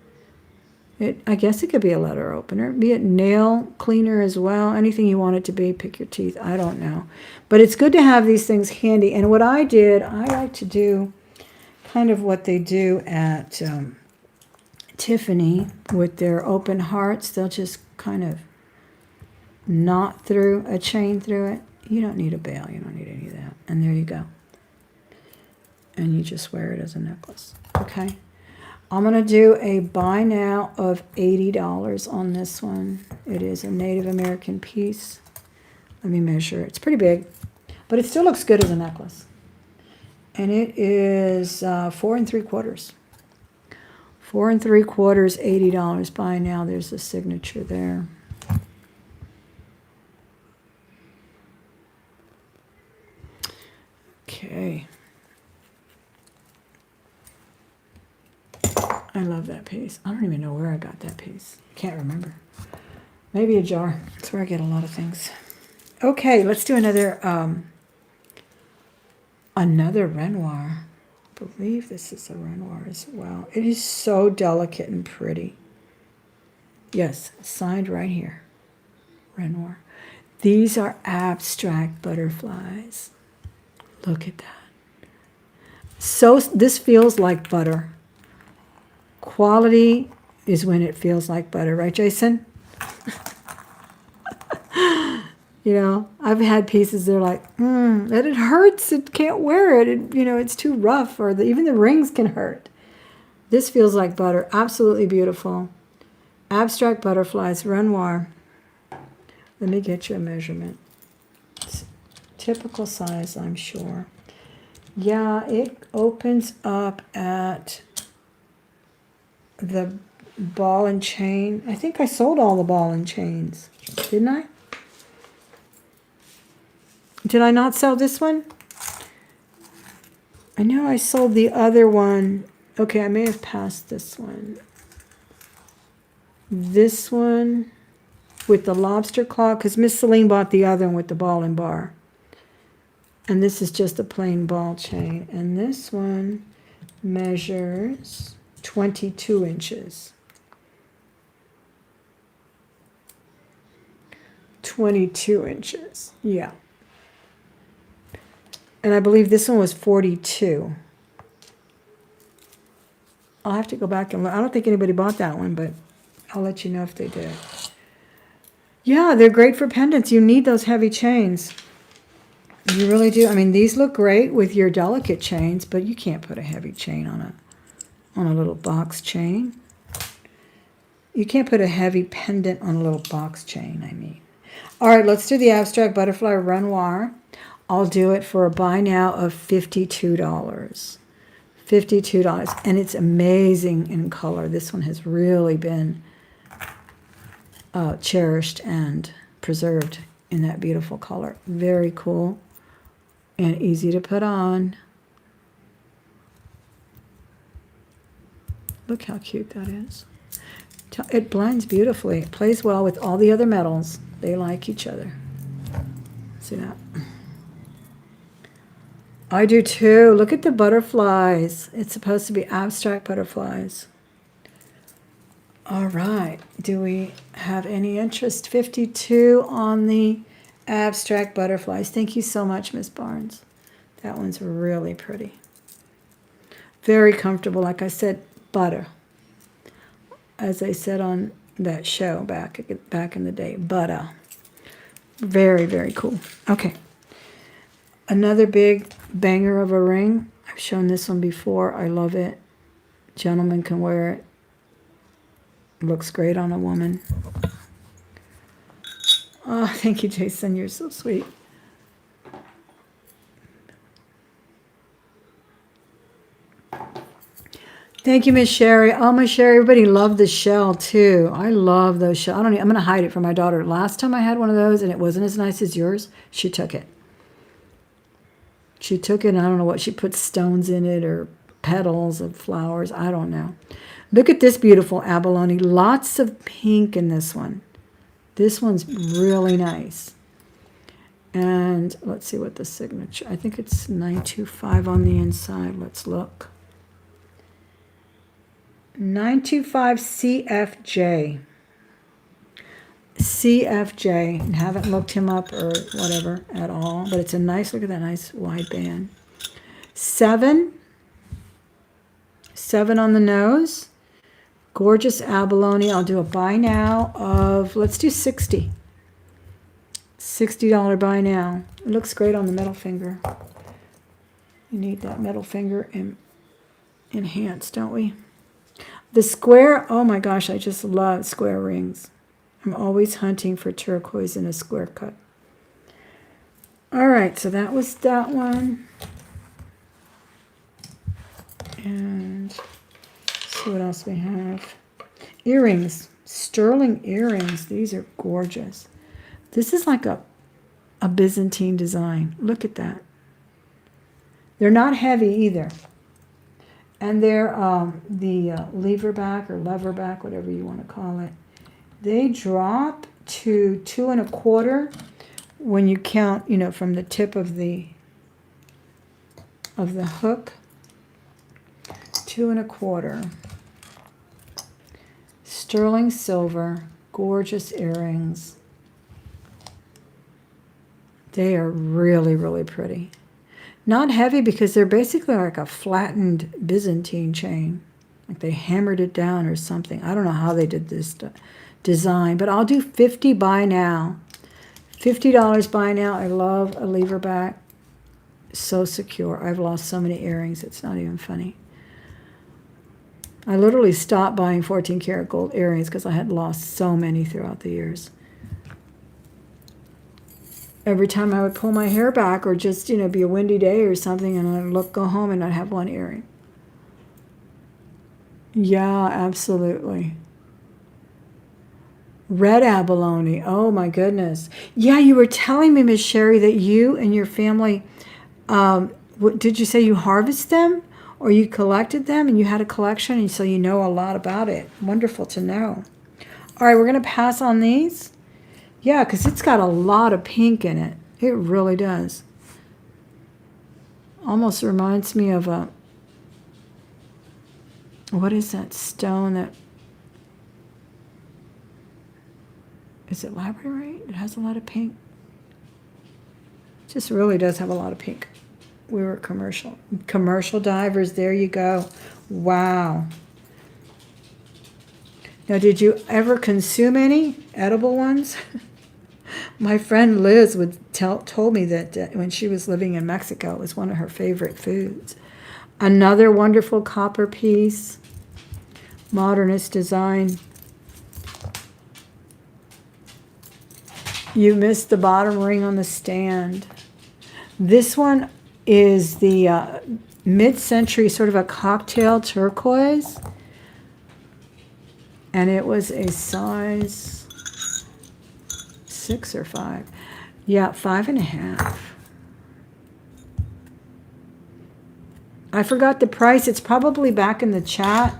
I guess it could be a letter opener, be it nail cleaner as well, anything you want it to be, pick your teeth, I don't know. But it's good to have these things handy. And what I did, I like to do kind of what they do at Tiffany with their open hearts. They'll just kind of knot through a chain through it. You don't need a bail, you don't need any of that. And there you go. And you just wear it as a necklace, okay? I'm going to do a buy now of $80 on this one. It is a Native American piece. Let me measure. It's pretty big, but it still looks good as a necklace. And it is 4 3/4. 4 3/4, $80. Buy now. There's a signature there. Okay. I love that piece. I don't even know where I got that piece. Can't remember. Maybe a jar. That's where I get a lot of things. Okay, let's do another Renoir. I believe this is a Renoir as well. It is so delicate and pretty. Yes, signed right here. Renoir. These are abstract butterflies. Look at that. So this feels like butter. Quality is when it feels like butter, right, Jason? You know, I've had pieces that are like, that it hurts, it can't wear it, it's too rough, or even the rings can hurt. This feels like butter, absolutely beautiful. Abstract butterflies, Renoir. Let me get you a measurement. It's typical size, I'm sure. Yeah, it opens up at the ball and chain. I think I sold all the ball and chains, didn't I? Did I not sell this one? I know I sold the other one. Okay, I may have passed this one. This one with the lobster claw, because Miss Celine bought the other one with the ball and bar. And this is just a plain ball chain. And this one measures 22 inches. 22 inches, yeah. And I believe this one was 42. I'll have to go back and look. I don't think anybody bought that one, but I'll let you know if they did. Yeah, they're great for pendants. You need those heavy chains. You really do. I mean, these look great with your delicate chains, but you can't put a heavy chain on a little box chain. You can't put a heavy pendant on a little box chain, I mean. All right, let's do the abstract butterfly Renoir. I'll do it for a buy now of $52. $52. And it's amazing in color. This one has really been cherished and preserved in that beautiful color. Very cool and easy to put on. Look how cute that is. It blends beautifully. It plays well with all the other metals. They like each other. See that? I do too. Look at the butterflies. It's supposed to be abstract butterflies. All right. Do we have any interest? 52 on the abstract butterflies. Thank you so much, Miss Barnes. That one's really pretty. Very comfortable. Like I said, butter. As I said on that show back in the day, butter. Very, very cool. Okay. Another big banger of a ring. I've shown this one before. I love it. Gentlemen can wear it. Looks great on a woman. Oh, thank you, Jason. You're so sweet. Thank you, Miss Sherry. Oh, Miss Sherry, everybody loved the shell, too. I love those shells. I'm going to hide it from my daughter. Last time I had one of those, and it wasn't as nice as yours, she took it. She took it, and I don't know what. She put stones in it or petals of flowers. I don't know. Look at this beautiful abalone. Lots of pink in this one. This one's really nice. And let's see what the signature, I think it's 925 on the inside. Let's look. 925 CFJ. CFJ. And haven't looked him up or whatever at all, but it's a nice, look at that nice wide band. 7 on the nose. Gorgeous abalone. I'll do a buy now of, let's do 60. $60 buy now. It looks great on the middle finger. You need that middle finger enhanced, don't we? The square, oh my gosh, I just love square rings. I'm always hunting for turquoise in a square cut. All right, so that was that one. And see what else we have. Earrings, sterling earrings. These are gorgeous. This is like a Byzantine design. Look at that. They're not heavy either. And they're the lever back or lever back, whatever you want to call it. They drop to 2 1/4 when you count, you know, from the tip of the hook. 2 1/4. Sterling silver, gorgeous earrings. They are really, really pretty. Not heavy because they're basically like a flattened Byzantine chain. Like they hammered it down or something. I don't know how they did this design, but I'll do 50 buy now. $50 buy now. I love a lever back. So secure. I've lost so many earrings. It's not even funny. I literally stopped buying 14 karat gold earrings because I had lost so many throughout the years. Every time I would pull my hair back or just, you know, be a windy day or something and I'd go home and I'd have one earring. Yeah, absolutely. Red abalone. Oh, my goodness. Yeah, you were telling me, Miss Sherry, that you and your family, did you say you harvest them or you collected them and you had a collection and so you know a lot about it? Wonderful to know. All right, we're going to pass on these. Yeah, because it's got a lot of pink in it. It really does. Almost reminds me of a, what is that stone that, is it labradorite? It has a lot of pink. It just really does have a lot of pink. We were commercial divers. There you go. Wow. Now, did you ever consume any edible ones? My friend Liz told me that when she was living in Mexico, it was one of her favorite foods. Another wonderful copper piece, modernist design. You missed the bottom ring on the stand. This one is the mid-century sort of a cocktail turquoise. And it was a size 6 or 5. Yeah, 5.5. I forgot the price. It's probably back in the chat.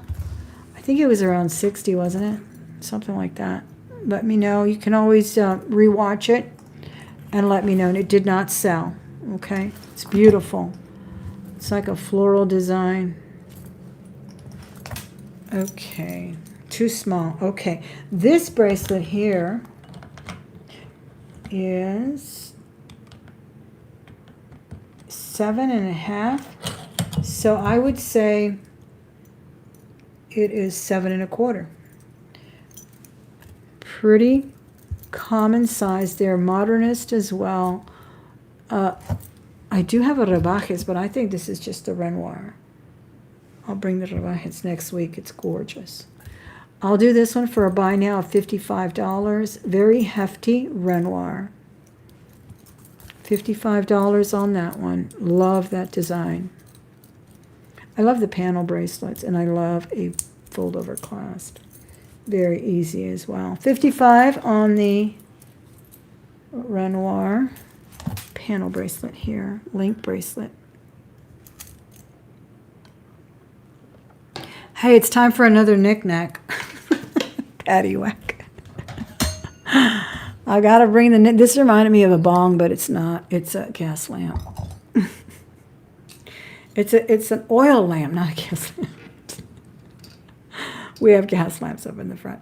I think it was around 60, wasn't it? Something like that. Let me know. You can always rewatch it and let me know. And it did not sell. Okay? It's beautiful. It's like a floral design. Okay. Too small. Okay. This bracelet here is 7.5. So I would say it is 7.25. Pretty common size. They're modernist as well. I do have a rebajes, but I think this is just the Renoir. I'll bring the rebajes next week. It's gorgeous. I'll do this one for a buy now of $55. Very hefty Renoir. $55 on that one. Love that design. I love the panel bracelets, and I love a fold-over clasp. Very easy as well. $55 on the Renoir panel bracelet here. Link bracelet. Hey, it's time for another knick-knack. Paddywhack. I gotta bring this reminded me of a bong, but it's not. It's a gas lamp. It's an oil lamp, not a gas lamp. We have gas lamps up in the front.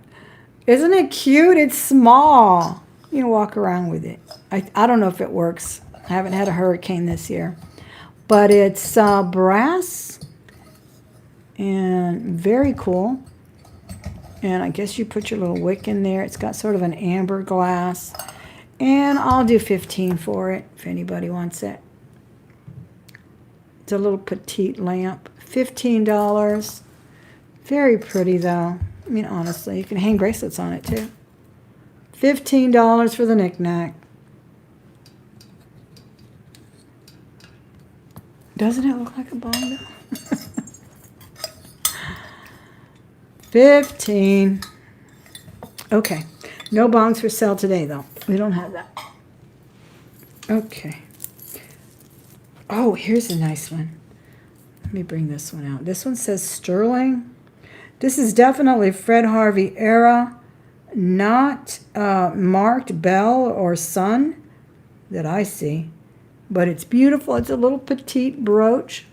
Isn't it cute? It's small. You can walk around with it. I don't know if it works. I haven't had a hurricane this year. But it's brass and very cool. And I guess you put your little wick in there. It's got sort of an amber glass. And I'll do 15 for it if anybody wants it. It's a little petite lamp. $15. Very pretty though. I mean, honestly, you can hang bracelets on it too. $15 for the knick-knack. Doesn't it look like a bong though? 15. Okay. No bongs for sale today though. We don't have that. Okay. Oh, here's a nice one. Let me bring this one out. This one says sterling. This is definitely Fred Harvey era, not marked bell or sun that I see. But it's beautiful. It's a little petite brooch.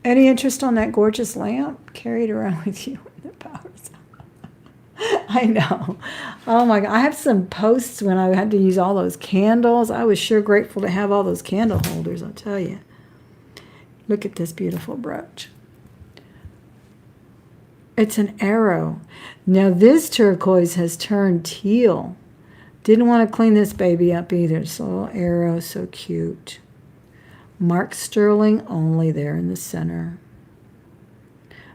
Any interest on that gorgeous lamp? Carry it around with you when the power's out. I know. Oh my God. I have some posts when I had to use all those candles. I was sure grateful to have all those candle holders, I'll tell you. Look at this beautiful brooch. It's an arrow. Now this turquoise has turned teal. Didn't want to clean this baby up either. It's a little arrow, so cute. Mark sterling only there in the center.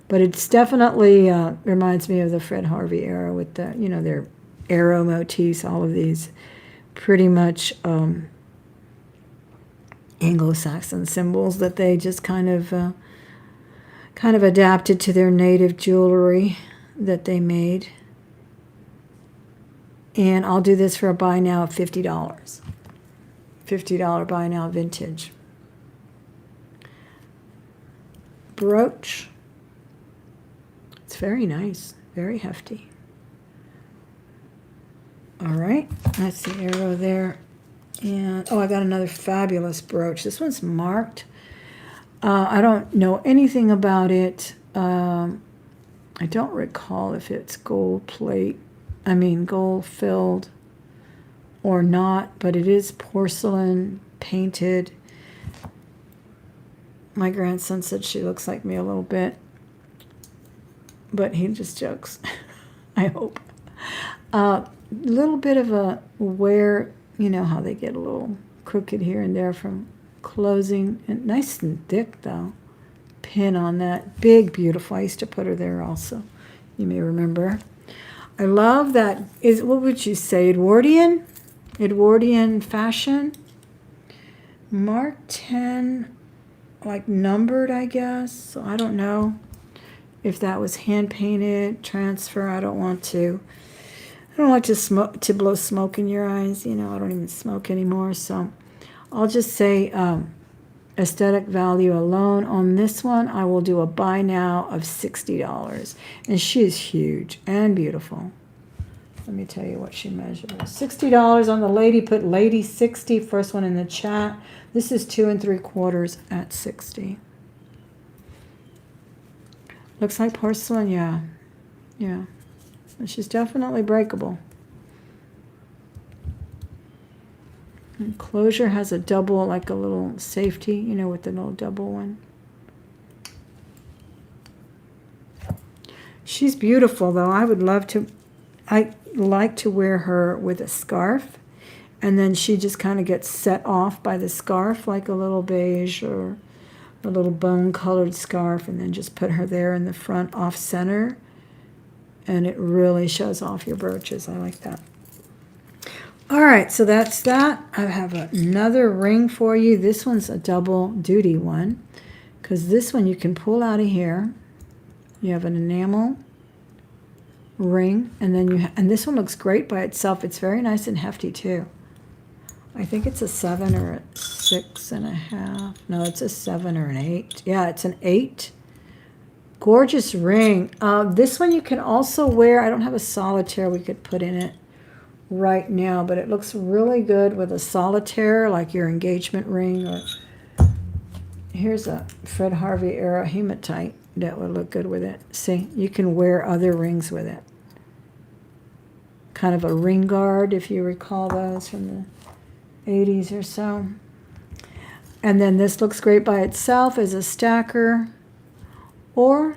But it's definitely reminds me of the Fred Harvey era with the, you know, their arrow motifs, all of these pretty much Anglo-Saxon symbols that they just kind of adapted to their native jewelry that they made. And I'll do this for a buy now of $50. $50 buy now vintage. Brooch. It's very nice, very hefty. All right, that's the arrow there. And oh, I got another fabulous brooch. This one's marked. I don't know anything about it. I don't recall if it's gold filled or not, but it is porcelain painted. My grandson said she looks like me a little bit, but he just jokes. I hope. Little bit of a wear, you know how they get a little crooked here and there from closing, and nice and thick though. Pin on that, big, beautiful. I used to put her there also. You may remember. I love that. What would you say, Edwardian fashion. Mark 10, like numbered, I guess. So I don't know if that was hand painted, transfer. I don't like to blow smoke in your eyes. You know, I don't even smoke anymore. So I'll just say aesthetic value alone. On this one, I will do a buy now of $60. And she is huge and beautiful. Let me tell you what she measured. $60 on the lady. Put lady 60, first one in the chat. This is 2 3/4 at 60. Looks like porcelain, yeah. Yeah. And she's definitely breakable. Enclosure has a double, like a little safety, you know, with the little double one. She's beautiful, though. I like to wear her with a scarf, and then she just kind of gets set off by the scarf, like a little beige or a little bone-colored scarf, and then just put her there in the front off-center, and it really shows off your brooches. I like that. All right, so that's that. I have another ring for you. This one's a double duty one, because this one you can pull out of here. You have an enamel ring, and then and this one looks great by itself. It's very nice and hefty too. I think it's a 7 or a 6.5. No, it's a 7 or an 8. Yeah, it's an 8. Gorgeous ring. This one you can also wear. I don't have a solitaire we could put in it right now, but it looks really good with a solitaire, like your engagement ring. Or here's a Fred Harvey era hematite that would look good with it. See, you can wear other rings with it. Kind of a ring guard, if you recall those from the 80s or so. And then this looks great by itself as a stacker, or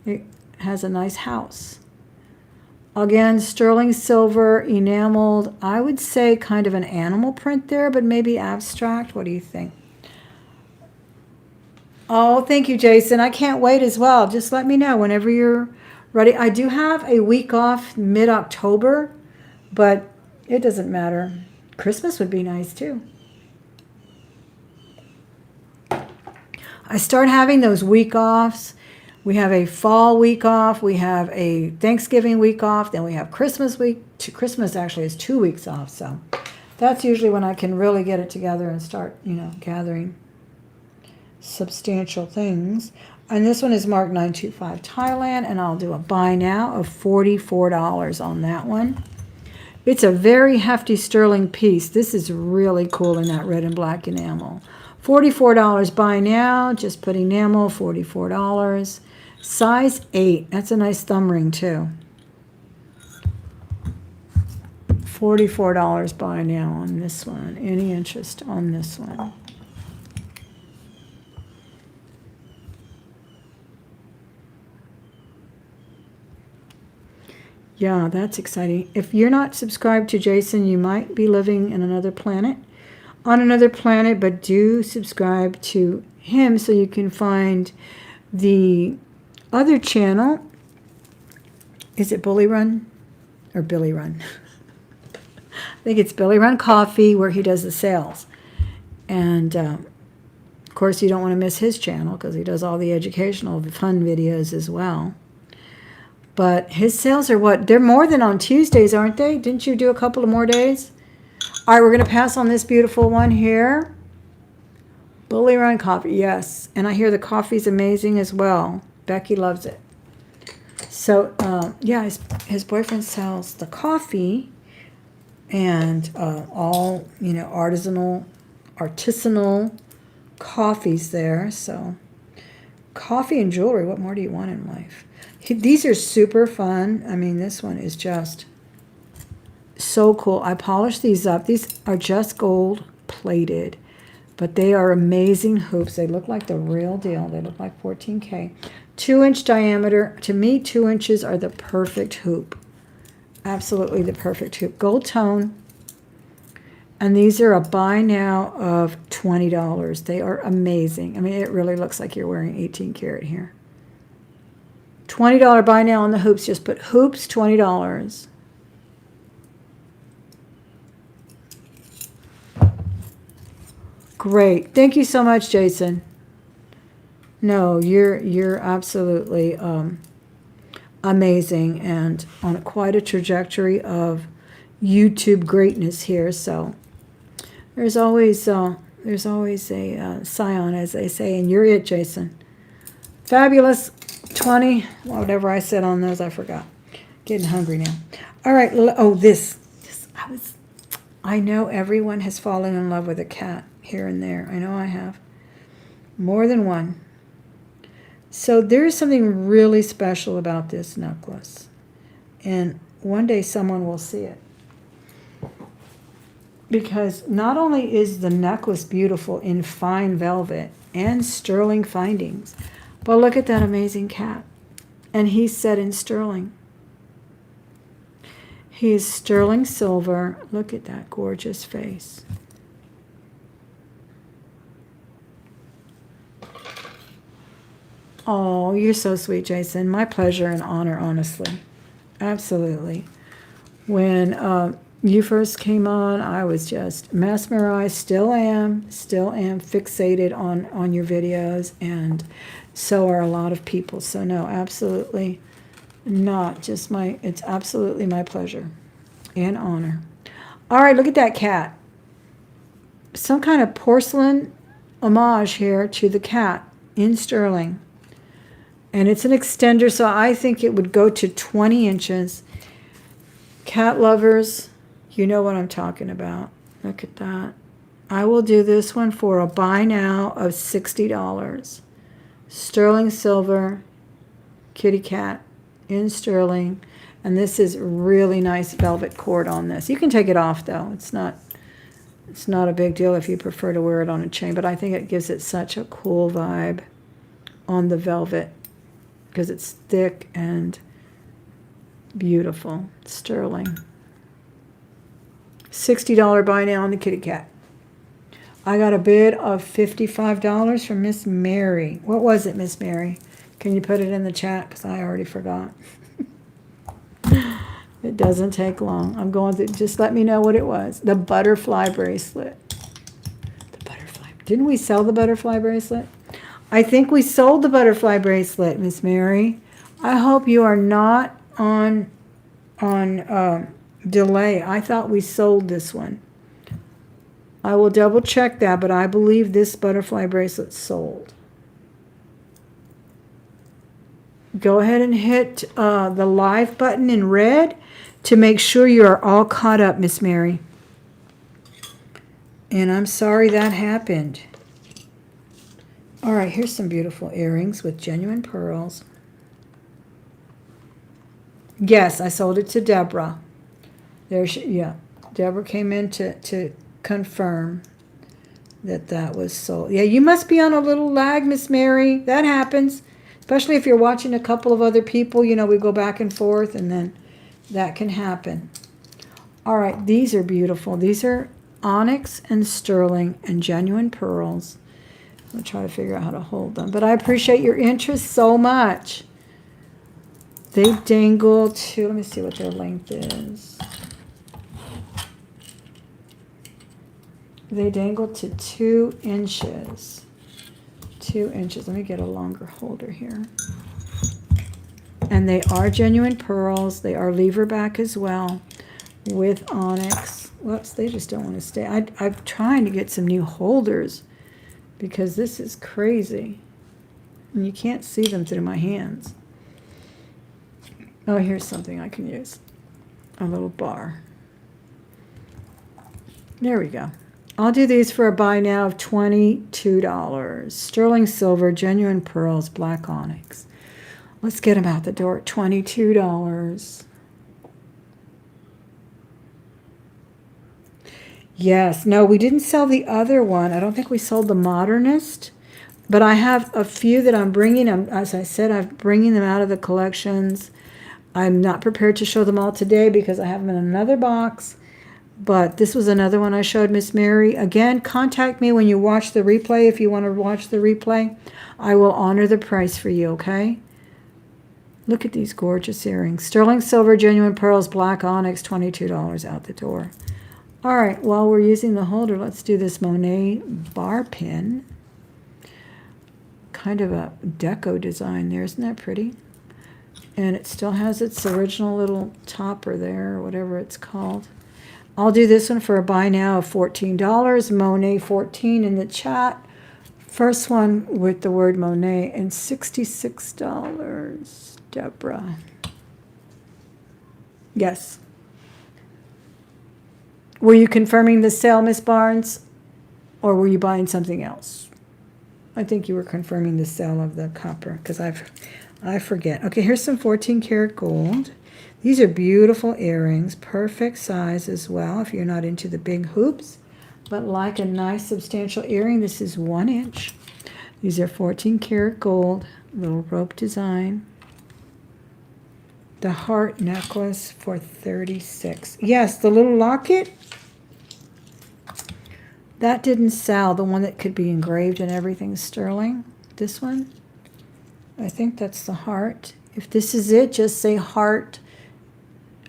it has a nice house. Again, sterling silver, enameled. I would say kind of an animal print there, but maybe abstract. What do you think? Oh, thank you, Jason. I can't wait as well. Just let me know whenever you're ready. I do have a week off mid-October, but it doesn't matter. Christmas would be nice too. I start having those week offs. We have a fall week off. We have a Thanksgiving week off. Then we have Christmas week. Christmas actually is 2 weeks off. So that's usually when I can really get it together and start, gathering substantial things. And this one is marked 925 Thailand, and I'll do a buy now of $44 on that one. It's a very hefty sterling piece. This is really cool in that red and black enamel. $44 buy now, just put enamel, $44. Size 8, that's a nice thumb ring too. $44 buy now on this one. Any interest on this one? Yeah, that's exciting. If you're not subscribed to Jason, you might be living in another planet. On another planet, but do subscribe to him so you can find the other channel. Is it Bully Run or Billy Run? I think it's Billy Run Coffee, where he does the sales. And of course, you don't want to miss his channel because he does all the educational fun videos as well. But his sales are what? They're more than on Tuesdays, aren't they? Didn't you do a couple of more days? All right, we're going to pass on this beautiful one here. Bully Run Coffee, yes. And I hear the coffee's amazing as well. Becky loves it. So, yeah, his boyfriend sells the coffee and all, artisanal coffees there. So, coffee and jewelry, what more do you want in life? These are super fun. I mean, this one is just so cool. I polished these up. These are just gold plated, but they are amazing hoops. They look like the real deal. They look like 14K. 2-inch diameter. To me, 2 inches are the perfect hoop. Absolutely the perfect hoop. Gold tone. And these are a buy now of $20. They are amazing. I mean, it really looks like you're wearing 18 karat here. $20 buy now on the hoops. Just put hoops, $20. Great. Thank you so much, Jason. No, you're absolutely amazing and on quite a trajectory of YouTube greatness here. So there's always a scion, as they say, and you're it, Jason. Fabulous. 20, whatever I said on those, I forgot. Getting hungry now. All right. Oh, this I know everyone has fallen in love with a cat here and there. I know I have. More than one. So there is something really special about this necklace. And one day someone will see it. Because not only is the necklace beautiful in fine velvet and sterling findings, but look at that amazing cat. And he's set in sterling. He is sterling silver. Look at that gorgeous face. Oh, you're so sweet, Jason. My pleasure and honor, honestly. Absolutely. When you first came on, I was just mesmerized. Still am fixated on your videos, and so are a lot of people. So no, absolutely not just it's absolutely my pleasure and honor. All right, look at that cat. Some kind of porcelain homage here to the cat in sterling. And it's an extender, so I think it would go to 20 inches. Cat lovers, you know what I'm talking about. Look at that. I will do this one for a buy now of $60. Sterling silver, kitty cat in sterling. And this is really nice velvet cord on this. You can take it off though. It's not a big deal if you prefer to wear it on a chain, but I think it gives it such a cool vibe on the velvet because it's thick and beautiful. Sterling. $60 buy now on the kitty cat. I got a bid of $55 from Miss Mary. What was it, Miss Mary? Can you put it in the chat? Because I already forgot. It doesn't take long. I'm going to just let me know what it was. The butterfly bracelet. The butterfly. Didn't we sell the butterfly bracelet? I think we sold the butterfly bracelet, Miss Mary. I hope you are not on delay. I thought we sold this one. I will double check that, but I believe this butterfly bracelet sold. Go ahead and hit the live button in red to make sure you are all caught up, Miss Mary. And I'm sorry that happened. All right, here's some beautiful earrings with genuine pearls. Yes, I sold it to Deborah. Yeah, Deborah came in to confirm that was sold. Yeah, you must be on a little lag, Miss Mary. That happens. Especially if you're watching a couple of other people, you know, we go back and forth, and then that can happen. All right, these are beautiful. These are onyx and sterling and genuine pearls. I'll try to figure out how to hold them. But I appreciate your interest so much. They dangle to, let me see what their length is. They dangle to 2 inches. 2 inches. Let me get a longer holder here. And they are genuine pearls. They are lever back as well with onyx. Whoops, they just don't want to stay. I'm trying to get some new holders because this is crazy. And you can't see them through my hands. Oh, here's something I can use. A little bar. There we go. I'll do these for a buy now of $22. Sterling silver, genuine pearls, black onyx. Let's get them out the door at $22. Yes. No, we didn't sell the other one. I don't think we sold the Modernist. But I have a few that I'm bringing. As I said, I'm bringing them out of the collections. I'm not prepared to show them all today because I have them in another box. But this was another one I showed Miss Mary. Again, contact me when you watch the replay. If you want to watch the replay, I will honor the price for you, okay? Look at these gorgeous earrings. Sterling silver, genuine pearls, black onyx, $22 out the door. All right, while we're using the holder, let's do this Monet bar pin. Kind of a deco design there. Isn't that pretty? And it still has its original little topper there, or whatever it's called. I'll do this one for a buy now of $14. Monet 14 in the chat. First one with the word Monet and $66. Deborah. Yes. Were you confirming the sale, Miss Barnes? Or were you buying something else? I think you were confirming the sale of the copper because I forget. Okay, here's some 14 karat gold. These are beautiful earrings, perfect size as well if you're not into the big hoops, but like a nice substantial earring. This is 1 inch. These are 14 karat gold, little rope design. The heart necklace for $36. Yes, the little locket, that didn't sell. The one that could be engraved and everything, sterling. This one, I think that's the heart. If this is it, just say heart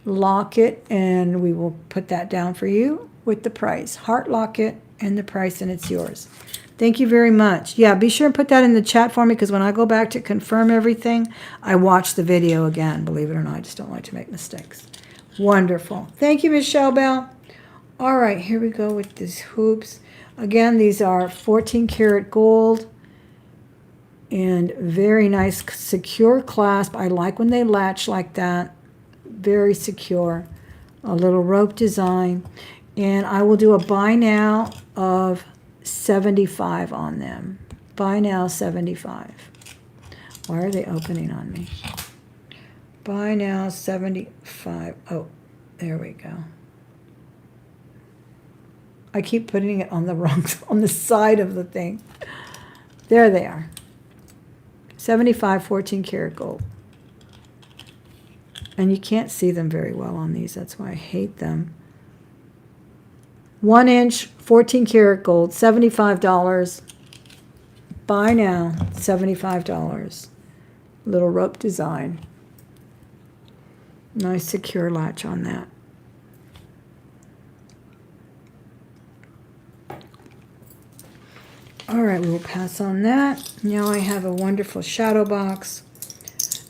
locket, and we will put that down for you with the price. Heart locket and the price, and it's yours. Thank you very much. Yeah, be sure and put that in the chat for me because when I go back to confirm everything, I watch the video again. Believe it or not, I just don't like to make mistakes. Wonderful. Thank you, Michelle Bell. All right, here we go with these hoops. Again, these are 14 karat gold and very nice secure clasp. I like when they latch like that. Very secure. a little rope design. And I will do a buy now of 75 on them. Buy now 75. Why are they opening on me? Buy now 75. Oh, there we go. I keep putting it on the wrong, on the side of the thing. There they are. 75 14 karat gold. And you can't see them very well on these. That's why I hate them. 1 inch, 14 karat gold, $75. Buy now, $75. Little rope design. Nice secure latch on that. All right, we will pass on that. Now I have a wonderful shadow box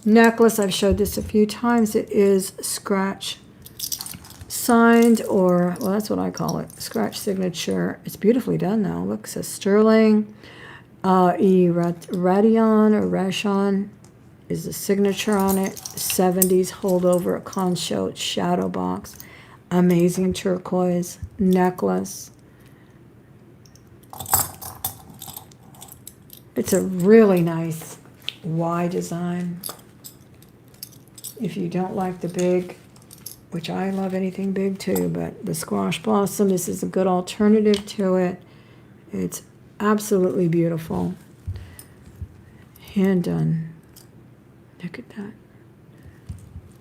necklace. I've showed this a few times. It is scratch signed, or, well, that's what I call it, scratch signature. It's beautifully done, though. Look, it says Sterling. Radion or Rashon is the signature on it. 70s holdover, a concho shadow box. Amazing turquoise necklace. It's a really nice Y design. If you don't like the big, which I love anything big too, but the squash blossom, this is a good alternative to it. It's absolutely beautiful. Hand done. Look at that.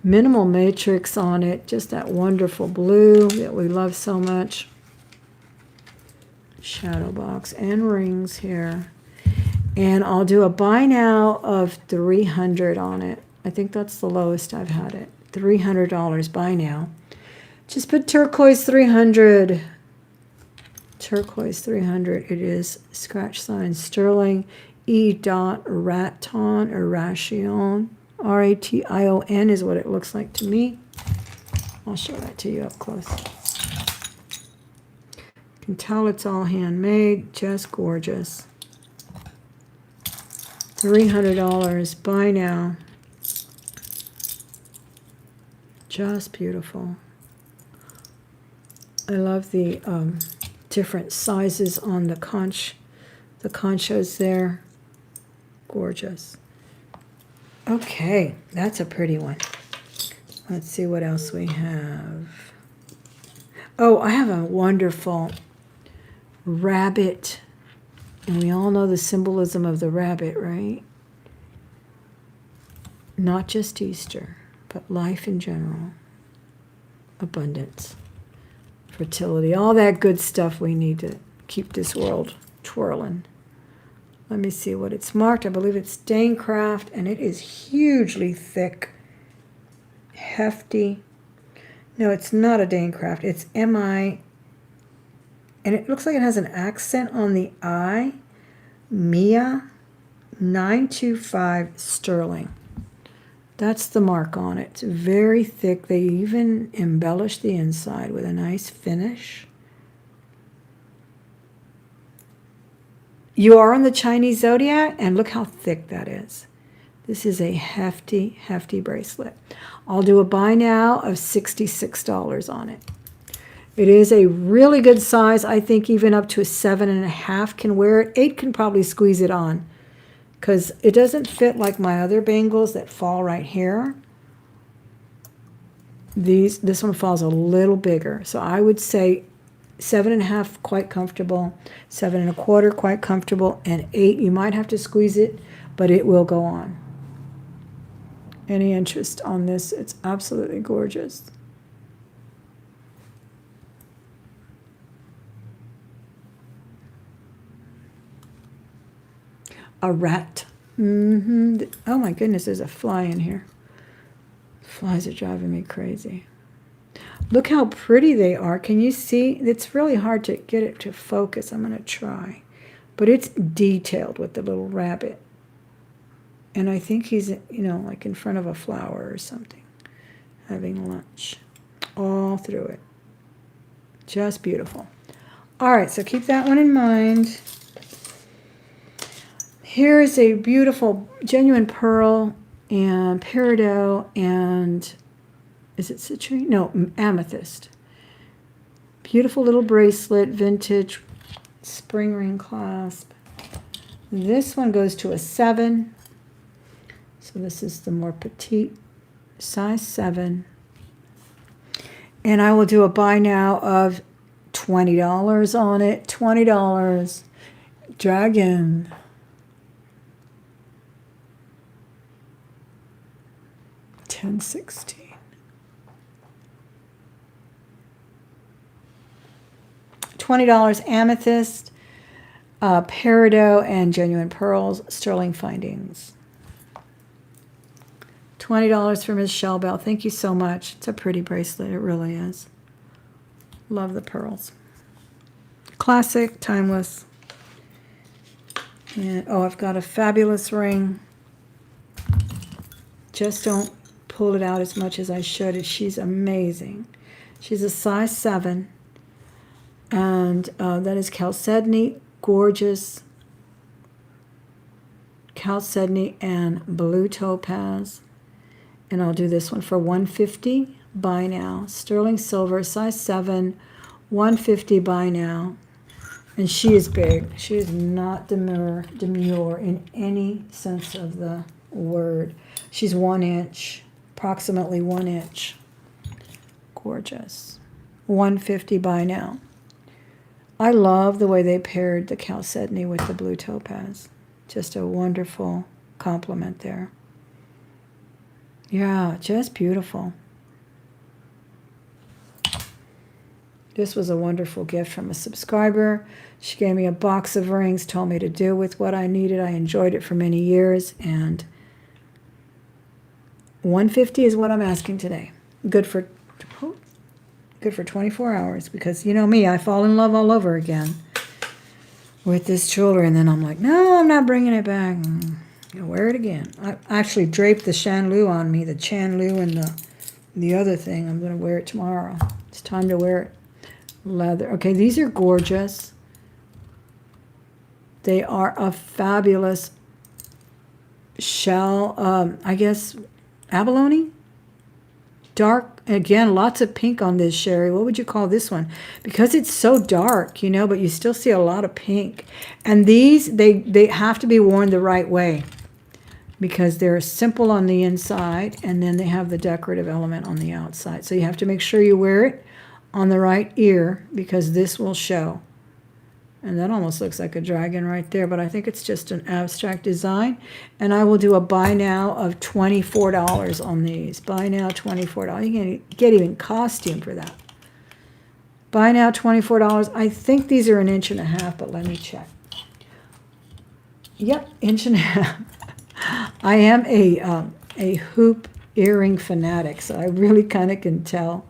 Minimal matrix on it, just that wonderful blue that we love so much. Shadow box and rings here. And I'll do a buy now of 300 on it. I think that's the lowest I've had it. $300 buy now. Just put turquoise 300. Turquoise 300. It is scratch sign Sterling E. Raton or Ration. Ration is what it looks like to me. I'll show that to you up close. You can tell it's all handmade. Just gorgeous. $300 buy now. Just beautiful. I love the different sizes on the conchos there. Gorgeous. Okay, that's a pretty one. Let's see what else we have. Oh, I have a wonderful rabbit. And we all know the symbolism of the rabbit, right? Not just Easter, but life in general. Abundance, fertility, all that good stuff we need to keep this world twirling. Let me see what it's marked. I believe it's Stain-Craft, and it is hugely thick, hefty. No, it's not a Stain-Craft. It's M-I, and it looks like it has an accent on the I. Mia 925 Sterling. That's the mark on it. It's very thick. They even embellished the inside with a nice finish. You are on the Chinese zodiac, and look how thick that is. This is a hefty, hefty bracelet. I'll do a buy now of $66 on it. It is a really good size. I think even up to a 7.5 can wear it. 8 can probably squeeze it on because it doesn't fit like my other bangles that fall right here. This one falls a little bigger. So I would say 7.5 quite comfortable, 7.25 quite comfortable, and 8 you might have to squeeze it, but it will go on. Any interest on this? It's absolutely gorgeous. A rat. Oh my goodness, there's a fly in here. Flies are driving me crazy. Look how pretty they are. Can you see? It's really hard to get it to focus. I'm going to try. But it's detailed with the little rabbit. And I think he's, like in front of a flower or something, having lunch. All through it. Just beautiful. All right, so keep that one in mind. Here is a beautiful genuine pearl and peridot and is it citrine? No, amethyst. Beautiful little bracelet, vintage spring ring clasp. This one goes to a 7. So this is the more petite, size 7. And I will do a buy now of $20 on it. $20. Dragon. $10.16. $20 amethyst, peridot, and genuine pearls, sterling findings. $20 for Ms. Shellbell. Thank you so much. It's a pretty bracelet. It really is. Love the pearls. Classic, timeless. And oh, I've got a fabulous ring. Just don't pull it out as much as I should. She's amazing. She's a size 7. And that is chalcedony, gorgeous chalcedony and blue topaz. And I'll do this one for $150. Buy now. Sterling silver, size 7, $150. Buy now. And she is big. She is not demure in any sense of the word. She's 1 inch, approximately 1 inch. Gorgeous. $150. Buy now. I love the way they paired the chalcedony with the blue topaz. Just a wonderful compliment there. Yeah, just beautiful. This was a wonderful gift from a subscriber. She gave me a box of rings, told me to do with what I needed. I enjoyed it for many years, and $150 is what I'm asking today. Good for 24 hours, because you know me, I fall in love all over again with this jewelry, and then I'm like, no, I'm not bringing it back. I'll wear it again. I actually draped the Chanlu on me, the Chanlu and the other thing. I'm going to wear it tomorrow. It's time to wear it. Leather. Okay, these are gorgeous. They are a fabulous shell, I guess, abalone? Dark, again, lots of pink on this, Sherry. What would you call this one? Because it's so dark, you know, but you still see a lot of pink. And these, they have to be worn the right way, because they're simple on the inside, and then they have the decorative element on the outside. So you have to make sure you wear it on the right ear, because this will show. And that almost looks like a dragon right there, but I think it's just an abstract design. And I will do a buy now of $24 on these. Buy now, $24. You can get even costume for that. Buy now, $24. I think these are 1.5 inches, but let me check. Yep, 1.5 inches. I am a hoop earring fanatic, so I really kind of can tell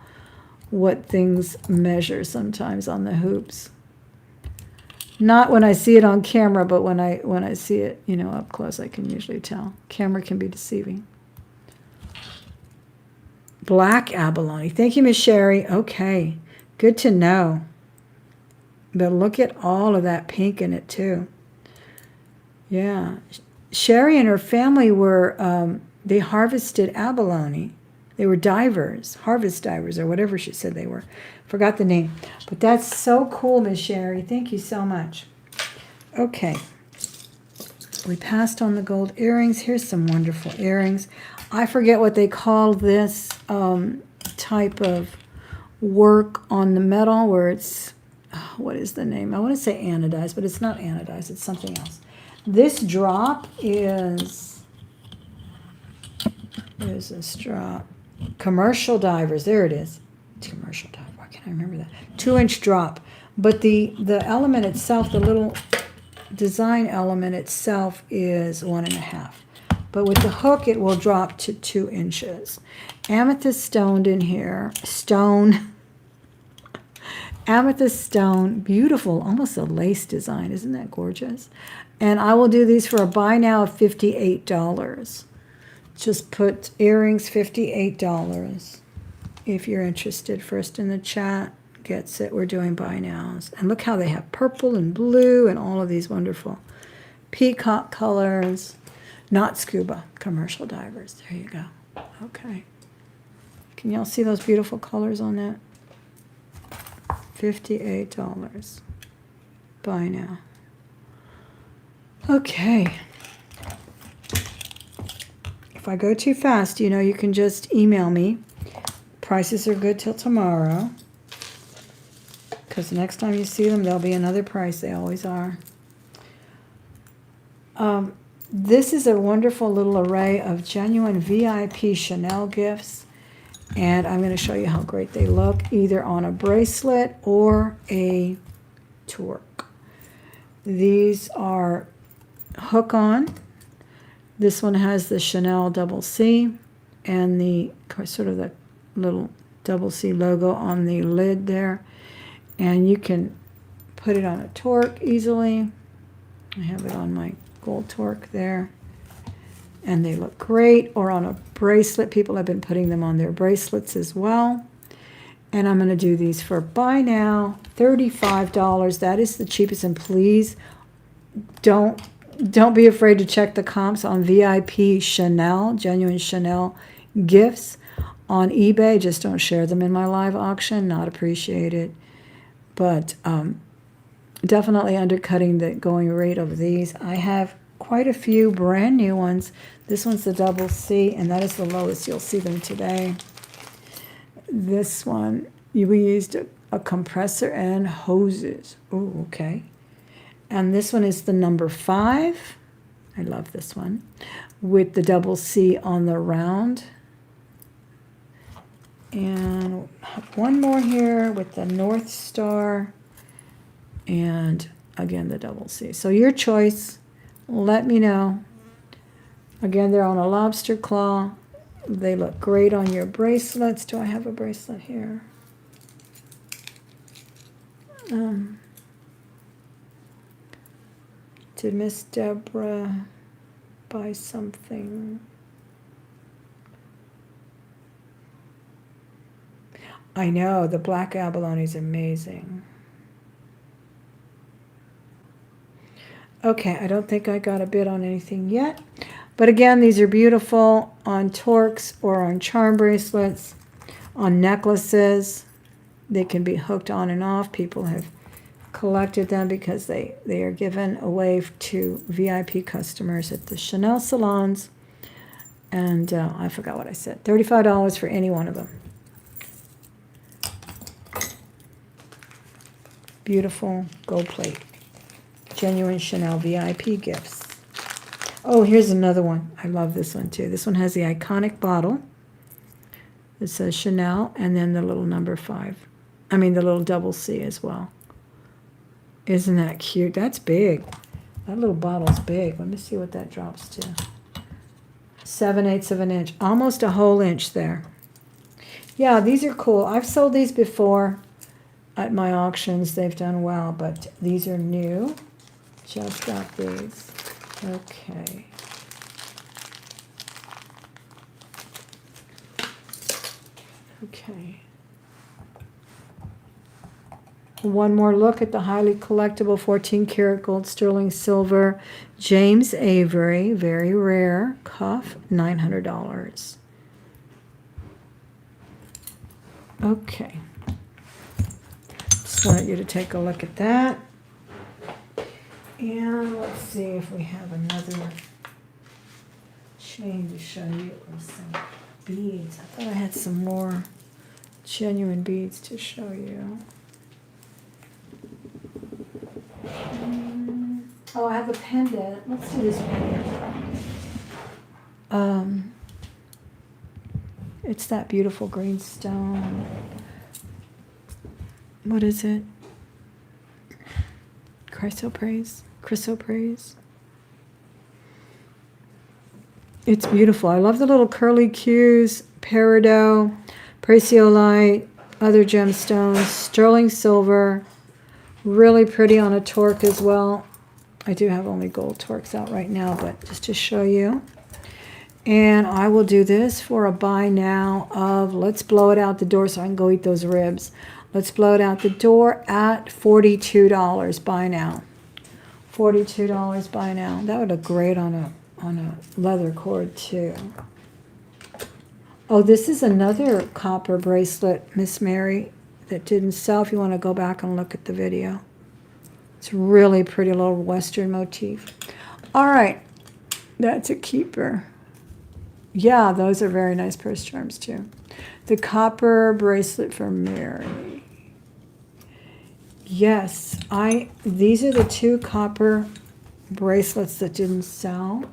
what things measure sometimes on the hoops. Not when I see it on camera, but when I see it, you know, up close, I can usually tell. Camera can be deceiving. Black abalone. Thank you, Miss Sherry. Okay, good to know. But look at all of that pink in it, too. Yeah. Sherry and her family were, they harvested abalone. They were divers, harvest divers, or whatever she said they were. Forgot the name. But that's so cool, Miss Sherry. Thank you so much. Okay. We passed on the gold earrings. Here's some wonderful earrings. I forget what they call this type of work on the metal, where it's, what is the name? I want to say anodized, but it's not anodized. It's something else. This drop is, there's this drop. Commercial divers. There it is. Commercial diver. Why can't I remember that? 2-inch drop. But the element itself, the little design element itself, is 1.5. But with the hook, it will drop to 2 inches. Amethyst stoned in here. Stone. Amethyst stone. Beautiful. Almost a lace design. Isn't that gorgeous? And I will do these for a buy now of $58. Just put earrings, $58. If you're interested, first in the chat gets it. We're doing buy nows. And look how they have purple and blue and all of these wonderful peacock colors. Not scuba, commercial divers. There you go. Okay. Can y'all see those beautiful colors on that? $58. Buy now. Okay. If I go too fast, you know, you can just email me. Prices are good till tomorrow. Because next time you see them, there'll be another price. They always are. This is a wonderful little array of genuine VIP Chanel gifts. And I'm going to show you how great they look, either on a bracelet or a torque. These are hook-on. This one has the Chanel double C and the sort of the little double C logo on the lid there. And you can put it on a torque easily. I have it on my gold torque there. And they look great. Or on a bracelet. People have been putting them on their bracelets as well. And I'm going to do these for buy now, $35. That is the cheapest. And please don't be afraid to check the comps on VIP Chanel, genuine Chanel gifts on eBay. Just don't share them in my live auction. Not appreciated. But definitely undercutting the going rate of these. I have quite a few brand new ones. This one's the double C, and that is the lowest. You'll see them today. This one, we used a compressor and hoses. Oh, okay. And this one is the number 5. I love this one. With the double C on the round. And one more here with the North Star. And again, the double C. So your choice. Let me know. Again, they're on a lobster claw. They look great on your bracelets. Do I have a bracelet here? Did Miss Deborah buy something? I know, the black abalone is amazing. Okay, I don't think I got a bid on anything yet. But again, these are beautiful on torques or on charm bracelets, on necklaces. They can be hooked on and off. People have collected them because they are given away to VIP customers at the Chanel salons. And I forgot what I said. $35 for any one of them. Beautiful gold plate. Genuine Chanel VIP gifts. Oh, here's another one. I love this one too. This one has the iconic bottle. It says Chanel and then the little number 5. I mean the little double C as well. Isn't that cute? That's big. That little bottle's big. Let me see what that drops to. 7/8 of an inch. Almost a whole inch there. Yeah, these are cool. I've sold these before at my auctions. They've done well, but these are new. Just got these. Okay. Okay. One more look at the highly collectible 14 karat gold sterling silver James Avery, very rare, cuff, $900. Okay. Just wanted you to take a look at that. And let's see if we have another chain to show you, or some beads. I thought I had some more genuine beads to show you. Oh, I have a pendant. Let's do this pendant. It's that beautiful green stone. What is it? Chrysoprase? Chrysoprase? It's beautiful. I love the little curly cues, peridot, preciolite, other gemstones, sterling silver. Really pretty on a torque as well. I do have only gold torques out right now, but just to show you. And I will do this for a buy now of, let's blow it out the door so I can go eat those ribs. Let's blow it out the door at $42. Buy now. $42 buy now. That would look great on a leather cord too. Oh, this is another copper bracelet, Miss Mary, that didn't sell. If you want to go back and look at the video. It's a really pretty little Western motif. All right. That's a keeper. Yeah, those are very nice purse charms too. The copper bracelet for Mary. Yes, these are the two copper bracelets that didn't sell.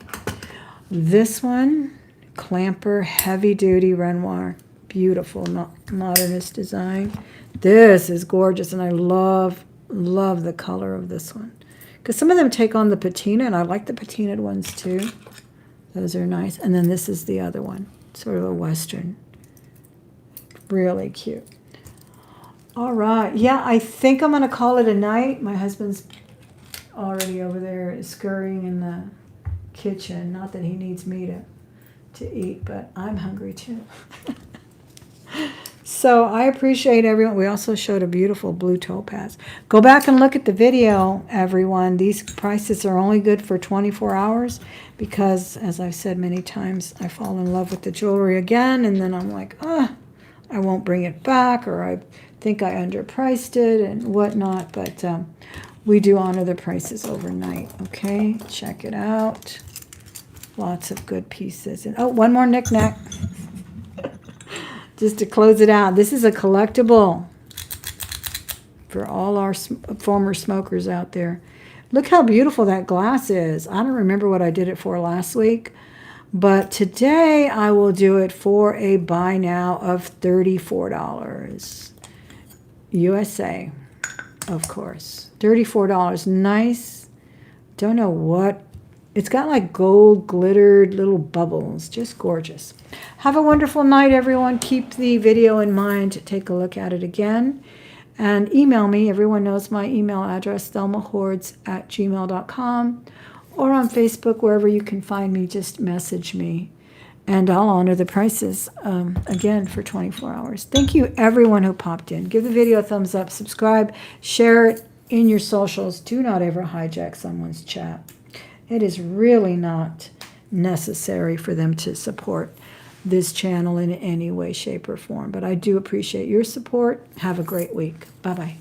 This one, clamper, heavy duty Renoir. Beautiful modernist design. This is gorgeous, and I love the color of this one. Because some of them take on the patina, and I like the patinaed ones too. Those are nice. And then this is the other one, sort of a Western. Really cute. All right. Yeah, I think I'm going to call it a night. My husband's already over there scurrying in the kitchen. Not that he needs me to eat, but I'm hungry too. So I appreciate everyone. We also showed a beautiful blue topaz. Go back and look at the video, everyone. These prices are only good for 24 hours because, as I've said many times, I fall in love with the jewelry again, and then I'm like, I won't bring it back, or I think I underpriced it and whatnot. But we do honor the prices overnight, okay? Check it out. Lots of good pieces. And oh, one more knick-knack. Just to close it out, this is a collectible for all our former smokers out there. Look how beautiful that glass is. I don't remember what I did it for last week, but today I will do it for a buy now of $34. USA, of course. $34. Nice. Don't know what. It's got like gold glittered little bubbles. Just gorgeous. Have a wonderful night, everyone. Keep the video in mind. Take a look at it again. And email me. Everyone knows my email address, thelmahordes@gmail.com. Or on Facebook, wherever you can find me, just message me. And I'll honor the prices, again, for 24 hours. Thank you, everyone who popped in. Give the video a thumbs up. Subscribe. Share it in your socials. Do not ever hijack someone's chat. It is really not necessary for them to support this channel in any way, shape, or form. But I do appreciate your support. Have a great week. Bye-bye.